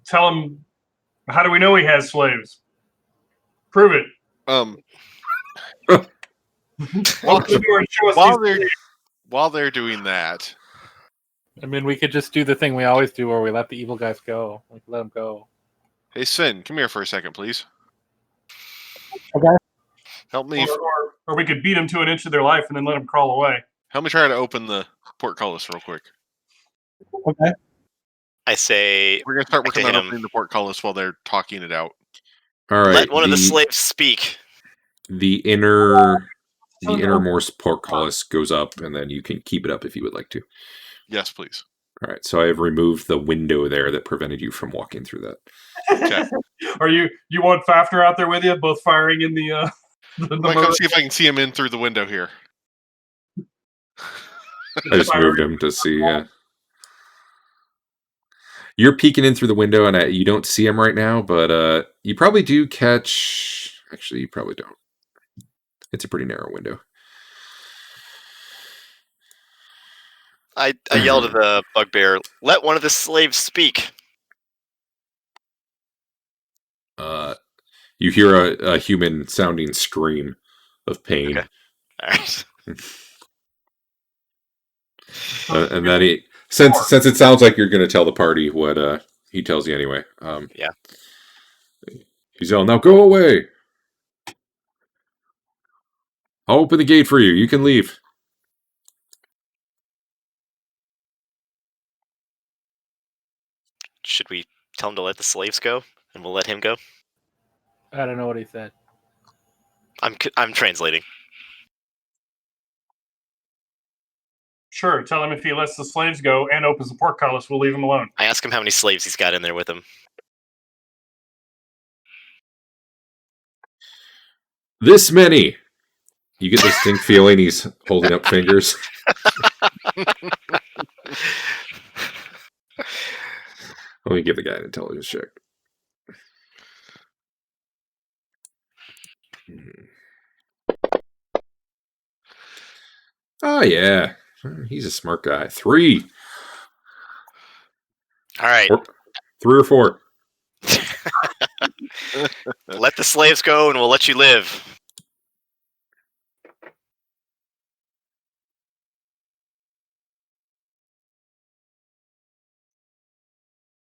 Tell him, how do we know he has slaves? Prove it. Walk to the door and show us While these they're while they're doing that, I mean, we could just do the thing we always do where we let the evil guys go. Like, let them go. hey Sin, come here for a second, please. Okay. Help me. or we could beat them to an inch of their life and then let them crawl away. Help me try to open the portcullis real quick. Okay. I say, We're gonna start Back to working on him. opening the portcullis while they're talking it out. All right. let one of the slaves speak. The innermost portcullis goes up, and then you can keep it up if you would like to. Yes, please. All right. So I have removed the window there that prevented you from walking through that. Okay. Or you want Fafner out there with you, both firing in the I'm gonna come see if I can see him in through the window here. I just moved him to see. You're peeking in through the window, and you don't see him right now, but you probably do catch. Actually, you probably don't. It's a pretty narrow window. I yelled at the bugbear, let one of the slaves speak. You hear a human-sounding scream of pain. Okay. All right. And then he, since it sounds like you're going to tell the party what he tells you anyway. Yeah. He's yelling, now go away. I'll open the gate for you. You can leave. Should we tell him to let the slaves go, and we'll let him go? I don't know what he said. I'm translating. Sure, tell him if he lets the slaves go and opens the portcullis, we'll leave him alone. I ask him how many slaves he's got in there with him. This many. You get this distinct feeling he's holding up fingers. Let me give the guy an intelligence check. Oh, yeah. He's a smart guy. 3. All right. 3 or 4. Let the slaves go, and we'll let you live.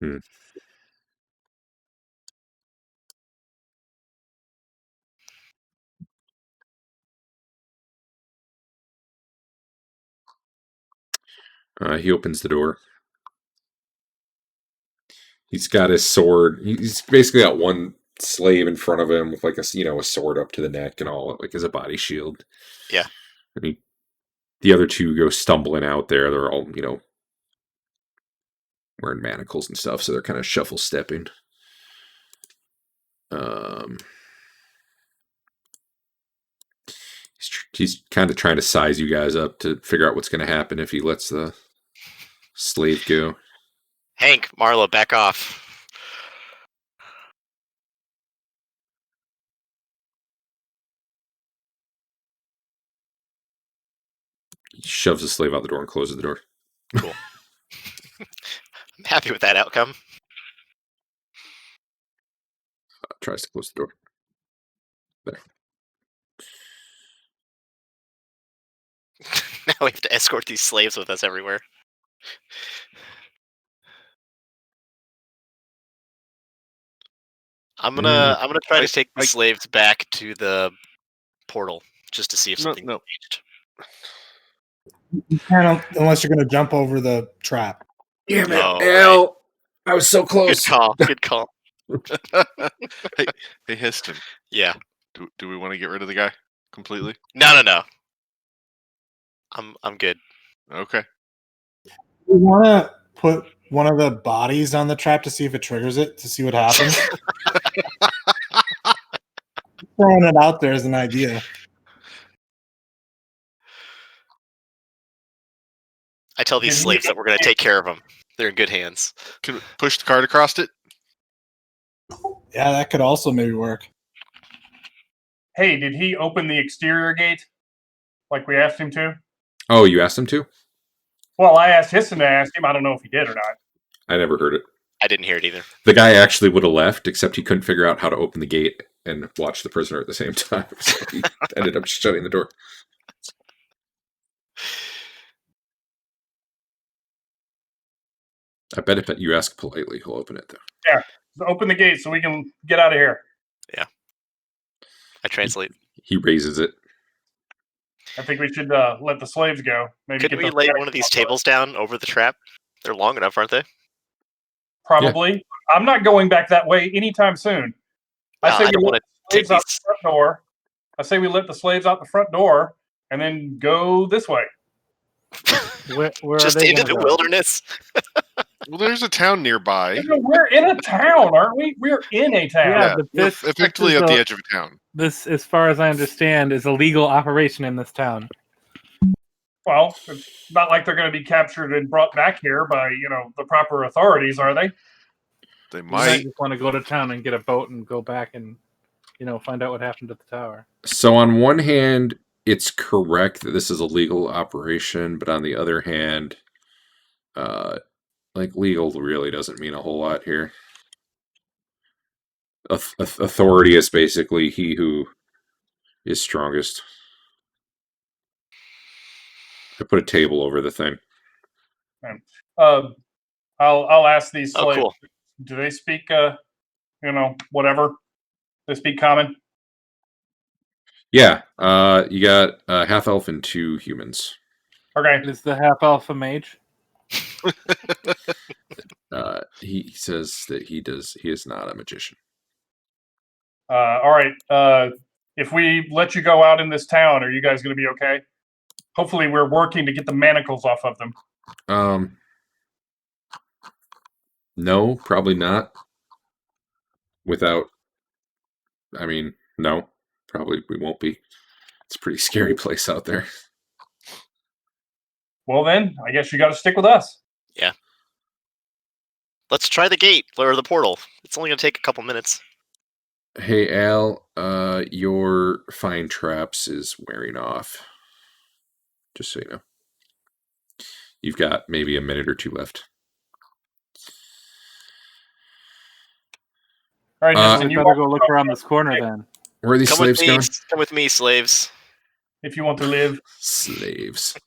Hmm. He opens the door. He's got his sword. He's basically got one slave in front of him with like a sword up to the neck and all, like as a body shield. Yeah. And the other two go stumbling out there. They're all wearing manacles and stuff, so they're kind of shuffle stepping. He's kind of trying to size you guys up to figure out what's going to happen if he lets the slave go. Hank, Marla, back off. He shoves the slave out the door and closes the door. Cool. I'm happy with that outcome. Tries to close the door. There. Now we have to escort these slaves with us everywhere. I'm gonna try to take the slaves back to the portal just to see if something changed. You can't unless you're going to jump over the trap. Damn it, Oh, Al! right. I was so close. Good call. Good call. Hey, Histon. Yeah. Do we want to get rid of the guy completely? No. I'm good. Okay. We want to put one of the bodies on the trap to see if it triggers it, to see what happens. Throwing it out there as an idea. I tell these slaves that we're going to take care of them. They're in good hands. Can we push the cart across it? Yeah, that could also maybe work. Hey, did he open the exterior gate like we asked him to? Oh, you asked him to? Well, I asked Histon to ask him. I don't know if he did or not. I never heard it. I didn't hear it either. The guy actually would have left, except he couldn't figure out how to open the gate and watch the prisoner at the same time. So he ended up shutting the door. I bet if you ask politely, he'll open it, though. Yeah, so open the gate so we can get out of here. Yeah. I translate. He raises it. I think we should let the slaves go. Maybe Could get we the lay one of these tables down over the trap? They're long enough, aren't they? Probably. Yeah. I'm not going back that way anytime soon. I say I don't want to take out these. the front door. I say we let the slaves out the front door and then go this way. Where Just are they into gonna the go? wilderness. Well, there's a town nearby. We're in a town, aren't we? We're in a town. Yeah, but we're this effectively is at the a- edge of a town. This, as far as I understand, is a legal operation in this town. Well, it's not like they're going to be captured and brought back here by, the proper authorities, are they? They You might might. just want to go to town and get a boat and go back and, find out what happened at the tower. So on one hand, it's correct that this is a legal operation, but on the other hand, legal really doesn't mean a whole lot here. Authority is basically he who is strongest. I put a table over the thing. I'll ask these Oh, slaves. cool. Do they speak, whatever? They speak common? Yeah, you got a half elf and 2 humans. Okay. Is the half elf a mage? He says that he is not a magician. All right. If we let you go out in this town, are you guys going to be okay? Hopefully, we're working to get the manacles off of them. No, probably not. No, probably we won't be. It's a pretty scary place out there. Well, then, I guess you got to stick with us. Yeah. Let's try the gate or the portal. It's only going to take a couple minutes. Hey, Al, your fine traps is wearing off. Just so you know. You've got maybe a minute or 2 left. All right, We better go look around this corner then. Where are these slaves going? Come with me, slaves. If you want to live. Slaves.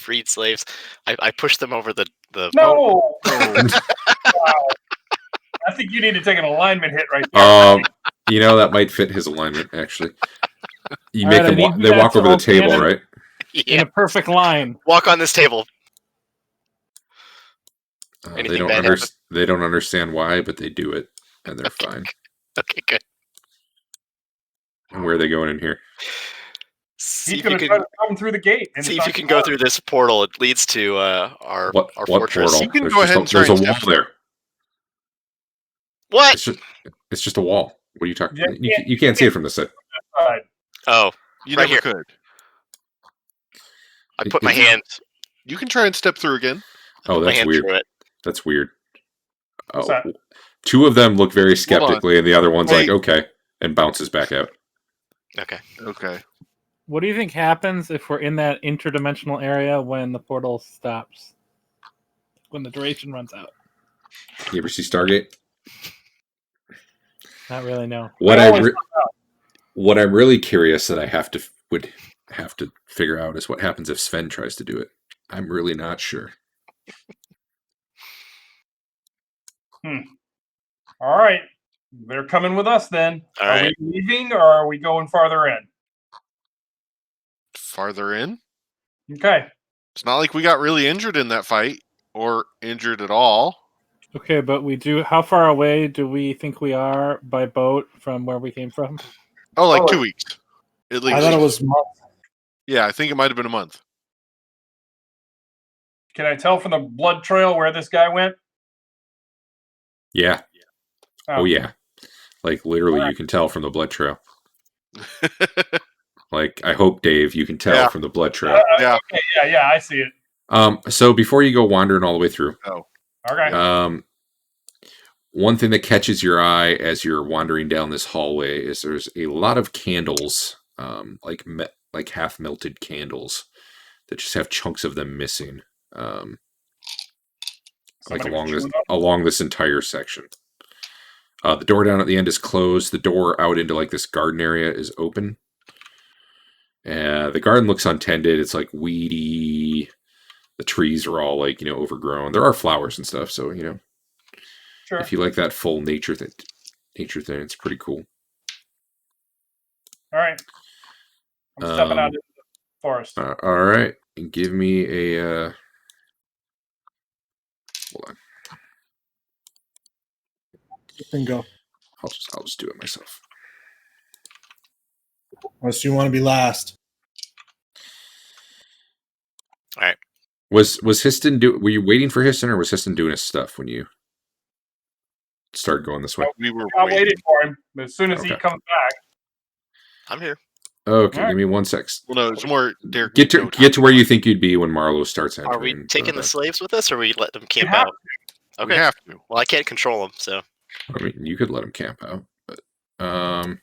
freed slaves. I pushed them over the No. Oh, Wow. I think you need to take an alignment hit right there. You know, that might fit his alignment, actually. You All make right, them I walk, need they you walk guys over to the all stand table, in- right? In yeah. a perfect line. Walk on this table. They Anything don't bad happen? they don't understand why, but they do it, and they're fine. Okay, good. And where are they going in here? See He's if you going to try can to come through the gate. And see it's if you not can gonna go through this portal. It leads to our What fortress. portal? You can There's go just ahead a, and try there's a and wall step there. What? It's just a wall. What are you talking? Yeah, You can't see it from the side. side. Oh, You Right never here. could. I put my hand You can try and step through again. Oh, my that's hand weird. through it. That's weird. What's Oh, that? two of them look very Hold on. skeptically, and the other one's like, Wait. okay, and bounces back out. Okay. Okay. What do you think happens if we're in that interdimensional area when the portal stops? When the duration runs out? You ever see Stargate? Not really, no. What They I always what I'm really curious that I would have to figure out is what happens if Sven tries to do it. I'm really not sure. All right. They're coming with us then. All Are right. we leaving or are we going farther in? Farther in. Okay. It's not like we got really injured in that fight or injured at all. Okay, but we do. How far away do we think we are by boat from where we came from? Oh, like Oh, 2 weeks. At least. I thought it was months. Yeah, I think it might have been a month. Can I tell from the blood trail where this guy went? Yeah. Oh. Oh yeah. Like literally, Alright. you can tell from the blood trail. Like I hope, Dave, you can tell Yeah. from the blood trail. Yeah. Okay. Yeah. I see it. So before you go wandering all the way through, Okay. one thing that catches your eye as you're wandering down this hallway is there's a lot of candles, like half melted candles that just have chunks of them missing, like Somebody was chewing up. along this entire section. The door down at the end is closed. The door out into like this garden area is open. The garden looks untended. It's like weedy. The trees are all like, overgrown. There are flowers and stuff. So, Sure. if you like that full nature thing, it's pretty cool. All right. I'm stepping out into the forest. All right. And give me a, hold on. Bingo. I'll just do it myself. Unless you want to be last. All right. Was Histon were you waiting for Histon, or was Histon doing his stuff when you started going this way? We were I waiting. waited for him. But as soon as he Okay. comes back, I'm here. Okay, All right. give me 1 sec. Well, no, it's more Derek. Get to where you think you'd be when Marlowe starts entering. Are we taking the slaves with us, or we let them camp have out? We Okay. have to. Well, I can't control them, so I mean, you could let him camp out, but you gonna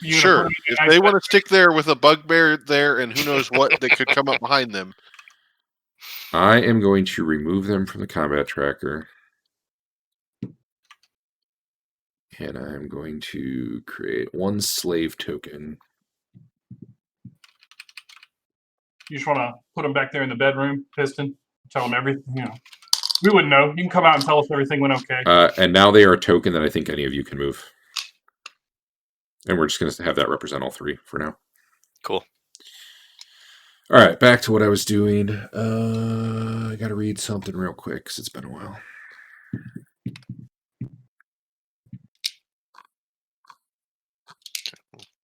Sure. put him in If the they nice want to stick there with a bugbear there and who knows what that could come up behind them. I am going to remove them from the combat tracker, and I'm going to create one slave token. You just want to put him back there in the bedroom, Piston. Tell him everything. We wouldn't know. You can come out and tell us everything went okay. And now they are a token that I think any of you can move. And we're just going to have that represent all three for now. cool. All right, back to what I was doing. I got to read something real quick because it's been a while.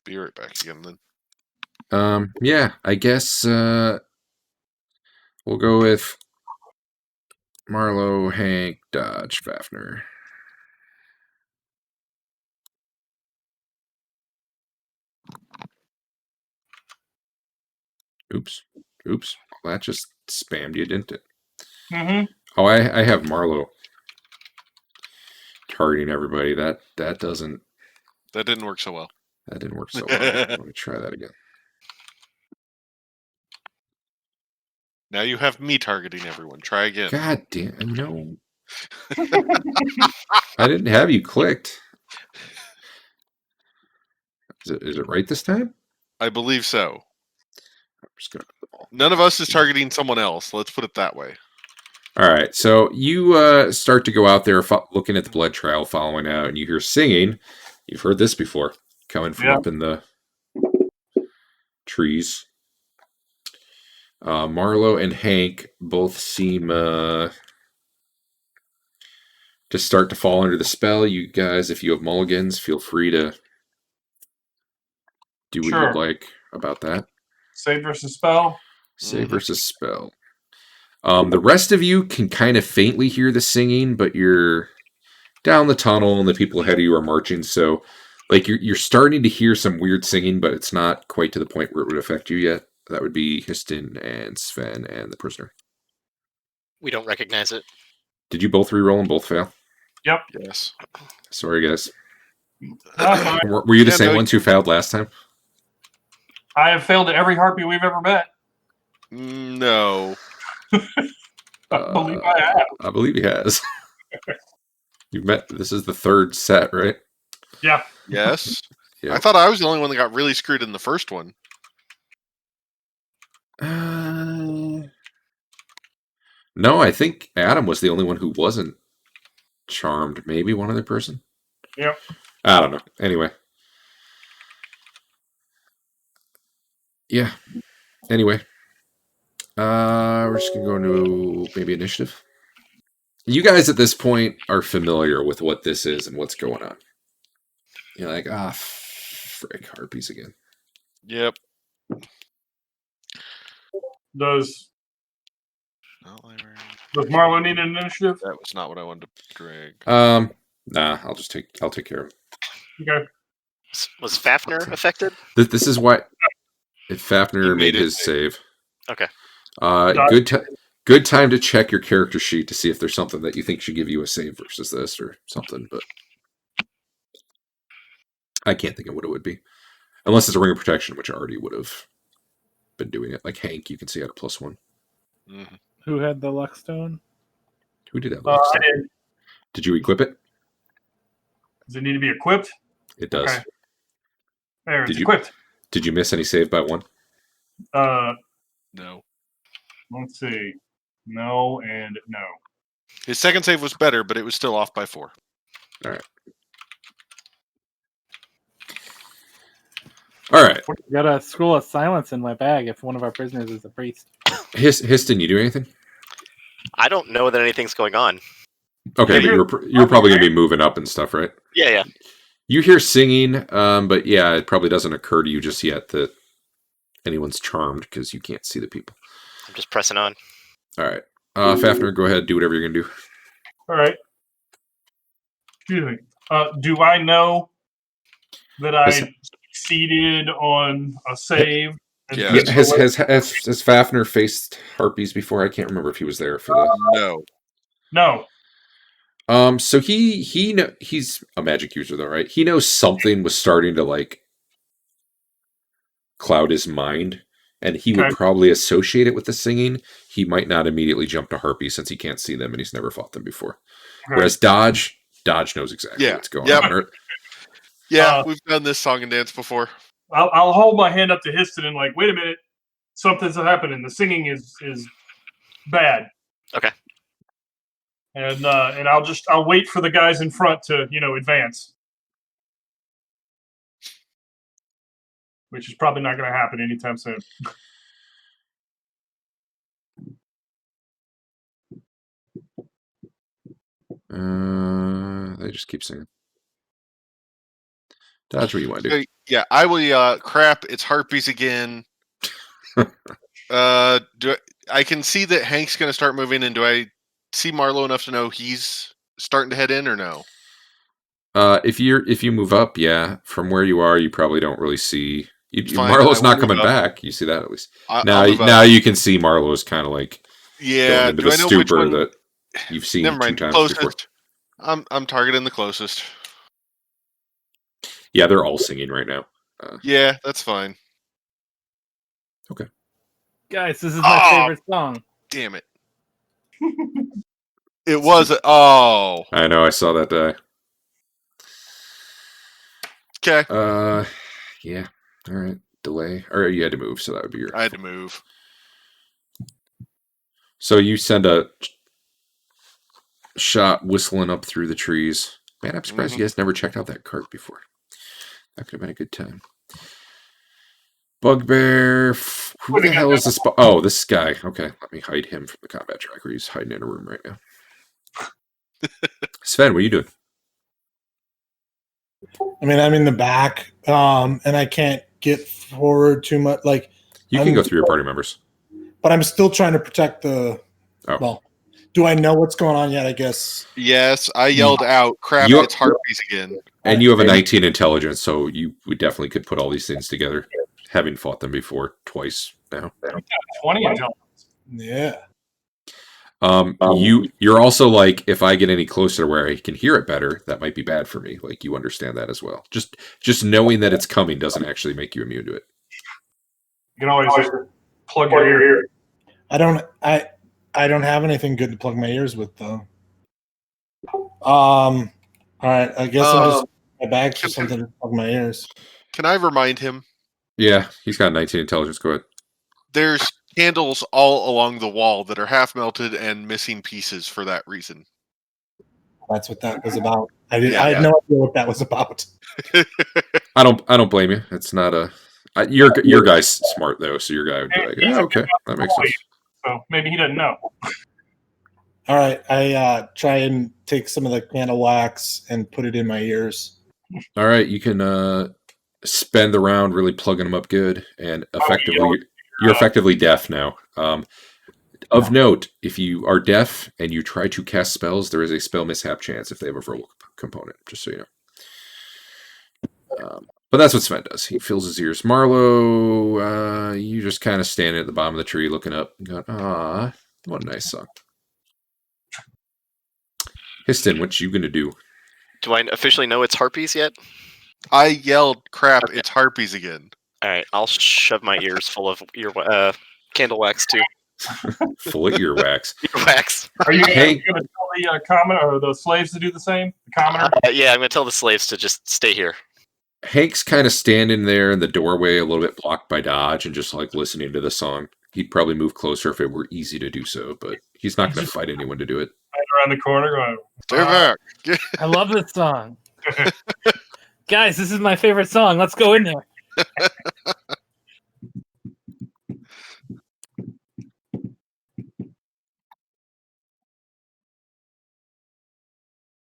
Be right back again then. Yeah, I guess we'll go with Marlowe, Hank, Dodge, Fafner. Oops. That just spammed you, didn't it? Mm-hmm. Oh, I have Marlowe targeting everybody. That doesn't. That didn't work so well. That didn't work so well. Let me try that again. Now you have me targeting everyone. Try again. God damn, no. I didn't have you clicked. Is it right this time? I believe so. just gonna put them all. None of us is targeting someone else. Let's put it that way. All right, so you start to go out there, looking at the blood trail, following out, and you hear singing. You've heard this before, coming from up in the trees. Marlowe and Hank both seem to start to fall under the spell. You guys, if you have mulligans, feel free to do what you'd like about that. Save versus spell. Save versus spell. The rest of you can kind of faintly hear the singing, but you're down the tunnel and the people ahead of you are marching. So, like, you're starting to hear some weird singing, but it's not quite to the point where it would affect you yet. That would be Histon and Sven and the prisoner. We don't recognize it. Did you both reroll and both fail? Yep. Yes. Sorry, guys. Fine. Were you the same ones who failed last time? I have failed at every harpy we've ever met. No. I believe I have. I believe he has. You've met. This is the third set, right? Yeah. Yes. Yeah. I thought I was the only one that got really screwed in the first one. No, I think Adam was the only one who wasn't charmed. Maybe one other person. Yep. I don't know. Anyway. Yeah. Anyway. We're just going to go into maybe initiative. You guys at this point are familiar with what this is and what's going on. You're like, frick, harpies again. Yep. Does Not library. Marlo need an initiative? That was not what I wanted to drag. Nah, I'll take care of him. Okay. Was Fafnir affected? This is why if Fafnir He made made his it. save. Okay. Good time to check your character sheet to see if there's something that you think should give you a save versus this or something, but I can't think of what it would be. Unless it's a ring of protection, which I already would have been doing it. Like Hank, you can see at a +1. Mm-hmm. Who had the luck stone? Who did that? I did. Did you equip it? Does it need to be equipped? It does. Okay. There, it's Did you- equipped. Did you miss any save by 1? No. Let's see. No and no. His second save was better, but it was still off by 4. All right. Got a scroll of silence in my bag if one of our prisoners is a priest. Histon, you do anything? I don't know that anything's going on. Okay, Yeah, but you were probably going to be moving up and stuff, right? Yeah. You hear singing, but yeah, it probably doesn't occur to you just yet that anyone's charmed because you can't see the people. I'm just pressing on. All right. Fafnir, go ahead. Do whatever you're going to do. All right. Excuse me. Do I know that I succeeded on a save? Yeah. Yeah, has Fafnir faced harpies before? I can't remember if he was there for the... No. No. So he's a magic user though, right? He knows something was starting to like cloud his mind, and he would probably associate it with the singing. He might not immediately jump to harpies since he can't see them and he's never fought them before. Okay. Whereas Dodge knows exactly what's going on. Right? Yeah, we've done this song and dance before. I'll hold my hand up to Histon and like, wait a minute, something's happening. The singing is bad. Okay. And I'll wait for the guys in front to advance, which is probably not going to happen anytime soon. They just keep singing. Dodge, what do you want to do? Yeah, I will. Crap! It's harpies again. I can see that Hank's going to start moving, and do I see Marlowe enough to know he's starting to head in, or no? If you move up, yeah, from where you are, you probably don't really see. Fine, Marlowe's I will not coming move up. back. You see that at least. I'll move up. Now you can see Marlowe's kind of like Yeah. going into Do the I know which stupor one? that you've seen Never 2 mind. times Closest. before. I'm targeting the closest. Yeah, they're all singing right now. Yeah, that's fine. Guys, this is my favorite song. Damn it! It was. I know. I saw that die. Okay. Yeah. All right. delay, or you had to move, so that would be your. I had to move. So you send a shot whistling up through the trees. Man, I'm surprised you guys never checked out that cart before. That could have been a good time. Bugbear. Who the hell is this? Oh, this guy. Okay, let me hide him from the combat tracker. He's hiding in a room right now. Sven, what are you doing? I mean, I'm in the back, and I can't get forward too much. Like You can go through your party members. But I'm still trying to protect the. Oh. Well, do I know what's going on yet? I guess. Yes, I yelled out, crap, it's harpies again. And you have a 19 intelligence, so you definitely could put all these things together, having fought them before twice now. 20 intelligence. Yeah. You're also like, if I get any closer to where I can hear it better, that might be bad for me. Like, you understand that as well. Just knowing that it's coming doesn't actually make you immune to it. You can always just plug your ear. I don't have anything good to plug my ears with though. All right, I guess I'm just my bag's for something to plug my ears. Can I remind him? Yeah, he's got 19 intelligence. Go ahead. There's candles all along the wall that are half melted and missing pieces for that reason. That's what that was about. I had no idea what that was about. I don't blame you. It's not a. Your guy's smart though, so your guy would be like, yeah, okay, that makes sense. So maybe he doesn't know. All right, I try and take some of the candle wax and put it in my ears. All right, you can spend the round really plugging them up good, and effectively, you're effectively deaf now. Of note, if you are deaf and you try to cast spells, there is a spell mishap chance if they have a verbal component, just so you know. But that's what Sven does. He fills his ears. Marlowe, you just kind of standing at the bottom of the tree looking up and going, ah, what a nice song. Histon, what you going to do? Do I officially know it's harpies yet? I yelled, crap, it's harpies again. All right, I'll shove my ears full of candle wax too. Full of earwax. Earwax. Are you going to tell the commoner or the slaves to do the same? The commoner? Yeah, I'm going to tell the slaves to just stay here. Hank's kind of standing there in the doorway, a little bit blocked by dodge, and just like listening to the song. He'd probably move closer if it were easy to do so, but he's not going to fight anyone to do it. Around the corner going, stay back. I love this song. Guys, this is my favorite song. Let's go in there.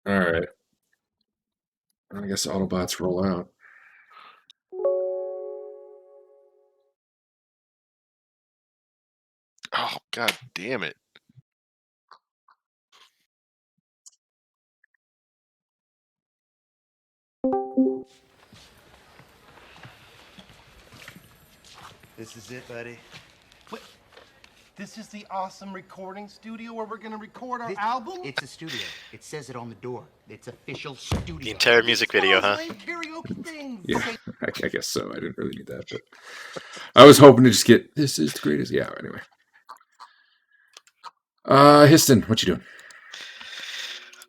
All right. I guess Autobots roll out. Oh, god damn it. This is it, buddy. What? This is the awesome recording studio where we're gonna record our album? It's a studio. It says it on the door. It's official studio. The entire music video, huh? Karaoke things. Yeah, I guess so. I didn't really need that, but I was hoping to just get this is the greatest. Yeah, anyway. Histon, what you doing?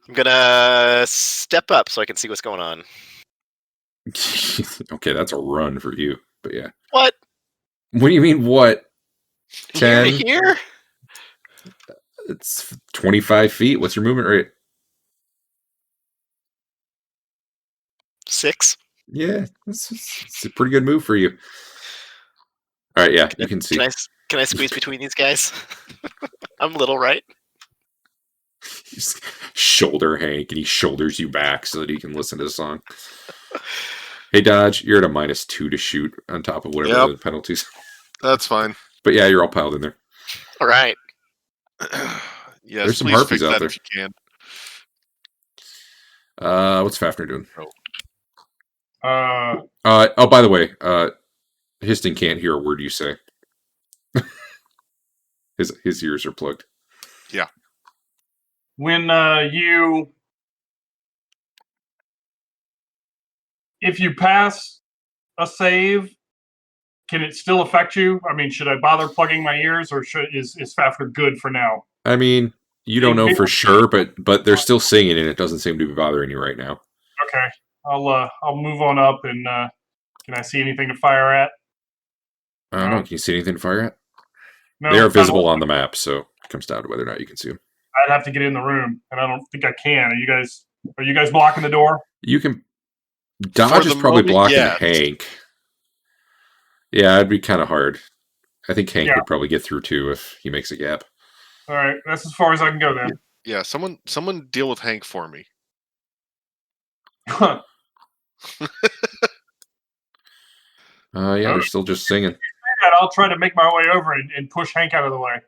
I'm gonna step up so I can see what's going on. Okay, that's a run for you, but yeah. What? What do you mean, what? 10? Here? It's 25 feet. What's your movement rate? 6. Yeah, it's a pretty good move for you. All right, yeah, you can see. Can I squeeze between these guys? I'm little, right? He's shoulder Hank, and he shoulders you back so that he can listen to the song. Hey, Dodge, you're at a -2 to shoot on top of whatever the penalties. That's fine. But yeah, you're all piled in there. All right. Yes, there's some please harpies fix out that there. if you can. What's Fafnir doing? uh, Oh, by the way, Histon can't hear a word you say. His ears are plugged. Yeah. when if you pass a save, can it still affect you? I mean, should I bother plugging my ears, or is Fafnir good for now? I mean, you don't know for sure, but they're still singing, and it doesn't seem to be bothering you right now. Okay, I'll move on up, and can I see anything to fire at? I don't know. Can you see anything to fire at? No, They are not visible all- on the map, so it comes down to whether or not you can see them. I'd have to get in the room, and I don't think I can. Are you guys blocking the door? You can. Dodge is the probably moment, blocking yes. Hank. Yeah, it'd be kind of hard. I think Hank Yeah. would probably get through too if he makes a gap. All right, that's as far as I can go then. Yeah, someone deal with Hank for me. Yeah, they're still just singing. I'll try to make my way over and push Hank out of the way.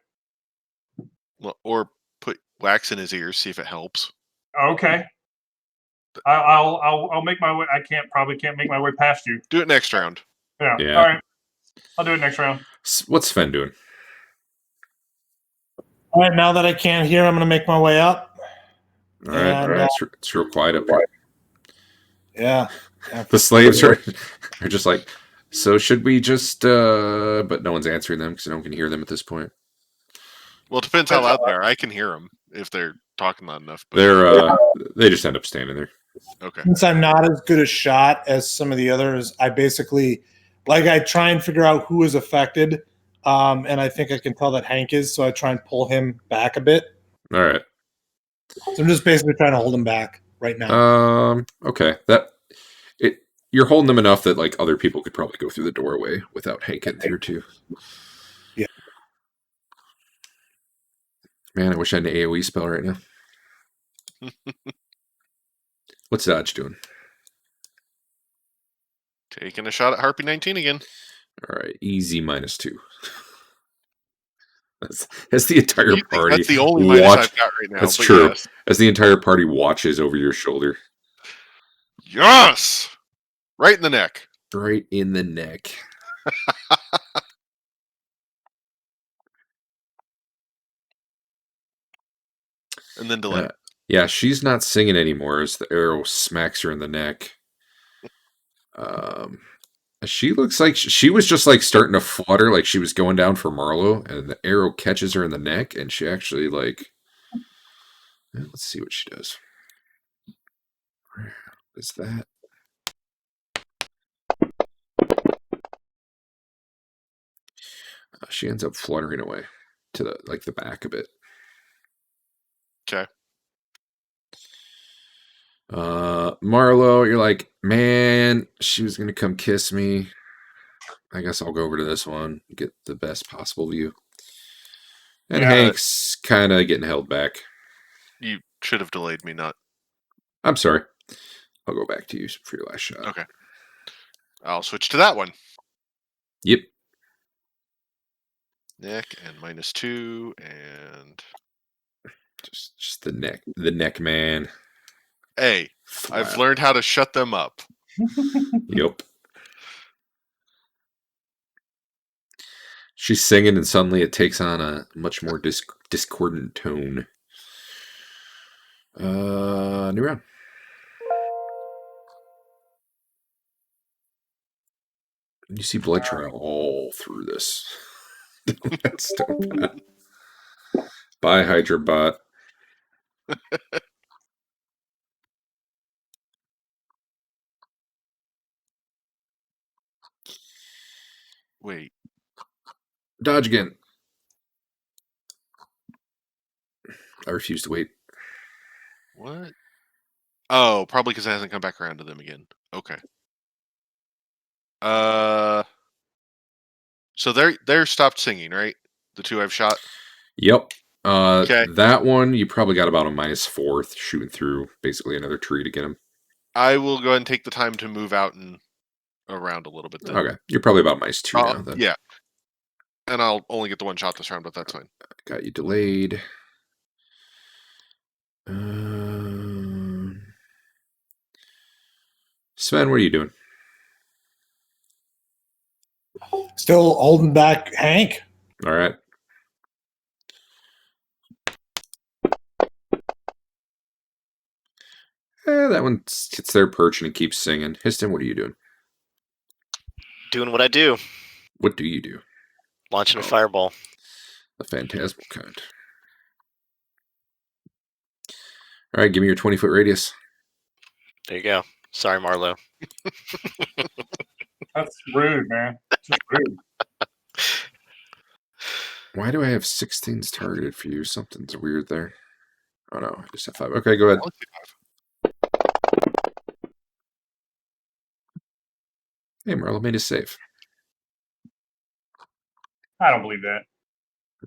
Well, or put wax in his ears, see if it helps. Okay. I'll make my way. I probably can't make my way past you. Do it next round. Yeah. Yeah. All right. I'll do it next round. What's Sven doing? All right, now that I can't hear, I'm going to make my way up. All right. And, It's real quiet up here. Yeah. The slaves are just like, so should we just, but no one's answering them because no one can hear them at this point. Well, it depends how loud they are. I can hear them if they're talking loud enough. But They just end up standing there. okay. Since I'm not as good a shot as some of the others, I basically, I try and figure out who is affected. And I think I can tell that Hank is, so I try and pull him back a bit. All right. So I'm just basically trying to hold him back right now. Okay. You're holding them enough that like other people could probably go through the doorway without Hank getting through too. Yeah. Man, I wish I had an AoE spell right now. What's Dodge doing? Taking a shot at Harpy 19 again. All right, easy -2. As the entire party. That's the only minus I've got right now. That's but true. Yes. As the entire party watches over your shoulder. Yes! Right in the neck. Right in the neck. And then delay. Yeah, she's not singing anymore as the arrow smacks her in the neck. She looks like she was just like starting to flutter, like she was going down for Marlowe, and the arrow catches her in the neck, and she actually like. Let's see what she does. Where is that? She ends up fluttering away to the back of it. Okay. Marlowe, you're like, man, she was gonna come kiss me. I guess I'll go over to this one, get the best possible view. And Hank's kind of getting held back. You should have delayed me, not. I'm sorry. I'll go back to you for your last shot. Okay. I'll switch to that one. Yep. Neck and -2 and Just the neck man. Hey, I've learned how to shut them up. Yep. She's singing, and suddenly it takes on a much more discordant tone. New round. You see blood trail all through this. Bye, Hydrobot. Wait. Dodge again. I refuse to wait. What? Oh, probably because it hasn't come back around to them again. Okay. So they're stopped singing, right? The two I've shot. Yep. Okay. That one you probably got about a -4 shooting through basically another tree to get him. I will go ahead and take the time to move out and around a little bit. Then. Okay, you're probably about -2 now. Then. Yeah. And I'll only get the one shot this round, but that's fine. Got you delayed. Sven, what are you doing? Still holding back Hank. All right. That one sits there perching and keeps singing. Histon, what are you doing? Doing what I do. What do you do? Launching a fireball. The phantasmal kind. All right, give me your 20-foot radius. There you go. Sorry, Marlowe. That's rude, man. Just rude. Why do I have 6 things targeted for you? Something's weird there. Oh no, I just have 5. Okay, go ahead. I'll do 5. Hey, Marlo made a save. I don't believe that.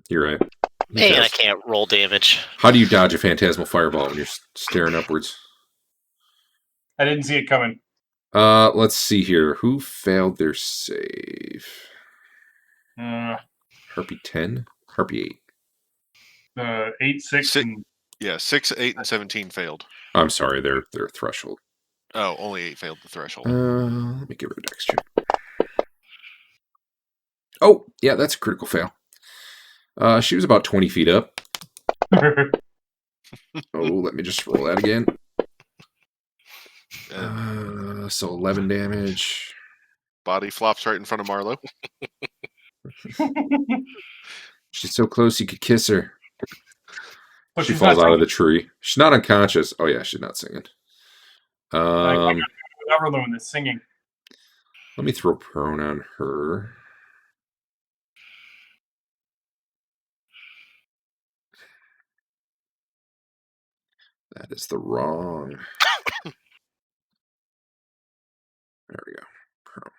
You're right. He Man, I fails. can't roll damage. How do you dodge a phantasmal fireball when you're staring upwards? I didn't see it coming. Let's see here. Who failed their save? Harpy 10? Harpy 8. 8, 6, Six. and Yeah, 6, 8, and 17 failed. I'm sorry, their threshold. Oh, only 8 failed the threshold. Let me give her a dex check. Oh, yeah, that's a critical fail. She was about 20 feet up. Oh, let me just roll that again. So 11 damage. Body flops right in front of Marlo. She's so close you could kiss her. but She she's falls not out of the tree. She's not unconscious. Oh yeah, she's not singing. Everyone is singing. Let me throw prone on her. That is the wrong. There we go. Prone.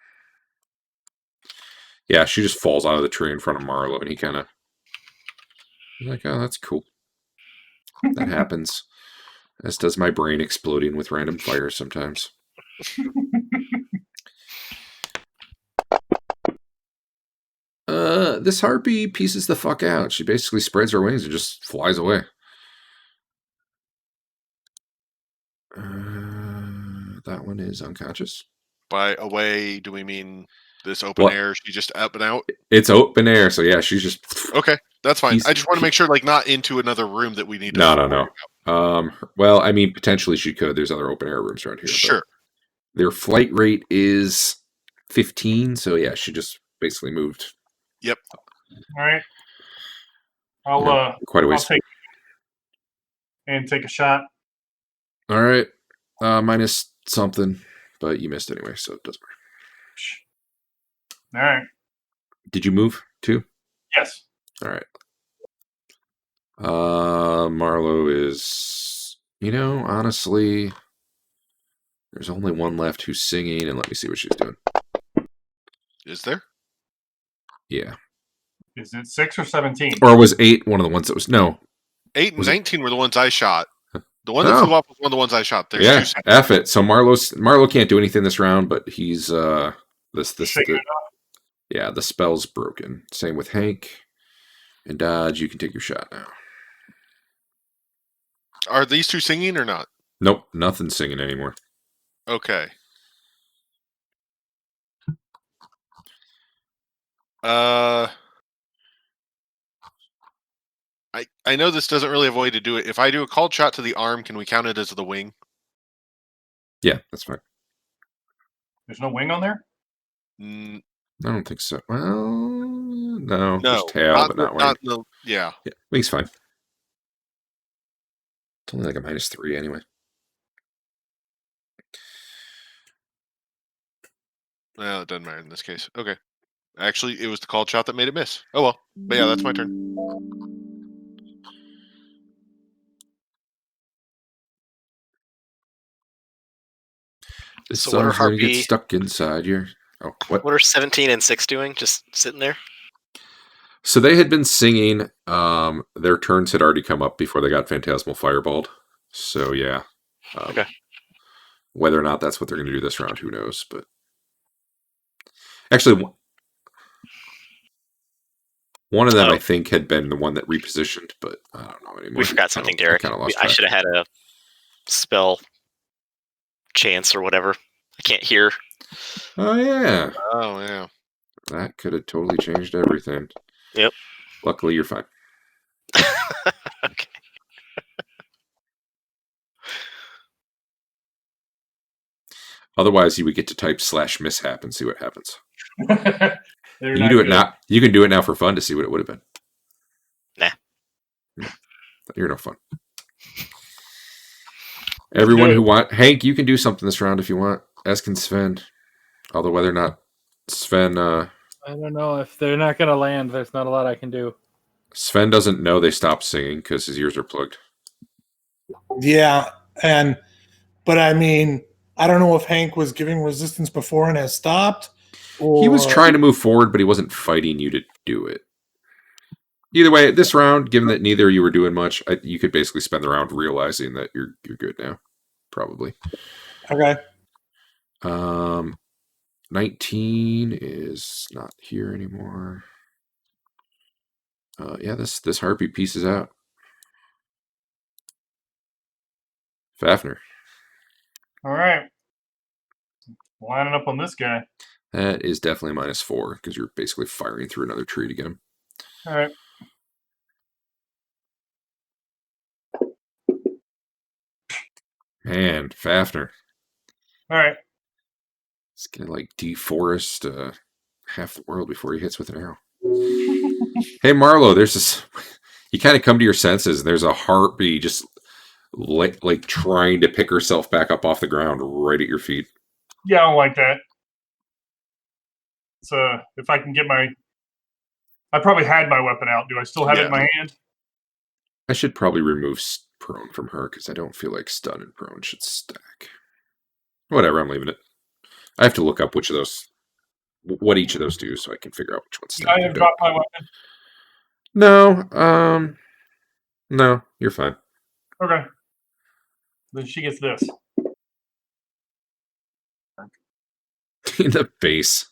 Yeah, she just falls out of the tree in front of Marlo, and he's like, oh, that's cool. That happens. As does my brain exploding with random fire sometimes. This harpy pieces the fuck out. She basically spreads her wings and just flies away. That one is unconscious. By away, do we mean this open air? She just up and out? It's open air, so yeah, she's just... Okay, that's fine. I just want to make sure, like, not into another room that we need to... No. Well, I mean, potentially she could. There's other open air rooms around here. Sure. Their flight rate is 15, so yeah, she just basically moved. Yep. All right. I'll quite a ways. take a shot. All right. Minus something, but you missed anyway, so it doesn't matter. All right. Did you move too? Yes. All right. Marlo is, honestly, there's only one left who's singing, and let me see what she's doing. Is there? Yeah. Is it 6 or 17? Or was 8 one of the ones that was... No. 8 and 19 were the ones I shot. The one that flew off was one of the ones I shot. There's 2 F it. So Marlo can't do anything this round, but he's the spell's broken. Same with Hank. And Dodge, you can take your shot now. Are these 2 singing or not? Nope, nothing's singing anymore. Okay. I know this doesn't really have a way to do it. If I do a called shot to the arm, can we count it as the wing? Yeah, that's fine. There's no wing on there? I don't think so. Well, no. There's tail, but not wing. Yeah. Wing's fine. It's only like a -3 anyway. Well, it doesn't matter in this case. Okay. Actually, it was the called shot that made it miss. Oh well. But yeah, that's my turn. This So what are song's gonna get Harpy- stuck inside your... Oh, what? What are 17 and 6 doing? Just sitting there? So they had been singing. Their turns had already come up before they got Phantasmal Fireballed. So yeah. Okay. Whether or not that's what they're going to do this round, who knows? But actually, one of them I think had been the one that repositioned, but I don't know anymore. We forgot something, Derek. I should have had a spell chance or whatever. I can't hear. Oh yeah. Oh yeah. That could have totally changed everything. Yep. Luckily, you're fine. Okay. Otherwise, you would get to type /mishap and see what happens. You can do it now. You can do it now for fun to see what it would have been. Nah. You're no fun. Everyone who Hank, you can do something this round if you want. As can Sven. Although whether or not Sven... I don't know. If they're not going to land, there's not a lot I can do. Sven doesn't know they stopped singing because his ears are plugged. Yeah, but I mean, I don't know if Hank was giving resistance before and has stopped, or He was trying to move forward, but he wasn't fighting you to do it. Either way, this round, given that neither of you were doing much, you could basically spend the round realizing that you're good now. Probably. Okay. 19 is not here anymore. Yeah, this harpy pieces out. Fafnir. All right. Lining up on this guy. That is definitely -4 because you're basically firing through another tree to get him. All right. Man, Fafnir. All right. It's gonna like deforest half the world before he hits with an arrow. Hey Marlo, there's this. You kind of come to your senses, and there's a harpy just like trying to pick herself back up off the ground right at your feet. Yeah, I don't like that. So if I can get I probably had my weapon out. Do I still have it in my hand? I should probably remove prone from her because I don't feel like stun and prone should stack. Whatever, I'm leaving it. I have to look up what each of those do, so I can figure out which one's stack. I have dropped my weapon. No, no, you're fine. Okay. Then she gets this. In the base.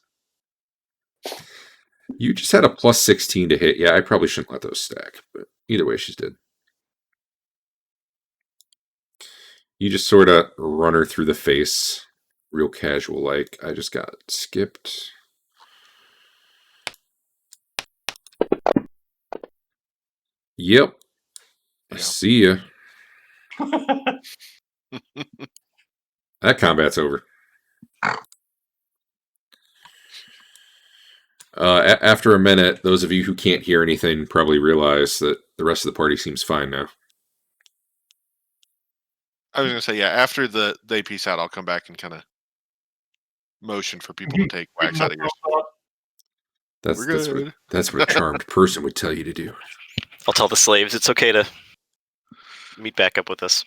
You just had a +16 to hit. Yeah, I probably shouldn't let those stack, but either way, she's dead. You just sort of run her through the face, real casual like. I just got skipped. Yep. I see ya. That combat's over. After a minute, those of you who can't hear anything probably realize that the rest of the party seems fine now. I was gonna say, yeah. After they peace out, I'll come back and kind of motion for people to take wax out of yours. That's what a charmed person would tell you to do. I'll tell the slaves it's okay to meet back up with us.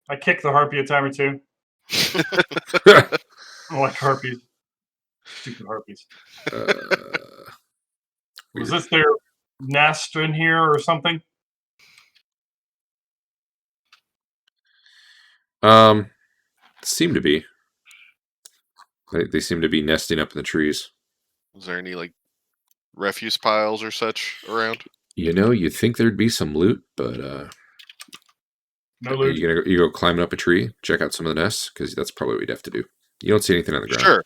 I kicked the harpy a time or two. I don't like harpies. Stupid harpies. Was this their nest in here or something? Seem to be. They seem to be nesting up in the trees. Is there any like refuse piles or such around? You know, you'd think there'd be some loot, but no loot. You go climbing up a tree, check out some of the nests, because that's probably what you'd have to do. You don't see anything on the ground. Sure.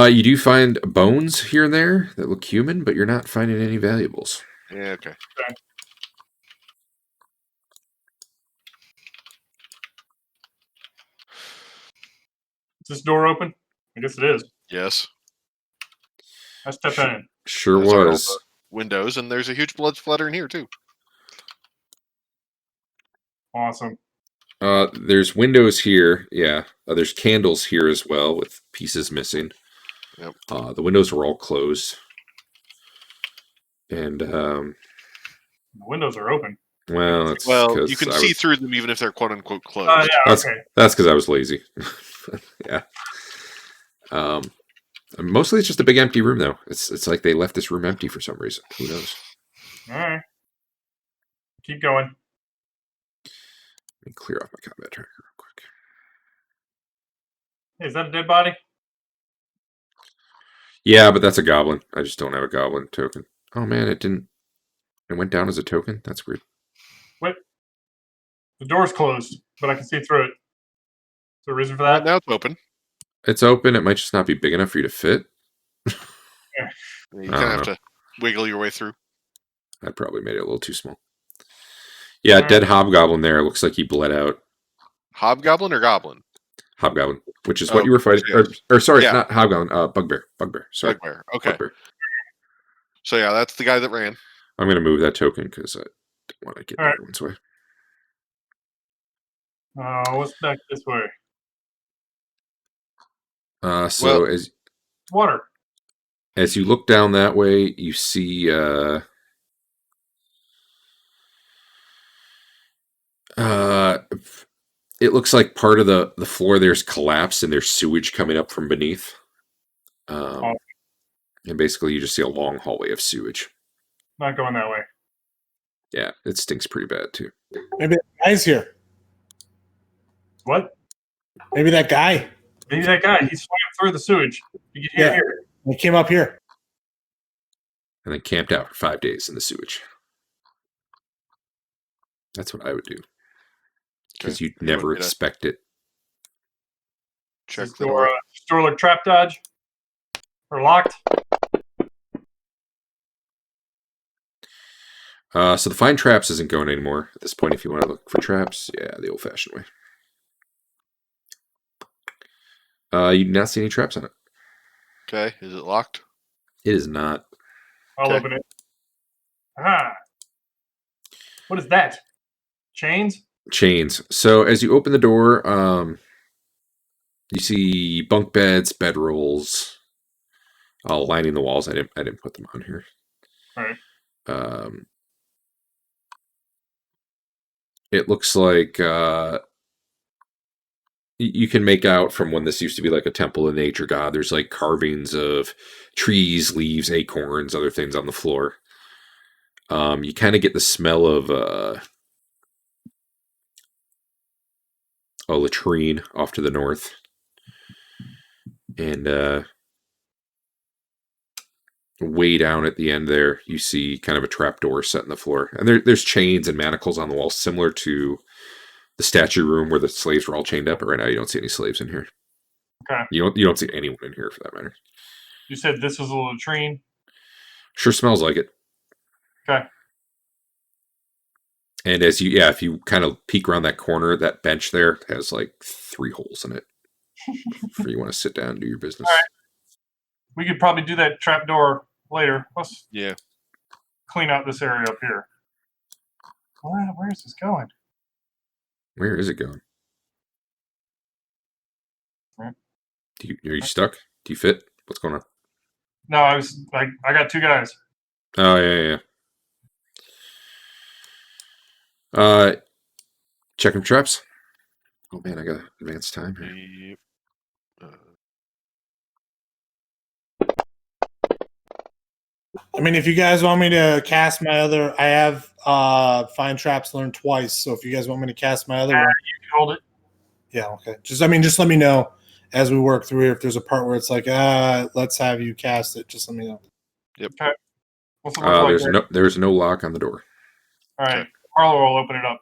You do find bones here and there that look human, but you're not finding any valuables. Yeah, okay. Is this door open? I guess it is. Yes. I stepped in. Sure There's was. Windows, and there's a huge blood splatter in here too. Awesome. There's windows here. Yeah. There's candles here as well with pieces missing. Yep. The windows were all closed. And the windows are open. Well, you can see through them even if they're quote unquote closed. Yeah, okay. That's because I was lazy. Yeah. Mostly it's just a big empty room though. It's like they left this room empty for some reason. Who knows? All right. Keep going. Let me clear off my combat tracker real quick. Hey, is that a dead body? Yeah, but that's a goblin. I just don't have a goblin token. Oh man, it went down as a token? That's weird. What? The door's closed, but I can see through it. Is there a reason for that? Now it's open. It's open. It might just not be big enough for you to fit. Yeah. You kind of have to wiggle your way through. I probably made it a little too small. Yeah, dead hobgoblin there. It looks like he bled out. Hobgoblin or goblin? Hobgoblin, which is what you were fighting. Or sorry, not hobgoblin. Bugbear. Sorry. Bugbear. Okay. Bugbear. So yeah, that's the guy that ran. I'm going to move that token because I don't want to get in everyone's way. What's back this way? So Well- Water. as you look down that way, you see it looks like part of the floor there's collapsed and there's sewage coming up from beneath. Oh. And basically you just see a long hallway of sewage. Not going that way. Yeah, it stinks pretty bad too. Maybe that guy's here. What? Maybe that guy. Maybe that guy. He's swimming through the sewage. You can hear Yeah. here. He came up here. And then camped out for 5 days in the sewage. That's what I would do. Because Okay. you'd You never want me to expect it. check Does the this door. door look trap dodge? Or locked? So the find traps isn't going anymore at this point. If you want to look for traps, yeah, the old-fashioned way. You do not see any traps on it. Okay, is it locked? It is not. I'll Okay. open it. Aha. What is that? Chains? Chains. So as you open the door, you see bunk beds, bedrolls, lining the walls. I didn't put them on here. All right. It looks like you can make out from when this used to be like a temple of nature god. There's like carvings of trees, leaves, acorns, other things on the floor. You kind of get the smell of a latrine off to the north. And way down at the end there, you see kind of a trapdoor set in the floor. And there's chains and manacles on the wall, similar to the statue room where the slaves were all chained up. But right now, you don't see any slaves in here. Okay. You don't see anyone in here for that matter. You said this was a latrine? Sure smells like it. Okay. And as if you kind of peek around that corner, that bench there has like 3 holes in it. For you want to sit down and do your business. All right. We could probably do that trap door later. Let's clean out this area up here. Where is this going? Where is it going? Right. Are you stuck? Do you fit? What's going on? No, I got 2 guys. Oh, yeah. Checking traps. Oh man, I got advanced time here. Yep. I mean, if you guys want me to cast my other, I have find traps learned twice. So if you guys want me to cast my other one, You can hold it. yeah, okay. Just let me know as we work through here. If there's a part where it's like, let's have you cast it, just let me know. Yep. Okay. What's it look like there's no lock on the door. All right. Carlo will open it up.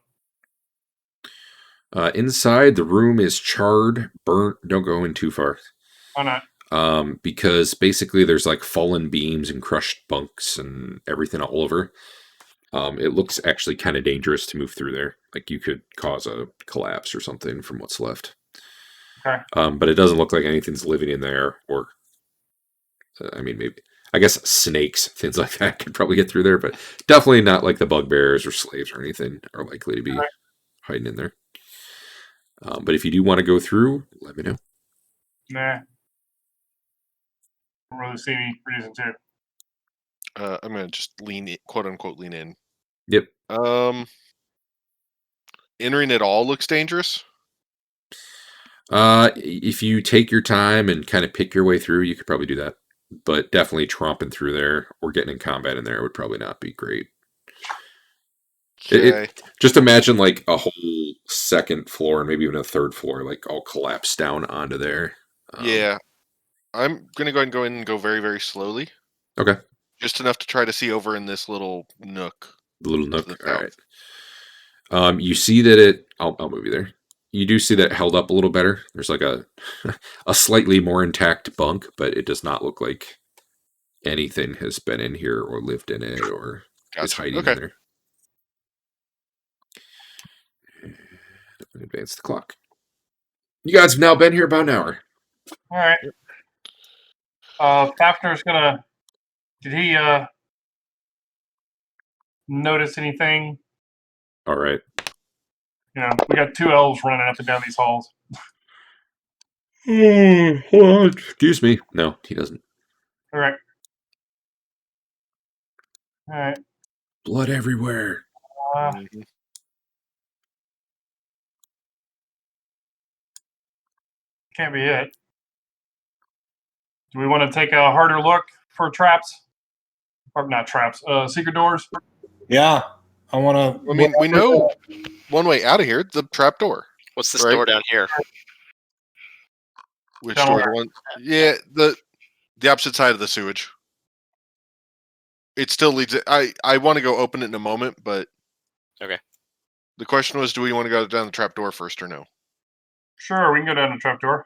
Inside, the room is charred, burnt. Don't go in too far. Why not? Because basically there's like fallen beams and crushed bunks and everything all over. It looks actually kind of dangerous to move through there. Like you could cause a collapse or something from what's left. Okay. But it doesn't look like anything's living in there, or maybe. I guess snakes, things like that, could probably get through there, but definitely not like the bugbears or slaves or anything are likely to be hiding in there. But if you do want to go through, let me know. Nah. Don't really see any reason to. I'm gonna just lean in, quote unquote lean in. Yep. Entering it all looks dangerous. If you take your time and kind of pick your way through, you could probably do that. But definitely tromping through there or getting in combat in there would probably not be great. Okay. Just imagine like a whole second floor and maybe even a third floor, like all collapsed down onto there. Yeah. I'm gonna go ahead and go in and go very, very slowly. Okay. Just enough to try to see over in this little nook. The little nook. the All right. You see that I'll move you there. You do see that it held up a little better. There's like a slightly more intact bunk, but it does not look like anything has been in here or lived in it or is hiding in there. Advance the clock. You guys have now been here about an hour. All right. Fafner's gonna. Did he notice anything? All right. we got 2 elves running up and down these halls. Excuse me. No, he doesn't. All right. All right. Blood everywhere. Can't be it. Do we want to take a harder look for traps? Or not traps, secret doors? Yeah, I want to. I mean, we know one way out of here, the trap door. What's this Right. door down here? Which Down door? where? The one? Yeah, the opposite side of the sewage. It still leads. I want to go open it in a moment, but Okay. The question was, do we want to go down the trap door first or no? Sure, we can go down the trap door.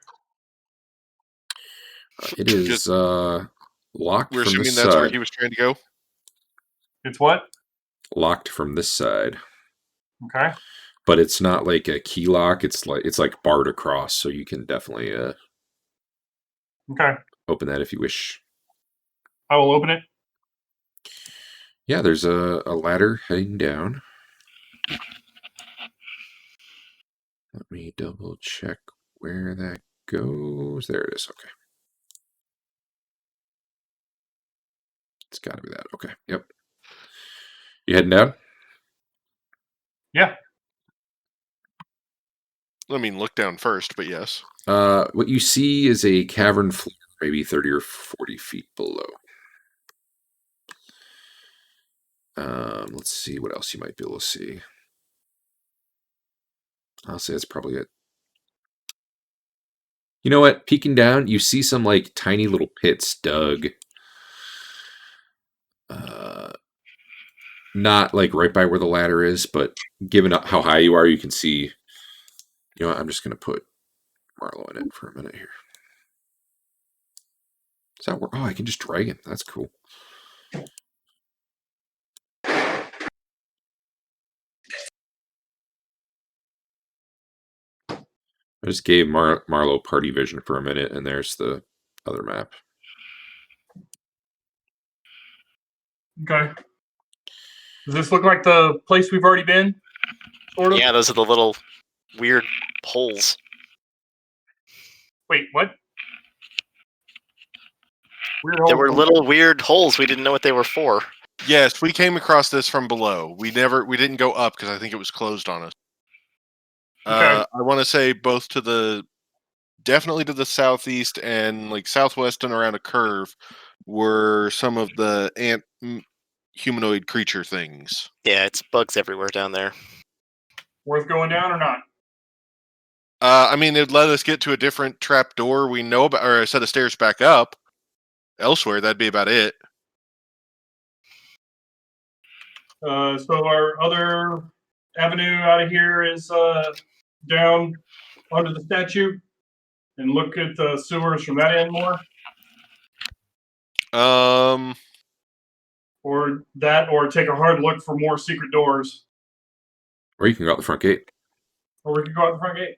It is Just- locked We're from assuming this that's where side. he was trying to go. It's what? Locked from this side. Okay. But it's not like a key lock. It's like barred across, so you can definitely Okay. open that if you wish. I will open it. Yeah, there's a ladder heading down. Let me double check where that goes. There it is. Okay. It's got to be that. Okay. Yep. You heading down? Yeah. I mean, look down first, but yes. What you see is a cavern floor, maybe 30 or 40 feet below. Let's see what else you might be able to see. I'll say that's probably it. You know what? Peeking down, you see some like tiny little pits dug. Not like right by where the ladder is, but given how high you are, you can see. You know what? I'm just going to put Marlowe in it for a minute here. Does that work? Oh, I can just drag him. That's cool. I just gave Marlowe party vision for a minute, and there's the other map. Okay. Does this look like the place we've already been? Sort of? Yeah, those are the little weird holes. Wait, what? Weird There hole. were little weird holes. We didn't know what they were for. Yes, we came across this from below. We didn't go up because I think it was closed on us. Okay. I want to say both definitely to the southeast and like southwest and around a curve were some of the humanoid creature things. Yeah, it's bugs everywhere down there. Worth going down or not? I mean, it'd let us get to a different trap door we know about, or a set of stairs back up. Elsewhere, that'd be about it. So our other avenue out of here is down under the statue, and look at the sewers from that end more, or take a hard look for more secret doors, Or you can go out the front gate. or we could go out the front gate.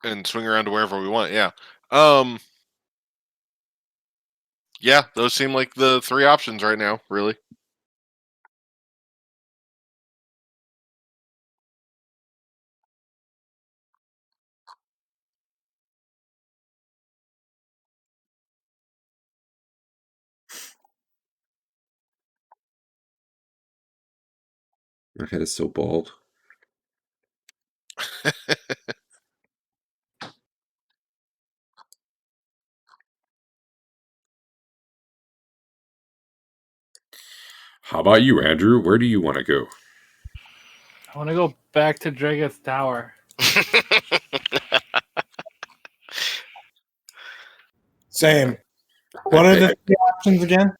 And swing around to wherever we want. Yeah. Yeah, those seem like the 3 options right now. Really. My head is so bald. How about you, Andrew? Where do you want to go? I want to go back to Dragus Tower. Same. What are the 3 options again?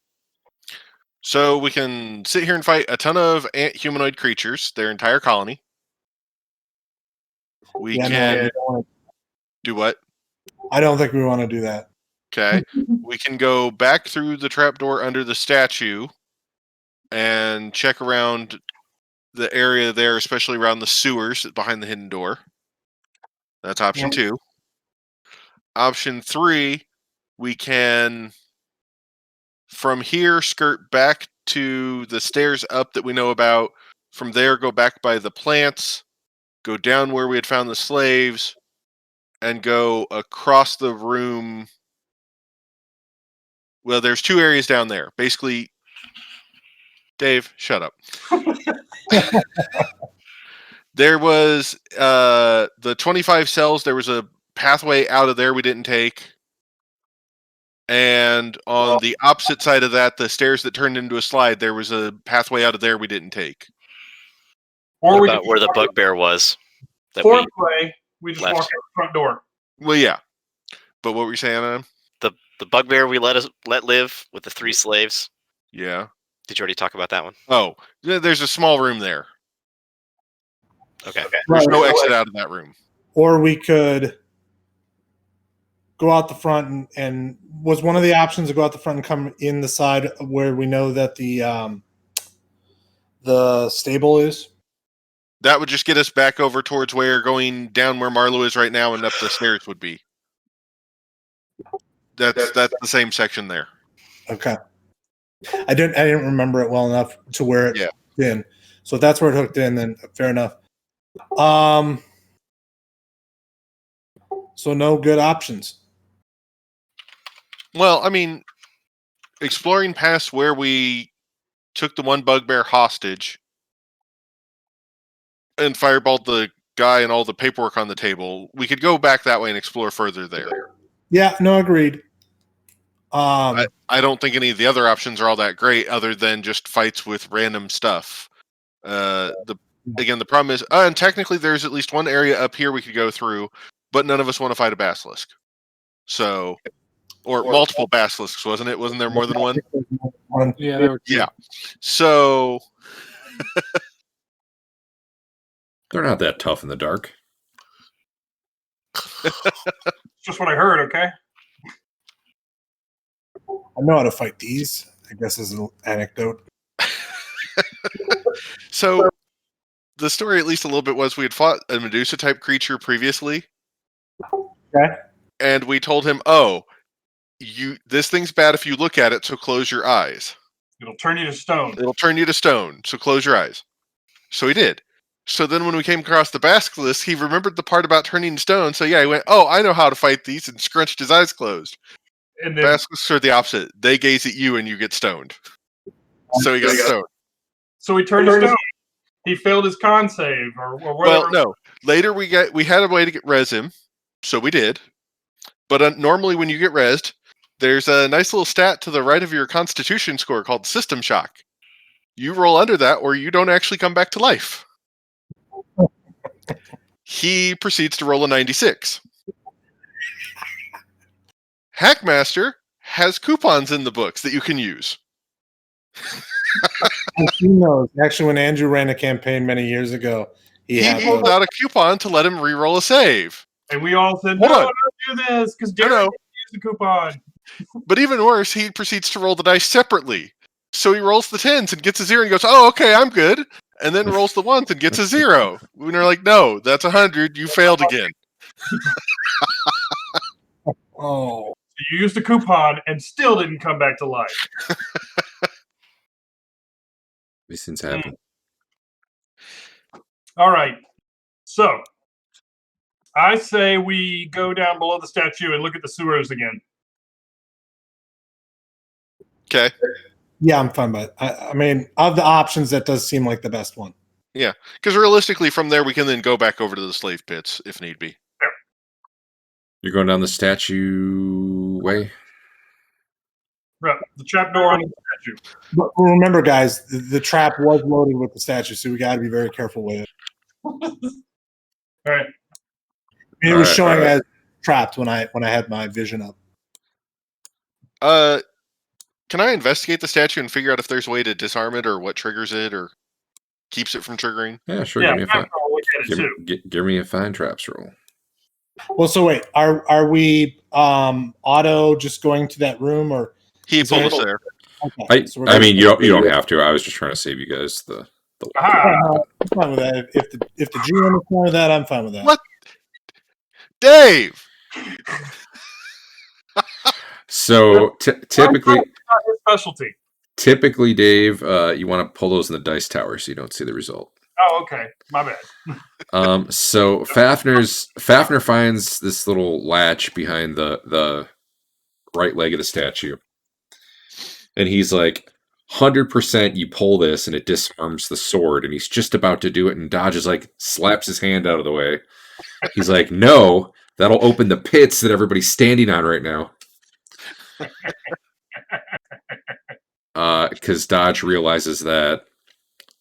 So we can sit here and fight a ton of ant humanoid creatures, their entire colony. We Yeah, no, can we don't wanna- do what? I don't think we want to do that. Okay. We can go back through the trapdoor under the statue and check around the area there, especially around the sewers behind the hidden door. That's option 2. Option 3, we can from here skirt back to the stairs up that we know about. From there, go back by the plants go down where we had found the slaves, and go across the room. Well, there's 2 areas down there. Basically, Dave, shut up. There was the 25 cells. There was a pathway out of there we didn't take. And on the opposite side of that, the stairs that turned into a slide, there was a pathway out of there we didn't take. Or What we about could where the bugbear was? That fourth way, we just left. walk out the front door. Well, yeah. But what were you saying, Adam? the bugbear we let live with the 3 slaves. Yeah. Did you already talk about that one? Oh, there's a small room there. Okay. There's no exit out of that room. Or we could go out the front and was one of the options to go out the front and come in the side where we know that the stable is? That would just get us back over towards where going down where Marlo is right now and up the stairs would be. That's the same section there. Okay. I didn't remember it well enough to where it hooked in. So if that's where it hooked in, then fair enough. So no good options. Well, I mean, exploring past where we took the one bugbear hostage and fireballed the guy and all the paperwork on the table, we could go back that way and explore further there. Yeah, no, agreed. I don't think any of the other options are all that great other than just fights with random stuff. The problem is, and technically there's at least one area up here we could go through, but none of us want to fight a basilisk. So, or multiple basilisks, wasn't it? Wasn't there more than one? Yeah, there were 2. Yeah. So They're not that tough in the dark. Just what I heard, okay? I know how to fight these, I guess, as an anecdote. So the story, at least a little bit, was we had fought a Medusa type creature previously. Okay. And we told him, "Oh, this thing's bad if you look at it, so close your eyes. It'll turn you to stone. It'll turn you to stone, so close your eyes." So he did. So then when we came across the basilisk, he remembered the part about turning to stone. So yeah, he went, "Oh, I know how to fight these," and scrunched his eyes closed. And then, Basilisks are the opposite. They gaze at you and you get stoned. So he got stoned. so he turned to stone. He failed his con save or whatever. Well, no. Later we had a way to res him, so we did. But normally when you get resed, there's a nice little stat to the right of your Constitution score called System Shock. You roll under that, or you don't actually come back to life. He proceeds to roll a 96. Hackmaster has coupons in the books that you can use. I've seen those. Actually, when Andrew ran a campaign many years ago, he had pulled those. out a coupon to let him re-roll a save. And we all said, Hold "No, on. don't do this," because Darren used the coupon. But even worse, he proceeds to roll the dice separately. So he rolls the 10s and gets a 0 and goes, "Oh, okay, I'm good." And then rolls the 1s and gets a 0. And we're like, "No, that's 100. You failed again." Oh. You used a coupon and still didn't come back to life. These things happen. All right. So, I say we go down below the statue and look at the sewers again. Okay. Yeah, I'm fine by it. I mean, of the options, that does seem like the best one. Yeah, because realistically, from there we can then go back over to the slave pits if need be. You're going down the statue way? Right. The trapdoor on the statue. But remember, guys, the trap was loaded with the statue, so we got to be very careful with it. All right. It was showing as trapped when I had my vision up. Can I investigate the statue and figure out if there's a way to disarm it or what triggers it or keeps it from triggering? Yeah, sure. Yeah, give me a fine. I'll look at it too. Give me a fine traps roll. Well, so wait, are we auto just going to that room, or He is pulled there- us there. Okay, so we're I going- mean, you don't have to. I was just trying to save you guys the. Aha! I'm fine with that. If the GM is fine with that, I'm fine with that. What? Dave! So typically, Not his specialty. Typically, Dave, you want to pull those in the dice tower so you don't see the result. Oh, okay. My bad. So Fafnir finds this little latch behind the right leg of the statue, and he's like, 100% you pull this and it disarms the sword, and he's just about to do it, and Dodge is like, slaps his hand out of the way. He's like, no, that'll open the pits that everybody's standing on right now. Because Dodge realizes that.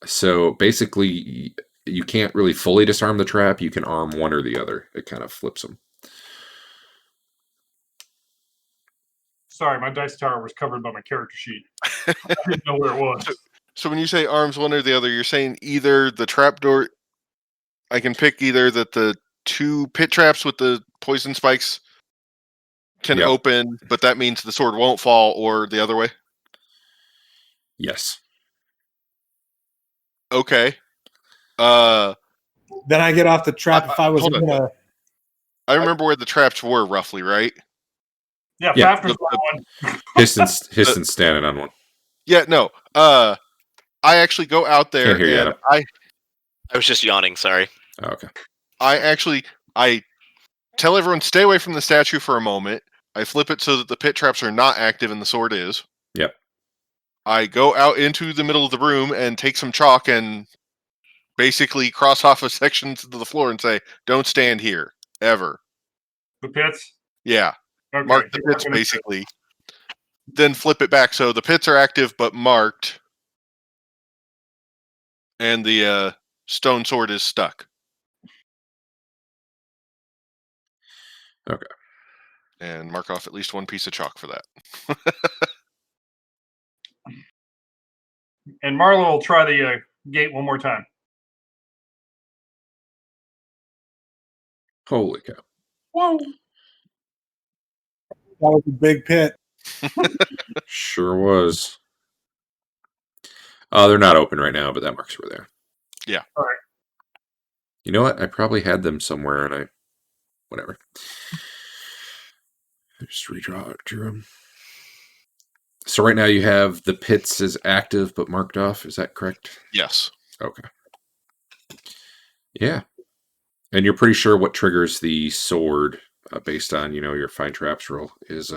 So basically, you can't really fully disarm the trap. You can arm one or the other. It kind of flips them. Sorry, my dice tower was covered by my character sheet. I didn't know where it was. So when you say arms one or the other, you're saying either the trapdoor. I can pick either that the 2 pit traps with the poison spikes can Yep. open, but that means the sword won't fall, or the other way. Yes. Okay. Then I get off the trap if I was hold on. gonna. I remember where the traps were roughly, right? Yeah, Yeah, Fafner's got one. Histon's standing on one. Yeah, no. I actually go out there Can't hear you, and Adam. I was just yawning. Sorry. Oh, okay. I tell everyone stay away from the statue for a moment. I flip it so that the pit traps are not active and the sword is. Yep. I go out into the middle of the room and take some chalk and basically cross off a section of the floor and say, "Don't stand here ever." The pits? Yeah, Okay. mark the pits basically. Then flip it back so the pits are active but marked, and the stone sword is stuck. Okay. And mark off at least one piece of chalk for that. And Marlo will try the gate one more time. Holy cow. Whoa. That was a big pit. Sure was. They're not open right now, but that marks were there. Yeah. All right. You know what? I probably had them somewhere, and whatever. I just drew them. So right now you have the pits as active but marked off. Is that correct? Yes. Okay. Yeah. And you're pretty sure what triggers the sword, based on your fine traps roll, is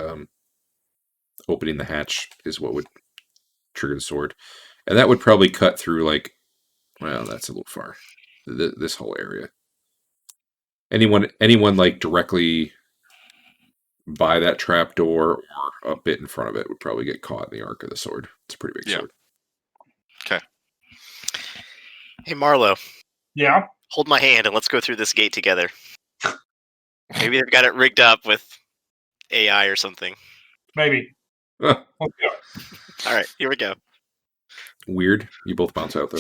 opening the hatch is what would trigger the sword, and that would probably cut through that's a little far. This whole area. Anyone like directly by that trap door or a bit in front of it would probably get caught in the arc of the sword. It's a pretty big sword. Okay. Hey, Marlo. Yeah. Hold my hand and let's go through this gate together. Maybe they've got it rigged up with AI or something. Maybe. Let's go. All right, here we go. Weird. You both bounce out though.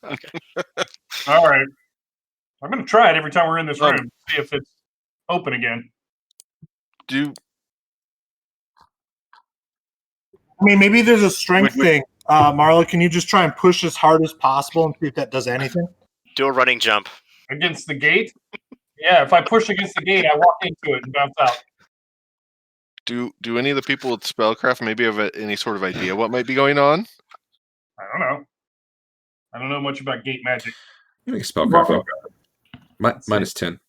Okay. All right. I'm going to try it every time we're in this room. See if it's open again. Do I mean, maybe there's a strength thing. Marla, can you just try and push as hard as possible and see if that does anything? Do a running jump. Against the gate? Yeah, if I push against the gate, I walk into it and bounce out. do any of the people with spellcraft maybe have any sort of idea what might be going on? I don't know. I don't know much about gate magic. You make a spellcraft. Minus 10.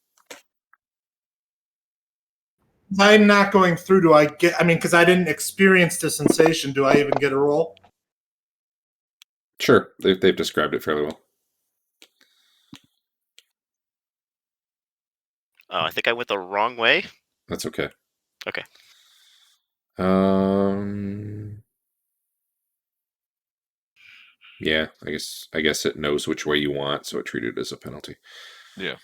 I'm not going through. Do I get? I mean, because I didn't experience the sensation. Do I even get a roll? Sure, they've described it fairly well. Oh, I think I went the wrong way. That's okay. Okay. Yeah, I guess it knows which way you want, so it treated it as a penalty. Yeah.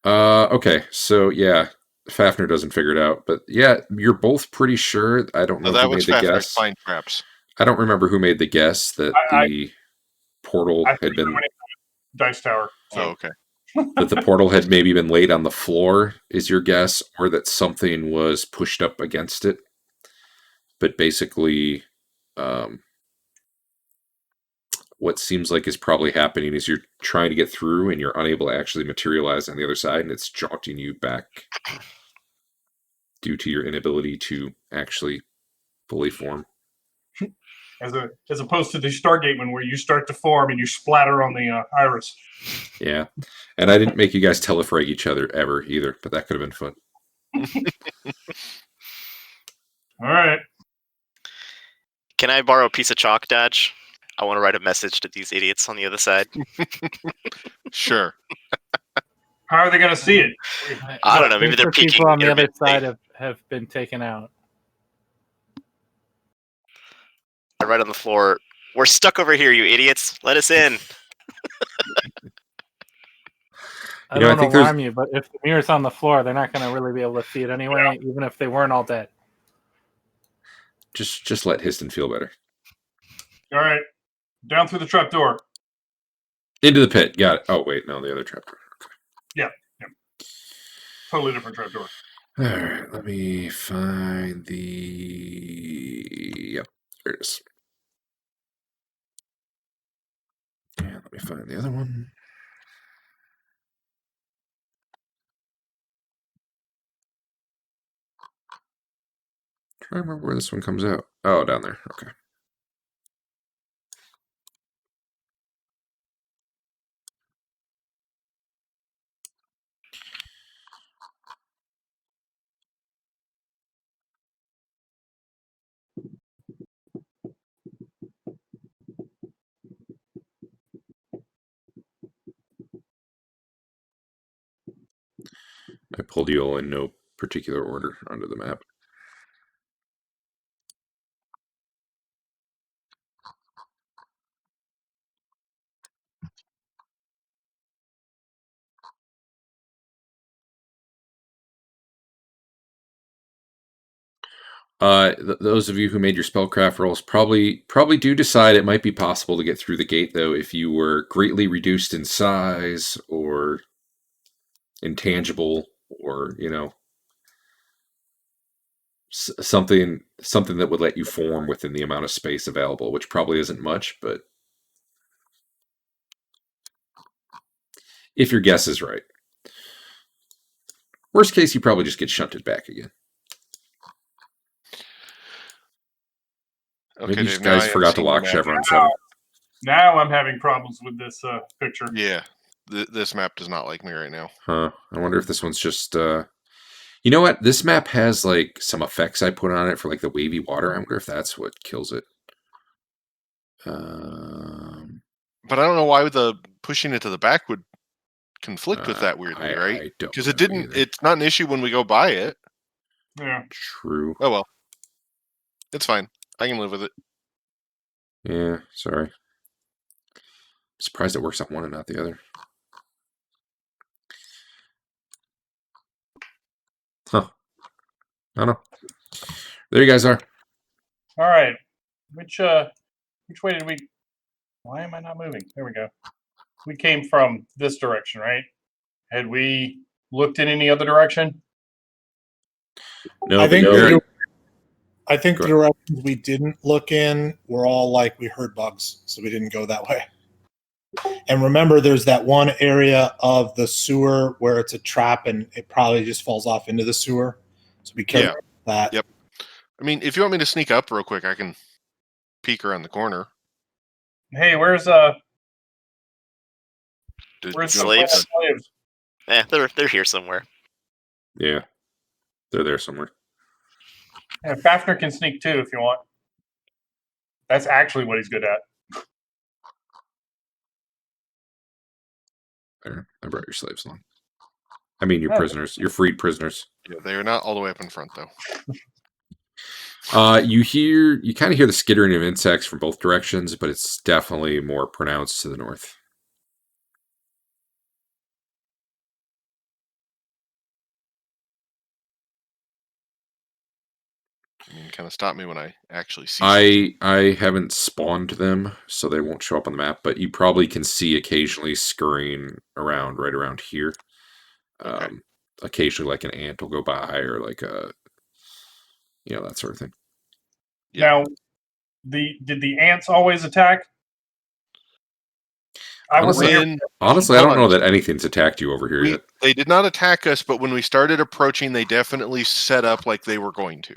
Okay, so yeah, Fafnir doesn't figure it out, but yeah, you're both pretty sure. I don't know that who was made the Fafnir's guess. fine traps. I don't remember who made the guess that the portal I had think been I went into the dice tower. So. Oh, okay. that the portal had maybe been laid on the floor is your guess, or that something was pushed up against it. But basically, what seems like is probably happening is you're trying to get through and you're unable to actually materialize on the other side, and it's jolting you back due to your inability to actually fully form. as opposed to the Stargate one where you start to form and you splatter on the iris. Yeah. And I didn't make you guys telefrag each other ever either, but that could have been fun. All right. Can I borrow a piece of chalk, Dodge? I want to write a message to these idiots on the other side. Sure. How are they going to see it? I don't know. Maybe think they're the peeking people on the other intermittently. side have been taken out. I write on the floor, "We're stuck over here, you idiots. Let us in." I You know, I don't think alarm you, but if the mirror's on the floor, they're not going to really be able to see it anyway, even if they weren't all dead. Just let Histon feel better. All right. Down through the trapdoor. Into the pit. Got it. Oh, wait. No, the other trapdoor. Yeah. Totally different trapdoor. All right. Let me find the... Yep. There it is. And let me find the other one. Try to remember where this one comes out. Oh, down there. Okay. I pulled you all in no particular order onto the map. Those of you who made your spellcraft rolls probably do decide it might be possible to get through the gate, though, if you were greatly reduced in size or intangible, or something that would let you form within the amount of space available, which probably isn't much, but if your guess is right. Worst case, you probably just get shunted back again. Okay, Maybe you Dave, now I guys am forgot to seeing the lock map. Chevron 7. Now I'm having problems with this picture. Yeah. This map does not like me right now. Huh. I wonder if this one's just... You know what? This map has like some effects I put on it for like the wavy water. I wonder if that's what kills it. But I don't know why the pushing it to the back would conflict with that weirdly, right? I don't Because know it didn't. either. It's not an issue when we go by it. Yeah. True. Oh well, it's fine. I can live with it. Yeah, sorry. I'm surprised it works on one and not the other. Huh. I don't know. There you guys are. All right. Which way did we... Why am I not moving? There we go. We came from this direction, right? Had we looked in any other direction? No, I think but you're- I think Go the directions we didn't look in were all like we heard bugs, so we didn't go that way. And remember, there's that one area of the sewer where it's a trap and it probably just falls off into the sewer. So be careful with that. Yep. I mean, if you want me to sneak up real quick, I can peek around the corner. Hey, where's Did- where's did the you- Slaves? slaves? They're here somewhere. Yeah. They're there somewhere. Yeah, Fafner can sneak too if you want. That's actually what he's good at. There. I brought your slaves along. I mean, your Oh. prisoners. Your freed prisoners. Yeah, they are not all the way up in front though. You kind of hear the skittering of insects from both directions, but it's definitely more pronounced to the north. I mean, kind of stop me when I actually see. something. I haven't spawned them, so they won't show up on the map, but you probably can see occasionally scurrying around right around here. Okay. Occasionally, like an ant will go by, or like a, that sort of thing. Yeah. Now, did the ants always attack? Honestly, I Hold don't know on. that anything's attacked you over here yet. They did not attack us, but when we started approaching, they definitely set up like they were going to.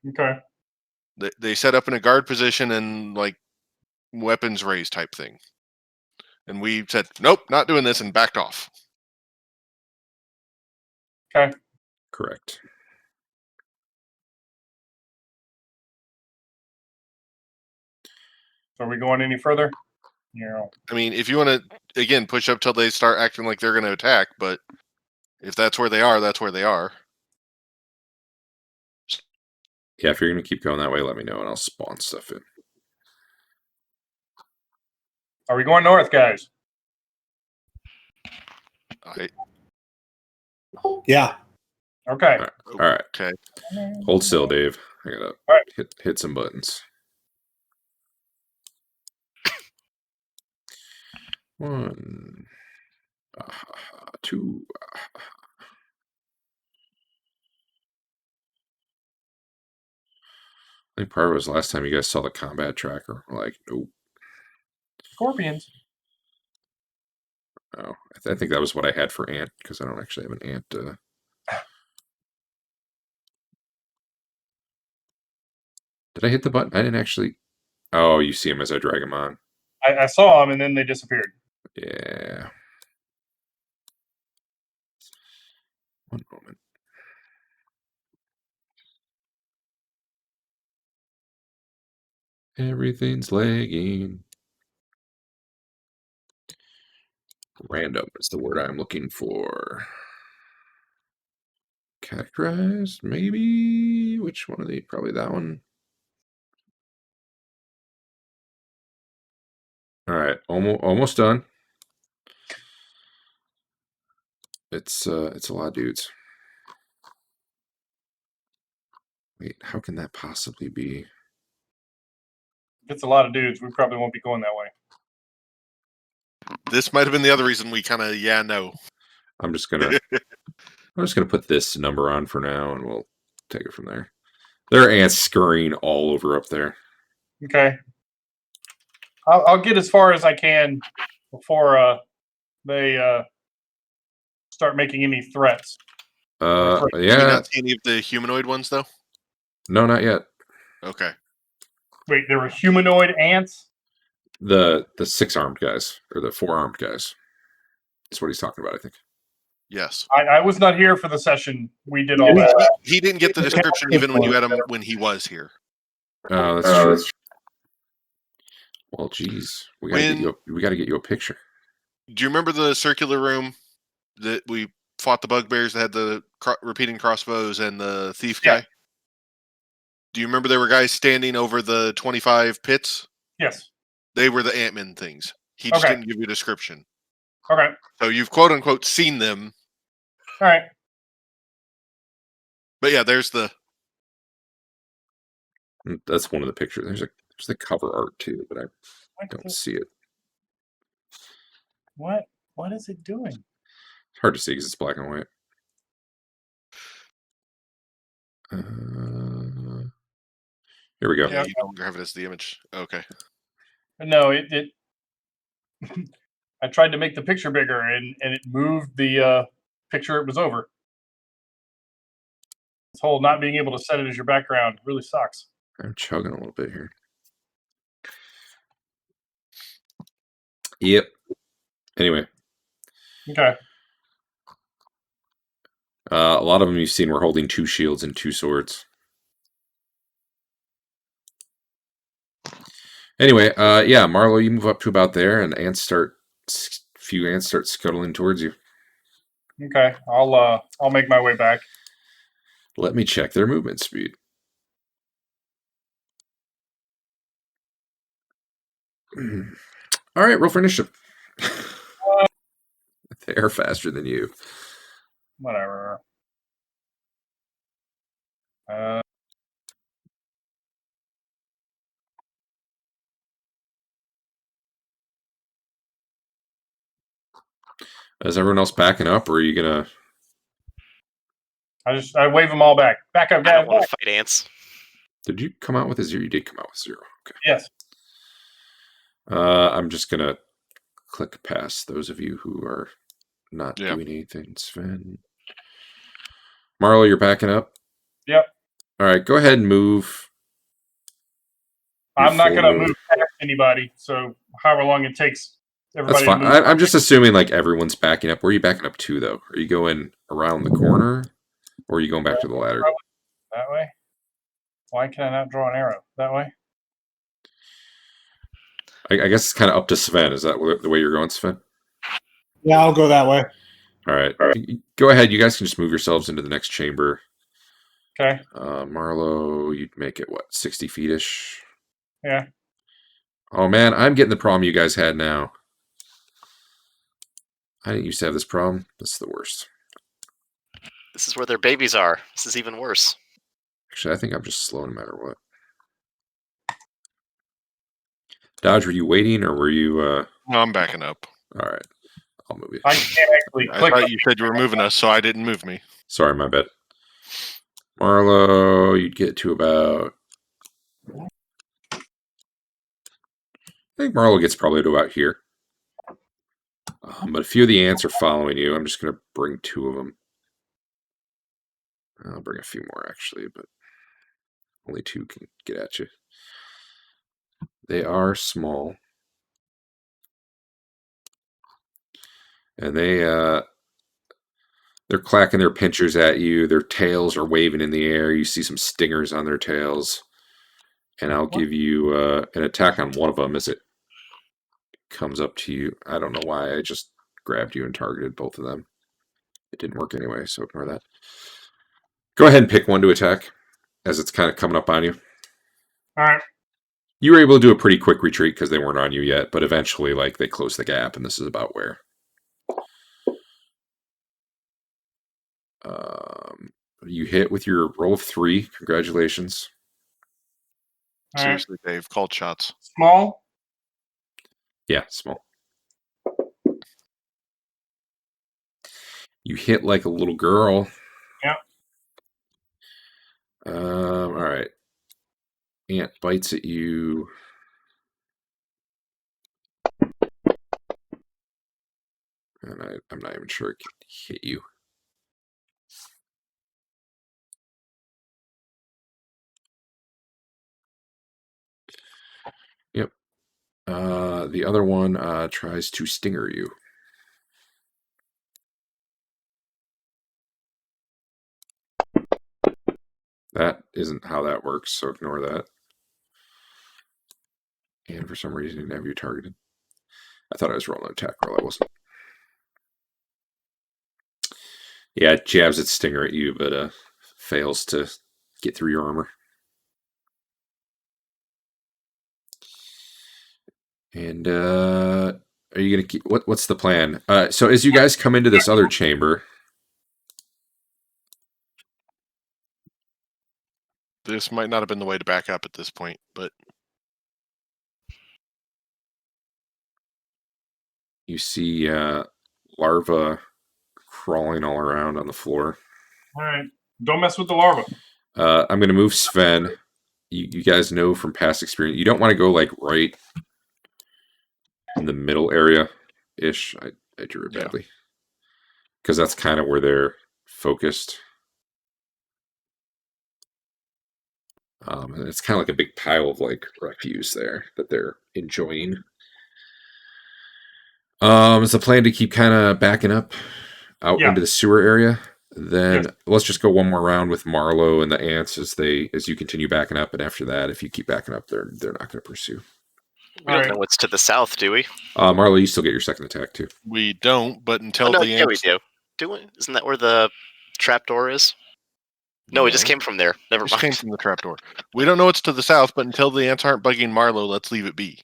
Okay. They set up in a guard position and like weapons raised type thing. And we said, nope, not doing this, and backed off. Correct. So are we going any further? Yeah. I mean, if you want to, again, push up till they start acting like they're going to attack, but if that's where they are, that's where they are. Yeah, if you're going to keep going that way, let me know, and I'll spawn stuff in. Are we going north, guys? Yeah. Okay. All right. Okay. Hold still, Dave. I gotta right. hit some buttons. 1, 2. I think part of it was last time you guys saw the combat tracker. We're like, nope. Scorpions. Oh, I think that was what I had for ant, because I don't actually have an ant. Did I hit the button? I didn't actually. Oh, you see them as I drag them on. I saw them and then they disappeared. Yeah. One moment. Everything's lagging. Random is the word I'm looking for. Categorized, maybe? Which one of these? Probably that one. All right, almost done. It's a lot of dudes. Wait, how can that possibly be? If it's a lot of dudes, we probably won't be going that way. This might have been the other reason we kind of, no. I'm just gonna put this number on for now, and we'll take it from there. There are ants scurrying all over up there. Okay. I'll get as far as I can before they start making any threats. Yeah. Do you not see any of the humanoid ones, though? No, not yet. Okay. Wait, there were humanoid ants? The 6-armed guys, or the 4-armed guys. That's what he's talking about, I think. Yes. I was not here for the session. We did all that. He didn't get the description even when you had him when he was here. Oh, that's true. Well, geez, we gotta get you a picture. Do you remember the circular room that we fought the bugbears that had the repeating crossbows and the thief guy? Do you remember there were guys standing over the 25 pits? Yes. They were the Ant-Man things. He just didn't give you a description. Okay. So you've quote unquote seen them. All right. But yeah, there's the. That's one of the pictures. There's the cover art too, but I don't see it. What is it doing? It's hard to see because it's black and white. Here we go. Yeah, you no longer have it as the image. Okay. No, it I tried to make the picture bigger and it moved the picture it was over. This whole not being able to set it as your background really sucks. I'm chugging a little bit here. Yep. Anyway. Okay. A lot of them you've seen were holding 2 shields and 2 swords. Anyway, yeah, Marlo, you move up to about there, and few ants start scuttling towards you. Okay, I'll make my way back. Let me check their movement speed. All right, roll for initiative. They're faster than you. Whatever. Is everyone else backing up, or are you gonna? I wave them all back. Back up, guys. I don't want to fight ants. Did you come out with a 0? You did come out with 0. Okay. Yes. I'm just gonna click past those of you who are not doing anything. Sven, Marlo, you're backing up. Yep. All right, go ahead and move I'm not going to move. move past anybody, so however long it takes That's everybody to fine. move. I'm just assuming like everyone's backing up. Where are you backing up to, though? Are you going around the corner, or are you going back to the ladder? That way? Why can I not draw an arrow? That way? I guess it's kind of up to Sven. Is that the way you're going, Sven? Yeah, I'll go that way. All right. Go ahead. You guys can just move yourselves into the next chamber. Okay. Marlo, you'd make it, what, 60 feet-ish? Yeah. Oh, man, I'm getting the problem you guys had now. I didn't used to have this problem. This is the worst. This is where their babies are. This is even worse. Actually, I think I'm just slow no matter what. Dodge, were you waiting, or were you... No, I'm backing up. All right. I'll move you. I can't actually I click. thought you said you were moving us, so I didn't move me. Sorry, my bad. Marlo, you'd get to about... I think Marlo gets probably to about here. But a few of the ants are following you. I'm just going to bring 2 of them. I'll bring a few more, actually, but only 2 can get at you. They are small. And they're clacking their pinchers at you. Their tails are waving in the air. You see some stingers on their tails. And I'll give you an attack on one of them as it comes up to you. I don't know why. I just grabbed you and targeted both of them. It didn't work anyway, so ignore that. Go ahead and pick one to attack as it's kind of coming up on you. All right. You were able to do a pretty quick retreat because they weren't on you yet, but eventually, like, they closed the gap, and this is about where. You hit with your roll of 3. Congratulations. All right. Seriously, Dave, called shots. Small. Yeah, small. You hit like a little girl. Yep. All right. Ant bites at you. And I'm not even sure it can hit you. Yep. The other one tries to stinger you. That isn't how that works, so ignore that. And for some reason, it didn't have you targeted. I thought I was rolling an attack roll. I wasn't. Yeah, it jabs its stinger at you, but fails to get through your armor. And are you gonna keep? What's the plan? So as you guys come into this other chamber, This might not have been the way to back up at this point, but you see larvae crawling all around on the floor. All right. Don't mess with the larva. I'm going to move Sven. You guys know from past experience, you don't want to go like right in the middle area-ish. I drew it badly. Because that's kind of where they're focused. And it's kind of like a big pile of like refuse there that they're enjoying. Is the plan to keep kind of backing up out into the sewer area? Then let's just go one more round with Marlo and the ants as you continue backing up, and after that, if you keep backing up, they're not going to pursue. We don't know what's to the south, do we? Marlo, you still get your second attack too. We don't, but until no, the yeah, we ants... do. Do we? Isn't that where the trapdoor is? No, it just came from there. Never mind. It came from the trapdoor. We don't know what's to the south, but until the ants aren't bugging Marlo, let's leave it be.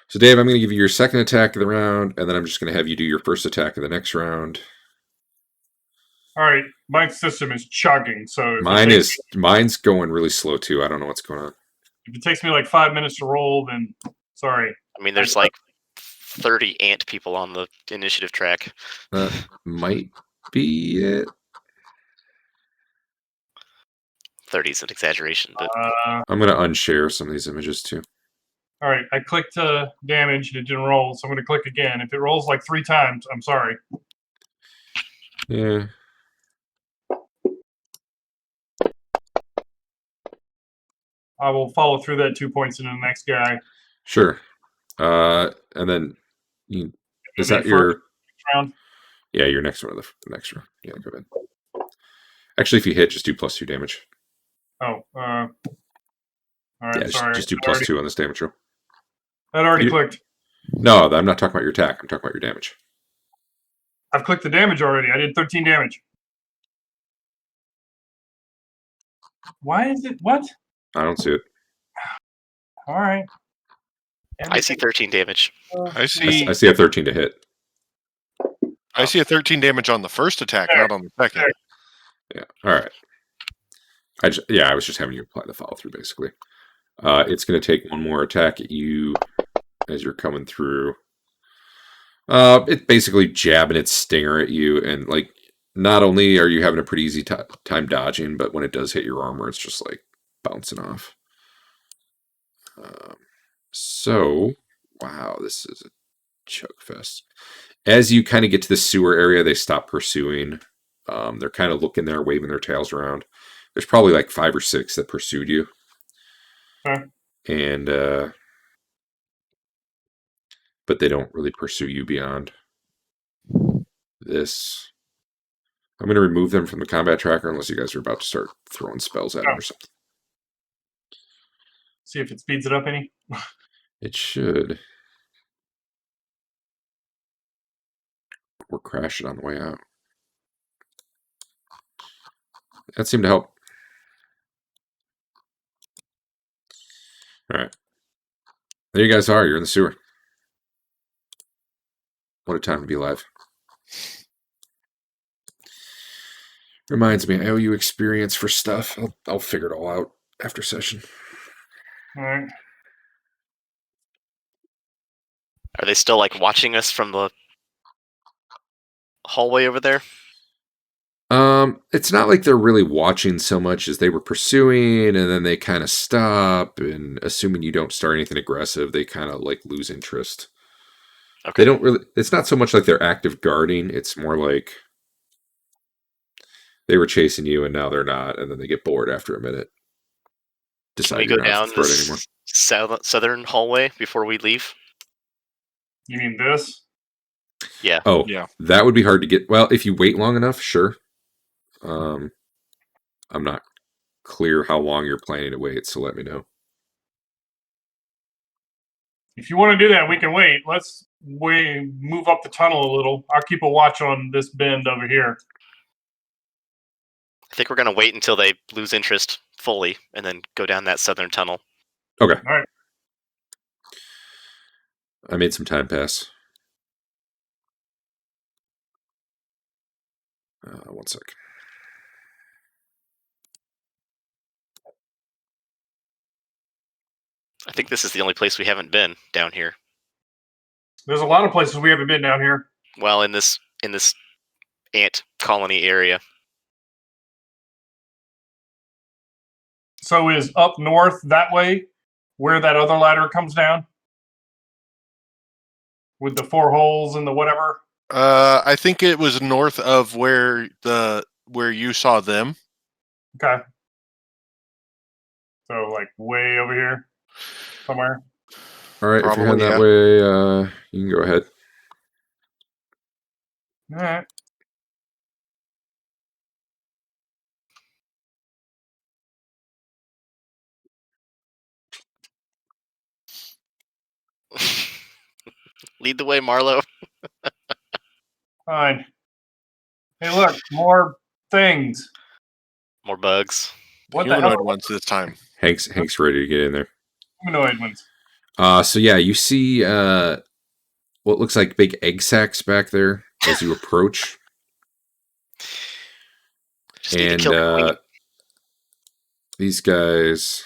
So, Dave, I'm going to give you your second attack of the round, and then I'm just going to have you do your first attack of the next round. All right. My system is chugging, so mine's going really slow too. I don't know what's going on. If it takes me like 5 minutes to roll, then sorry. I mean, there's like 30 ant people on the initiative track. That might be it. 30 is an exaggeration, but I'm going to unshare some of these images too. All right, I clicked damage and it didn't roll, so I'm going to click again. If it rolls like 3 times, I'm sorry. Yeah. I will follow through that 2 points into the next guy. Sure. And then you, is And that then your first round? Yeah, your next one of the next round. Yeah, go ahead. Actually, if you hit, just do +2 damage. Oh, all right. Yeah, Sorry, just do +2 on this damage roll. that already clicked. No, I'm not talking about your attack. I'm talking about your damage. I've clicked the damage already. I did 13 damage. Why is it what? I don't see it. All right. I see 13 damage. I see. I see a 13 to hit. I see a 13 damage on the first attack, There. not on the second. There. Yeah. All right. I was just having you apply the follow through basically. It's going to take one more attack at you as you're coming through. It's basically jabbing its stinger at you, and like not only are you having a pretty easy time dodging, but when it does hit your armor, it's just like bouncing off. So, wow, this is a choke fest. As you kind of get to the sewer area, they stop pursuing. They're kind of looking there, waving their tails around. There's probably like 5 or 6 that pursued you. Okay. And, but they don't really pursue you beyond this. I'm going to remove them from the combat tracker unless you guys are about to start throwing spells at them or something. See if it speeds it up any. It should. We're crashing on the way out. That seemed to help. All right. There you guys are. You're in the sewer. What a time to be alive. Reminds me, I owe you experience for stuff. I'll figure it all out after session. All right. Are they still like watching us from the hallway over there? It's not like they're really watching so much as they were pursuing, and then they kind of stop, and assuming you don't start anything aggressive, they kind of like lose interest. Okay. They don't really. It's not so much like they're active guarding. It's more like they were chasing you, and now they're not, and then they get bored after a minute. Can we go down this southern hallway before we leave? You mean this? Yeah. Oh, Yeah. that would be hard to get. Well, if you wait long enough, sure. I'm not clear how long you're planning to wait, so let me know. If you want to do that, we can wait. Let's move up the tunnel a little. I'll keep a watch on this bend over here. I think we're gonna wait until they lose interest fully, and then go down that southern tunnel. Okay. All right. I made some time pass. One sec. I think this is the only place we haven't been down here. There's a lot of places we haven't been down here. Well, in this ant colony area. So is up north that way, where that other ladder comes down? With the 4 holes and the whatever? I think it was north of where you saw them. Okay. So like way over here somewhere. All right, if you're heading Probably, that way, you can go ahead. All right. Lead the way, Marlo. Fine. Hey, look, more things. More bugs. What the Humanoid hell? ones this time. Hank's ready to get in there. Humanoid ones. So yeah, you see what looks like big egg sacs back there as you approach. Just need to kill the queen. These guys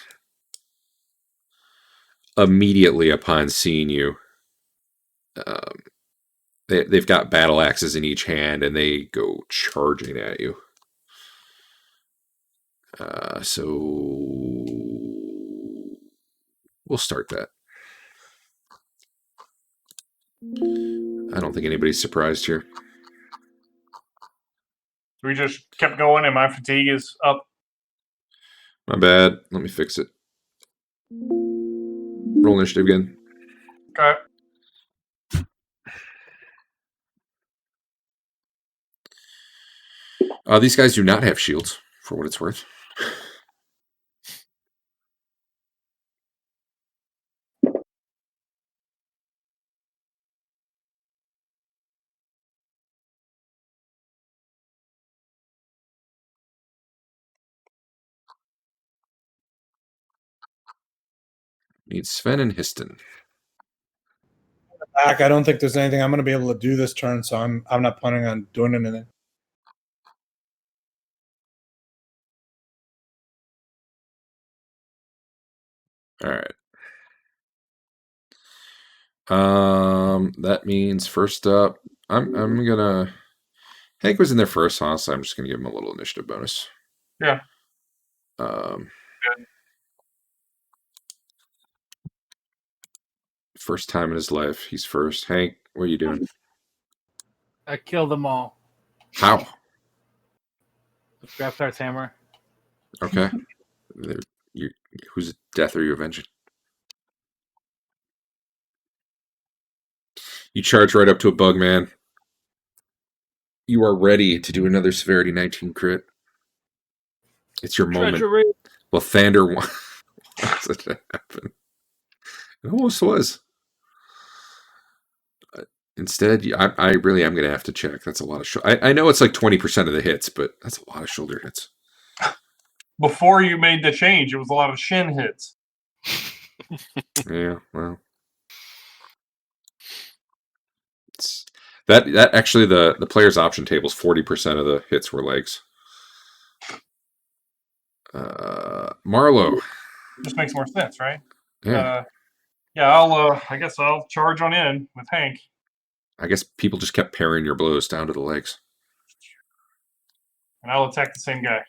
immediately upon seeing you, they've got battle axes in each hand and they go charging at you. So we'll start that. I don't think anybody's surprised here. We just kept going and my fatigue is up. My bad. Let me fix it. Roll initiative again. Okay. These guys do not have shields, for what it's worth. Need Sven and Histon. Back. I don't think there's anything I'm going to be able to do this turn, so I'm not planning on doing anything. All right. That means first up, I'm gonna. Hank was in there first, huh? So I'm just gonna give him a little initiative bonus. Yeah. First time in his life, he's first. Hank, what are you doing? I kill them all How? with Graftar's hammer. Okay. Whose death are you avenging? You charge right up to a bug man. You are ready to do another severity 19 crit. It's your moment. Treachery. Well, Thander won. What's it happen? It almost was. Instead, I really am going to have to check. That's a lot of I know it's like 20% of the hits, but that's a lot of shoulder hits. Before you made the change, it was a lot of shin hits. Yeah, well. That actually, the player's option table's 40% of the hits were legs. Marlowe. Just makes more sense, right? Yeah. I guess I'll charge on in with Hank. I guess people just kept parrying your blows down to the legs. And I'll attack the same guy.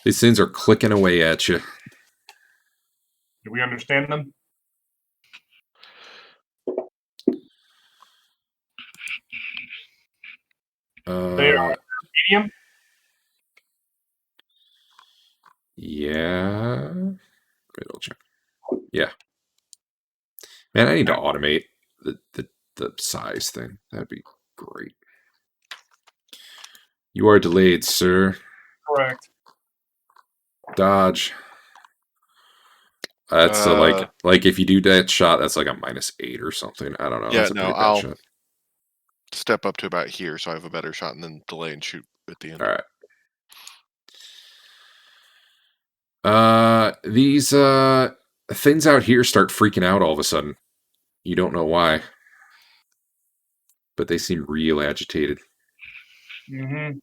These things are clicking away at you. Do we understand them? They are medium? Yeah. Middle check. Yeah. Man, I need to automate the size thing. That'd be great. You are delayed, sir. Correct. Dodge. That's like if you do that shot, that's like a -8 or something. I don't know. Yeah, That's a no, pretty bad I'll shot. step up to about here so I have a better shot and then delay and shoot at the end. All right. These things out here start freaking out all of a sudden. You don't know why, but they seem real agitated. Mm-hmm.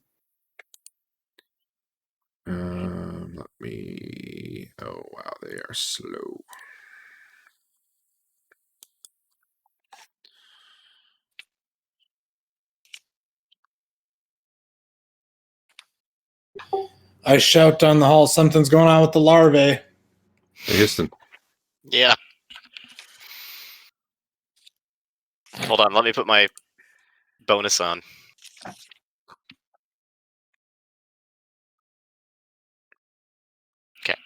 Let me. Oh wow, they are slow. I shout down the hall, something's going on with the larvae. Hey, Histon. Yeah. Hold on, let me put my bonus on. Okay.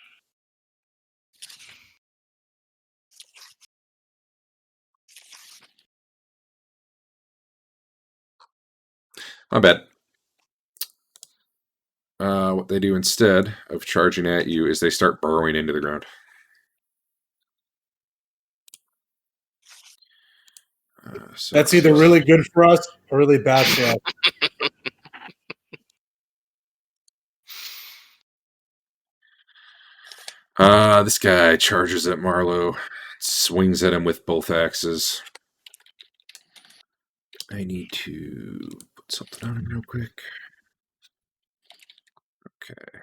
My bad. What they do instead of charging at you is they start burrowing into the ground. That's either really good for us or really bad for us. This guy charges at Marlowe, swings at him with both axes. I need to put something on him real quick. Okay.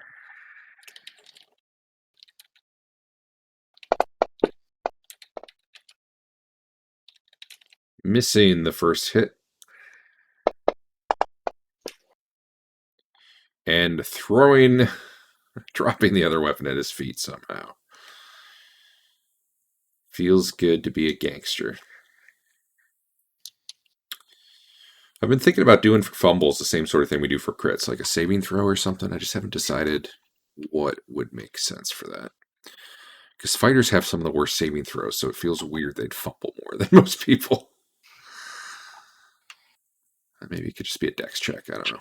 Missing the first hit. And dropping the other weapon at his feet somehow. Feels good to be a gangster. I've been thinking about doing for fumbles the same sort of thing we do for crits, like a saving throw or something. I just haven't decided what would make sense for that. Because fighters have some of the worst saving throws, so it feels weird they'd fumble more than most people. Maybe it could just be a dex check. I don't know.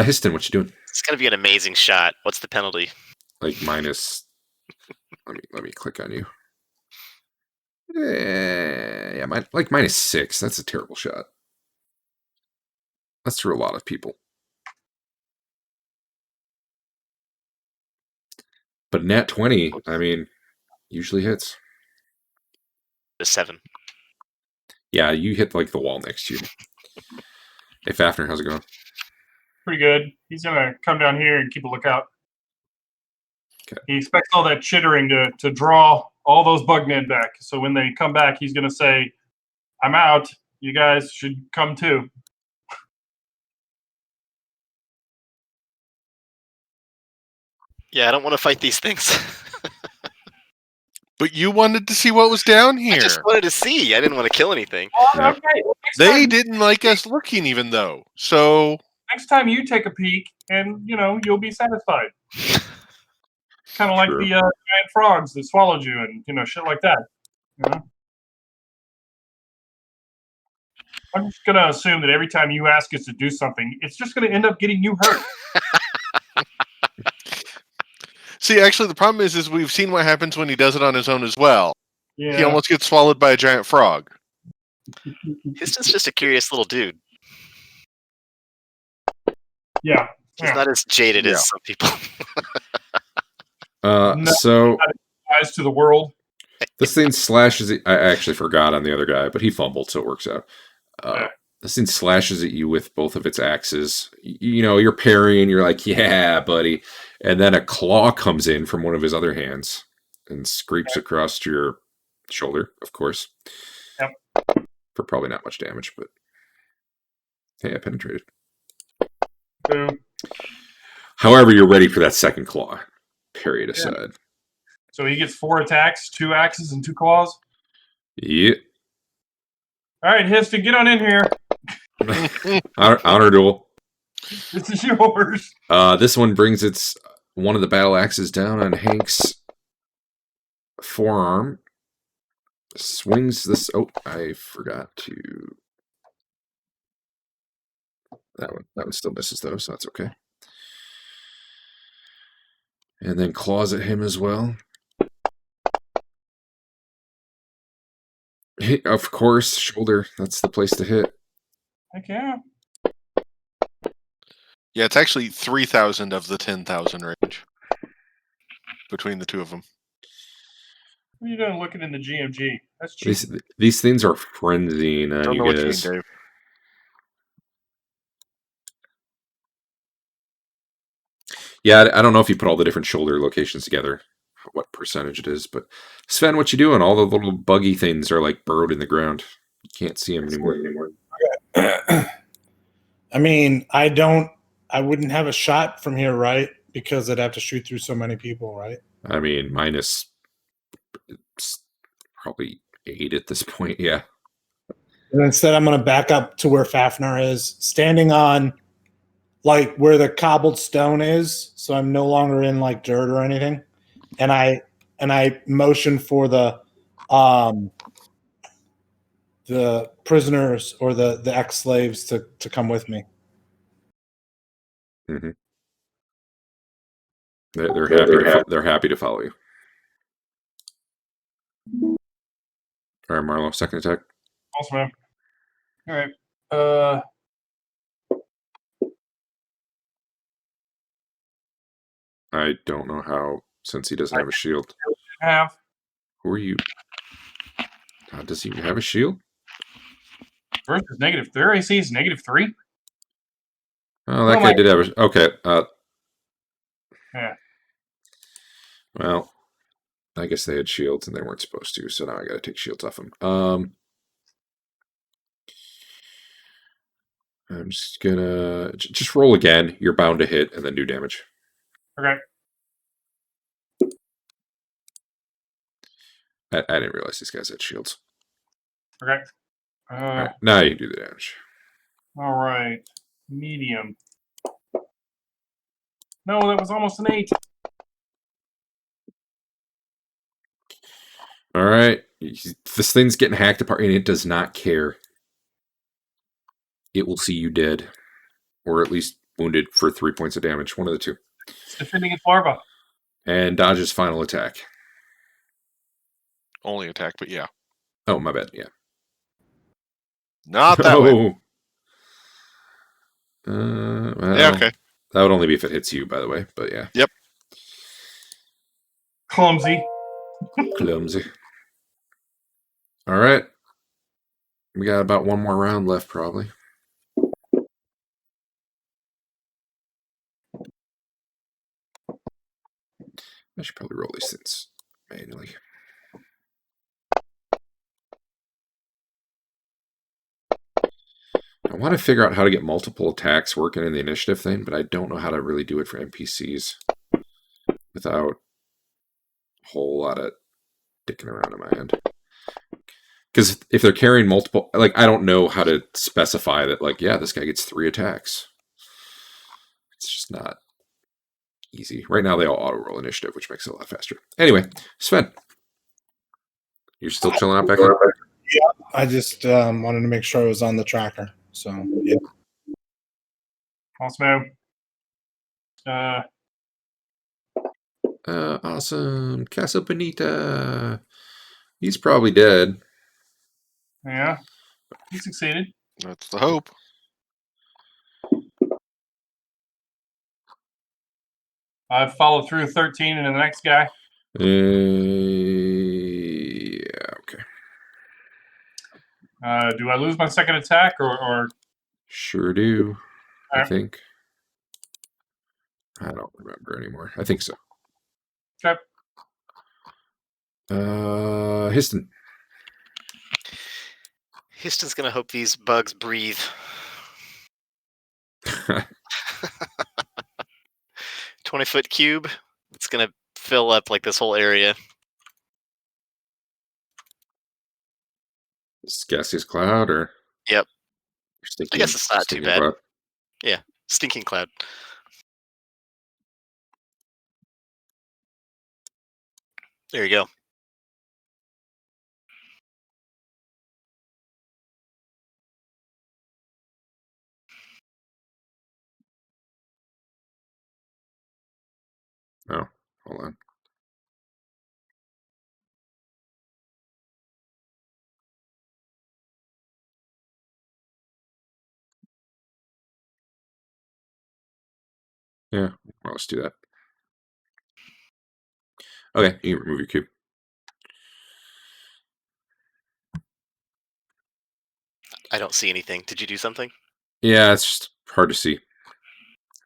Histon, what you doing? It's gonna be an amazing shot. What's the penalty? Like minus. Let me click on you. Yeah, like -6. That's a terrible shot. That's through a lot of people. But nat 20, I mean, usually hits. A 7. Yeah, you hit like the wall next to you. Hey, Fafner, how's it going? Pretty good. He's gonna come down here and keep a lookout. Okay. He expects all that chittering to draw all those bugmen back. So when they come back, he's gonna say, "I'm out. You guys should come too." Yeah, I don't want to fight these things. But you wanted to see what was down I here. just wanted to see. I didn't want to kill anything. Yep. Okay. They didn't like us looking, even though. So Next time you take a peek, and you'll be satisfied. Kind of like True. the giant frogs that swallowed you, and shit like that. I'm just gonna assume that every time you ask us to do something, it's just gonna end up getting you hurt. see, actually, the problem is we've seen what happens when he does it on his own as well. Yeah. He almost gets swallowed by a giant frog. Histon's just a curious little dude. Yeah. He's not as jaded Yeah. as some people. No. So Eyes to the world. this thing slashes. I actually forgot on the other guy, but he fumbled, so it works out. Yeah. This thing slashes at you with both of its axes. You're parrying. You're like, yeah, buddy. And then a claw comes in from one of his other hands and scrapes across your shoulder, of course. Yep. For probably not much damage, but hey, I penetrated. Boom. However, you're ready for that second claw. Parry it aside. So he gets 4 attacks, 2 axes, and 2 claws. Yeah. All right, Histon, get on in here. Honor duel. This is yours. This one brings one of the battle axes down on Hank's forearm. Swings this. Oh, I forgot to. That one still misses though, so that's okay. And then claws at him as well. Hit, of course, shoulder. That's the place to hit. Heck yeah. Yeah, it's actually 3,000 of the 10,000 range between the two of them. What are you doing looking in the GMG? That's cheap. These things are frenzying on Don't know you what you mean, guys. Dave. Yeah, I don't know if you put all the different shoulder locations together, what percentage it is, but Sven, what you doing? All the little buggy things are like burrowed in the ground. You can't see them anymore. I mean, I wouldn't have a shot from here, right? Because I'd have to shoot through so many people, right? I mean, minus probably 8 at this point, yeah. And instead, I'm going to back up to where Fafner is, standing on like where the cobbled stone is, so I'm no longer in like dirt or anything. And I motion for the prisoners or the ex-slaves to come with me. Mm-hmm. They're happy to follow you. All right, Marlo, second attack. Awesome, man. All right. I don't know how, since he doesn't have a shield. Have. Who are you? Does he have a shield? First is negative. Their AC is -3. Oh, that guy did have a. Okay. Yeah. Well, I guess they had shields and they weren't supposed to, so now I got to take shields off them. I'm just gonna just roll again. You're bound to hit and then do damage. Okay. I didn't realize these guys had shields. Okay. All right, now you do the damage. All right. Medium. No, that was almost an 8. All right. This thing's getting hacked apart, and it does not care. It will see you dead, or at least wounded for 3 points of damage. One of the two. It's defending its larva. And dodges final attack. Only attack, but yeah. Oh, my bad. Yeah. Not that way. Well, Yeah, okay. That would only be if it hits you, by the way. But yeah. Yep. Clumsy. Clumsy. All right. We got about one more round left, probably. I should probably roll these things manually. I want to figure out how to get multiple attacks working in the initiative thing, but I don't know how to really do it for NPCs without a whole lot of dicking around in my end. Because if they're carrying multiple, like, I don't know how to specify that, like, yeah, this guy gets 3 attacks. It's just not easy. Right now, they all auto-roll initiative, which makes it a lot faster. Anyway, Sven, you're still chilling out back there? Yeah, I just wanted to make sure I was on the tracker. So, yeah. Awesome. Awesome. Casa Bonita. He's probably dead. Yeah. He succeeded. That's the hope. I've followed through 13 and the next guy. Yeah, okay. Do I lose my second attack or... Sure do, I Alright. think. I don't remember anymore. I think so. Okay. Histon. Histon's gonna hope these bugs breathe. 20-foot cube. It's gonna fill up like this whole area. This gaseous cloud, or? Yep. Stinking, I guess it's not too stinking bad. cloud? Yeah, stinking cloud. There you go. Oh, hold on. Yeah, well, let's do that. Okay, you can remove your cube. I don't see anything. Did you do something? Yeah, it's just hard to see.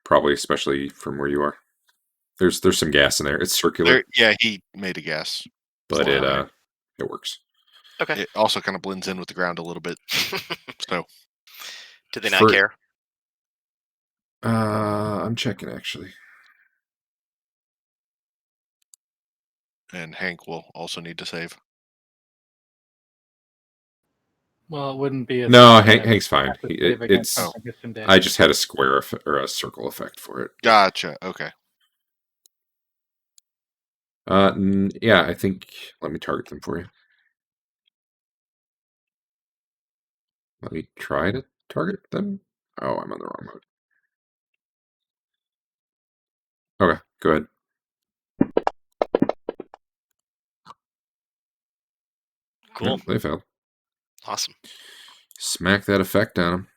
Probably, especially from where you are. There's some gas in there. It's circular, Yeah, he made a guess. but Flying. it works. Okay. It also kind of blends in with the ground a little bit. So, Did they not care? I'm checking actually. and Hank will also need to save. Well, it wouldn't be. No, Hank's fine. It's. Histon did. I just had a square or a circle effect for it. Gotcha. Okay. Yeah, I think. Let me target them for you. Let me try to target them. Oh, I'm on the wrong mode. Okay, go ahead. Cool. Yep, they failed. Awesome. Smack that effect on them.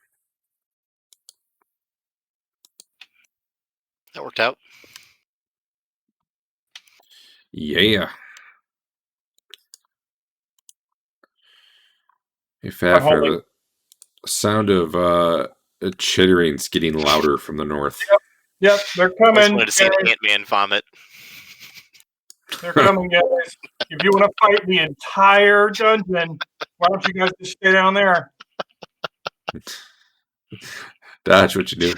That worked out. Yeah. Hey, Faffer, the sound of chittering's getting louder from the north. Yep, they're I coming. just wanted to see the Ant-Man vomit. They're coming, guys. If you want to fight the entire dungeon, why don't you guys just stay down there? Dodge, what you do?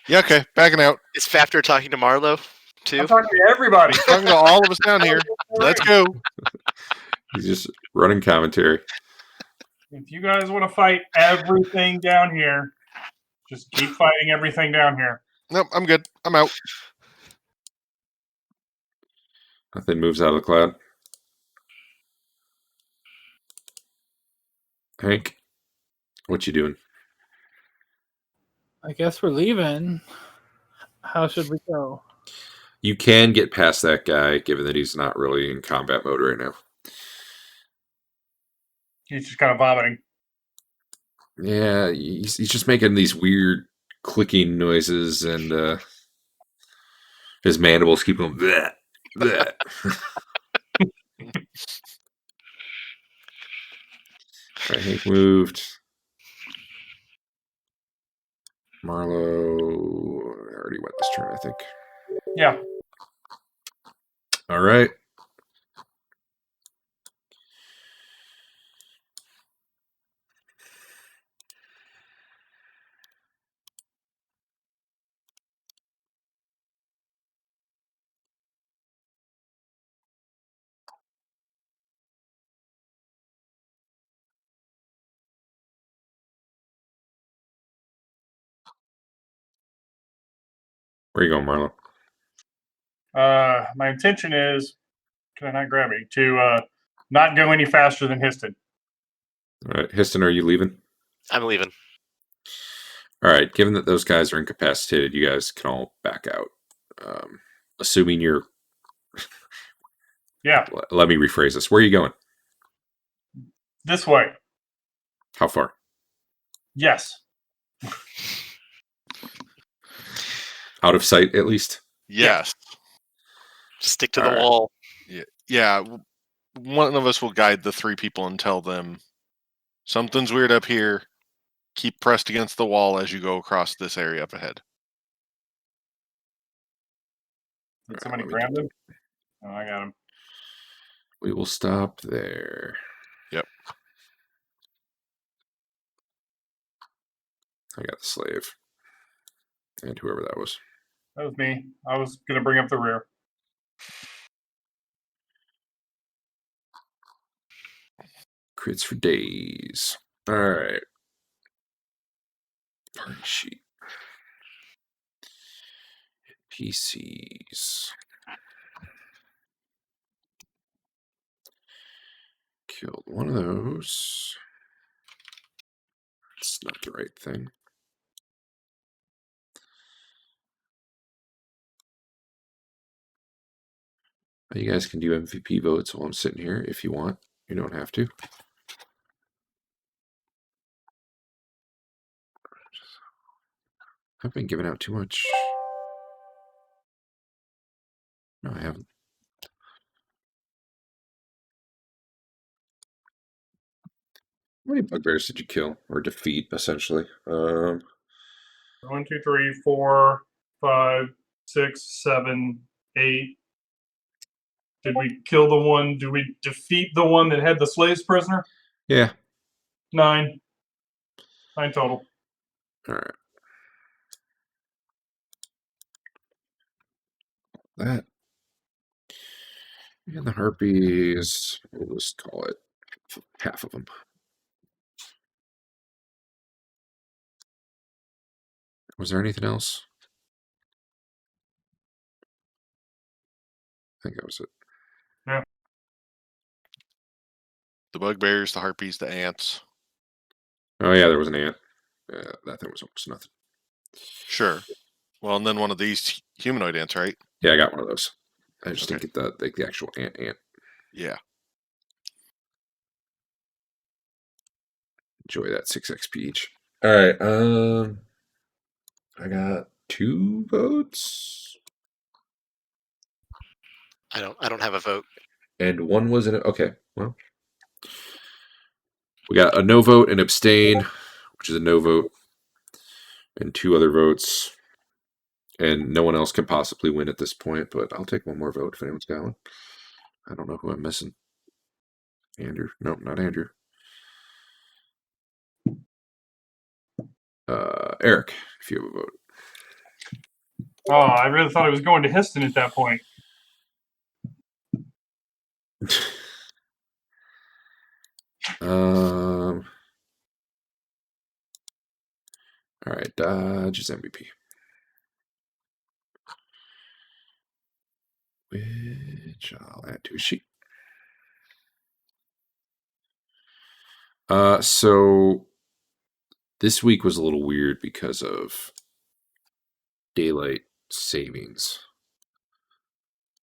Yeah, okay. Backing out. Is Fafter talking to Marlowe, too? I'm talking to everybody. Talking to all of us down here. Let's go. He's just running commentary. If you guys want to fight everything down here, just keep fighting everything down here. Nope, I'm good. I'm out. Nothing moves out of the cloud. Hank, what you doing? I guess we're leaving. How should we go? You can get past that guy, given that he's not really in combat mode right now. He's just kind of vomiting. Yeah, he's just making these weird clicking noises, and his mandibles keep going. Bleh, bleh. All right, Hank moved. Marlo already went this turn, I think. Yeah. All right. Where you going, Marlo? My intention is, can I not grab me, to not go any faster than Histon. All right, Histon, are you leaving? I'm leaving. All right, given that those guys are incapacitated, you guys can all back out. Assuming you're... Yeah, Let me rephrase this. Where are you going? this way. How far? Yes. Out of sight, at least? Yes. Stick to All the right. wall. Yeah. One of us will guide the three people and tell them something's weird up here. Keep pressed against the wall as you go across this area up ahead. Did All right, somebody let me grab him? Oh, I got him. We will stop there. Yep. I got the slave. And whoever that was. That was me. I was going to bring up the rear. Crits for days. All right. Party sheet. PCs. Killed one of those. It's not the right thing. You guys can do MVP votes while I'm sitting here if you want. You don't have to. I've been giving out too much. No, I haven't. How many bugbears did you kill or defeat, essentially? 1, 2, 3, 4, 5, 6, 7, 8. Did we kill the one? Did we defeat the one that had the slaves prisoner? Yeah. 9. 9 total. All right. That. And the harpies, we'll just call it half of them. Was there anything else? I think that was it. The bugbears, the harpies, the ants. Oh, yeah, there was an ant. That thing was almost nothing. Sure. Well, and then one of these humanoid ants, right? Yeah, I got one of those. I just Okay. didn't get the actual ant. Yeah. Enjoy that 6 XP each. All right. I got 2 votes. I don't have a vote. And 1 was in it. Okay, well. We got a no vote and abstain, which is a no vote, and 2 other votes. And no one else can possibly win at this point, but I'll take one more vote if anyone's got one. I don't know who I'm missing. Andrew. Nope, not Andrew. Eric, if you have a vote. Oh, I really thought I was going to Histon at that point. All right, Dodge is MVP. Which I'll add to a sheet. So this week was a little weird because of daylight savings.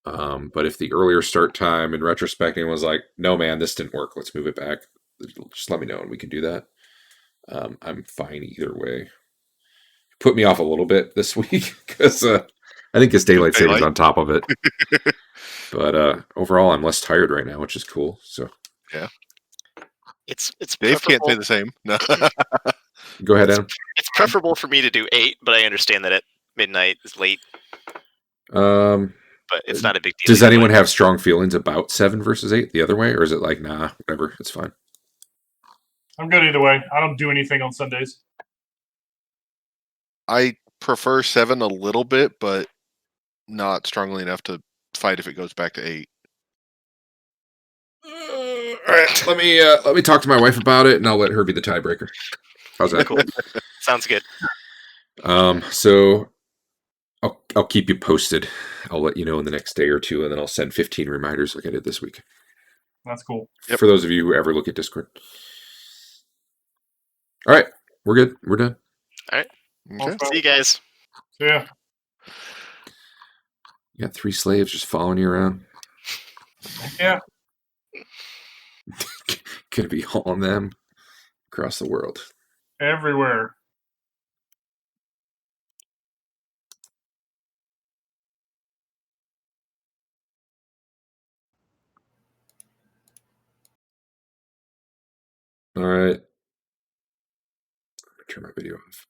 But if the earlier start time in retrospecting was like, no, man, this didn't work, let's move it back, just let me know and we can do that. I'm fine either way. Put me off a little bit this week because I think it's daylight savings on top of it. But overall, I'm less tired right now, which is cool. So yeah, It's Dave can't say preferable. the same. No. go ahead, Adam. It's preferable for me to do 8, but I understand that at midnight is late. Um, But it's not a big deal. Does either anyone way. have strong feelings about 7 versus 8 the other way, or is it like, nah, whatever, it's fine? I'm good either way. I don't do anything on Sundays. I prefer 7 a little bit, but not strongly enough to fight if it goes back to 8. All right, let me talk to my wife about it, and I'll let her be the tiebreaker. How's that? Cool. Sounds good. So I'll keep you posted. I'll let you know in the next day or two, and then I'll send 15 reminders like I did this week. That's cool. Yep. For those of you who ever look at Discord. All right, we're good. We're done. All right. Okay. See you guys. Yeah. You got 3 slaves just following you around. Yeah. Gonna be hauling them across the world. Everywhere. All right. Turn my video off.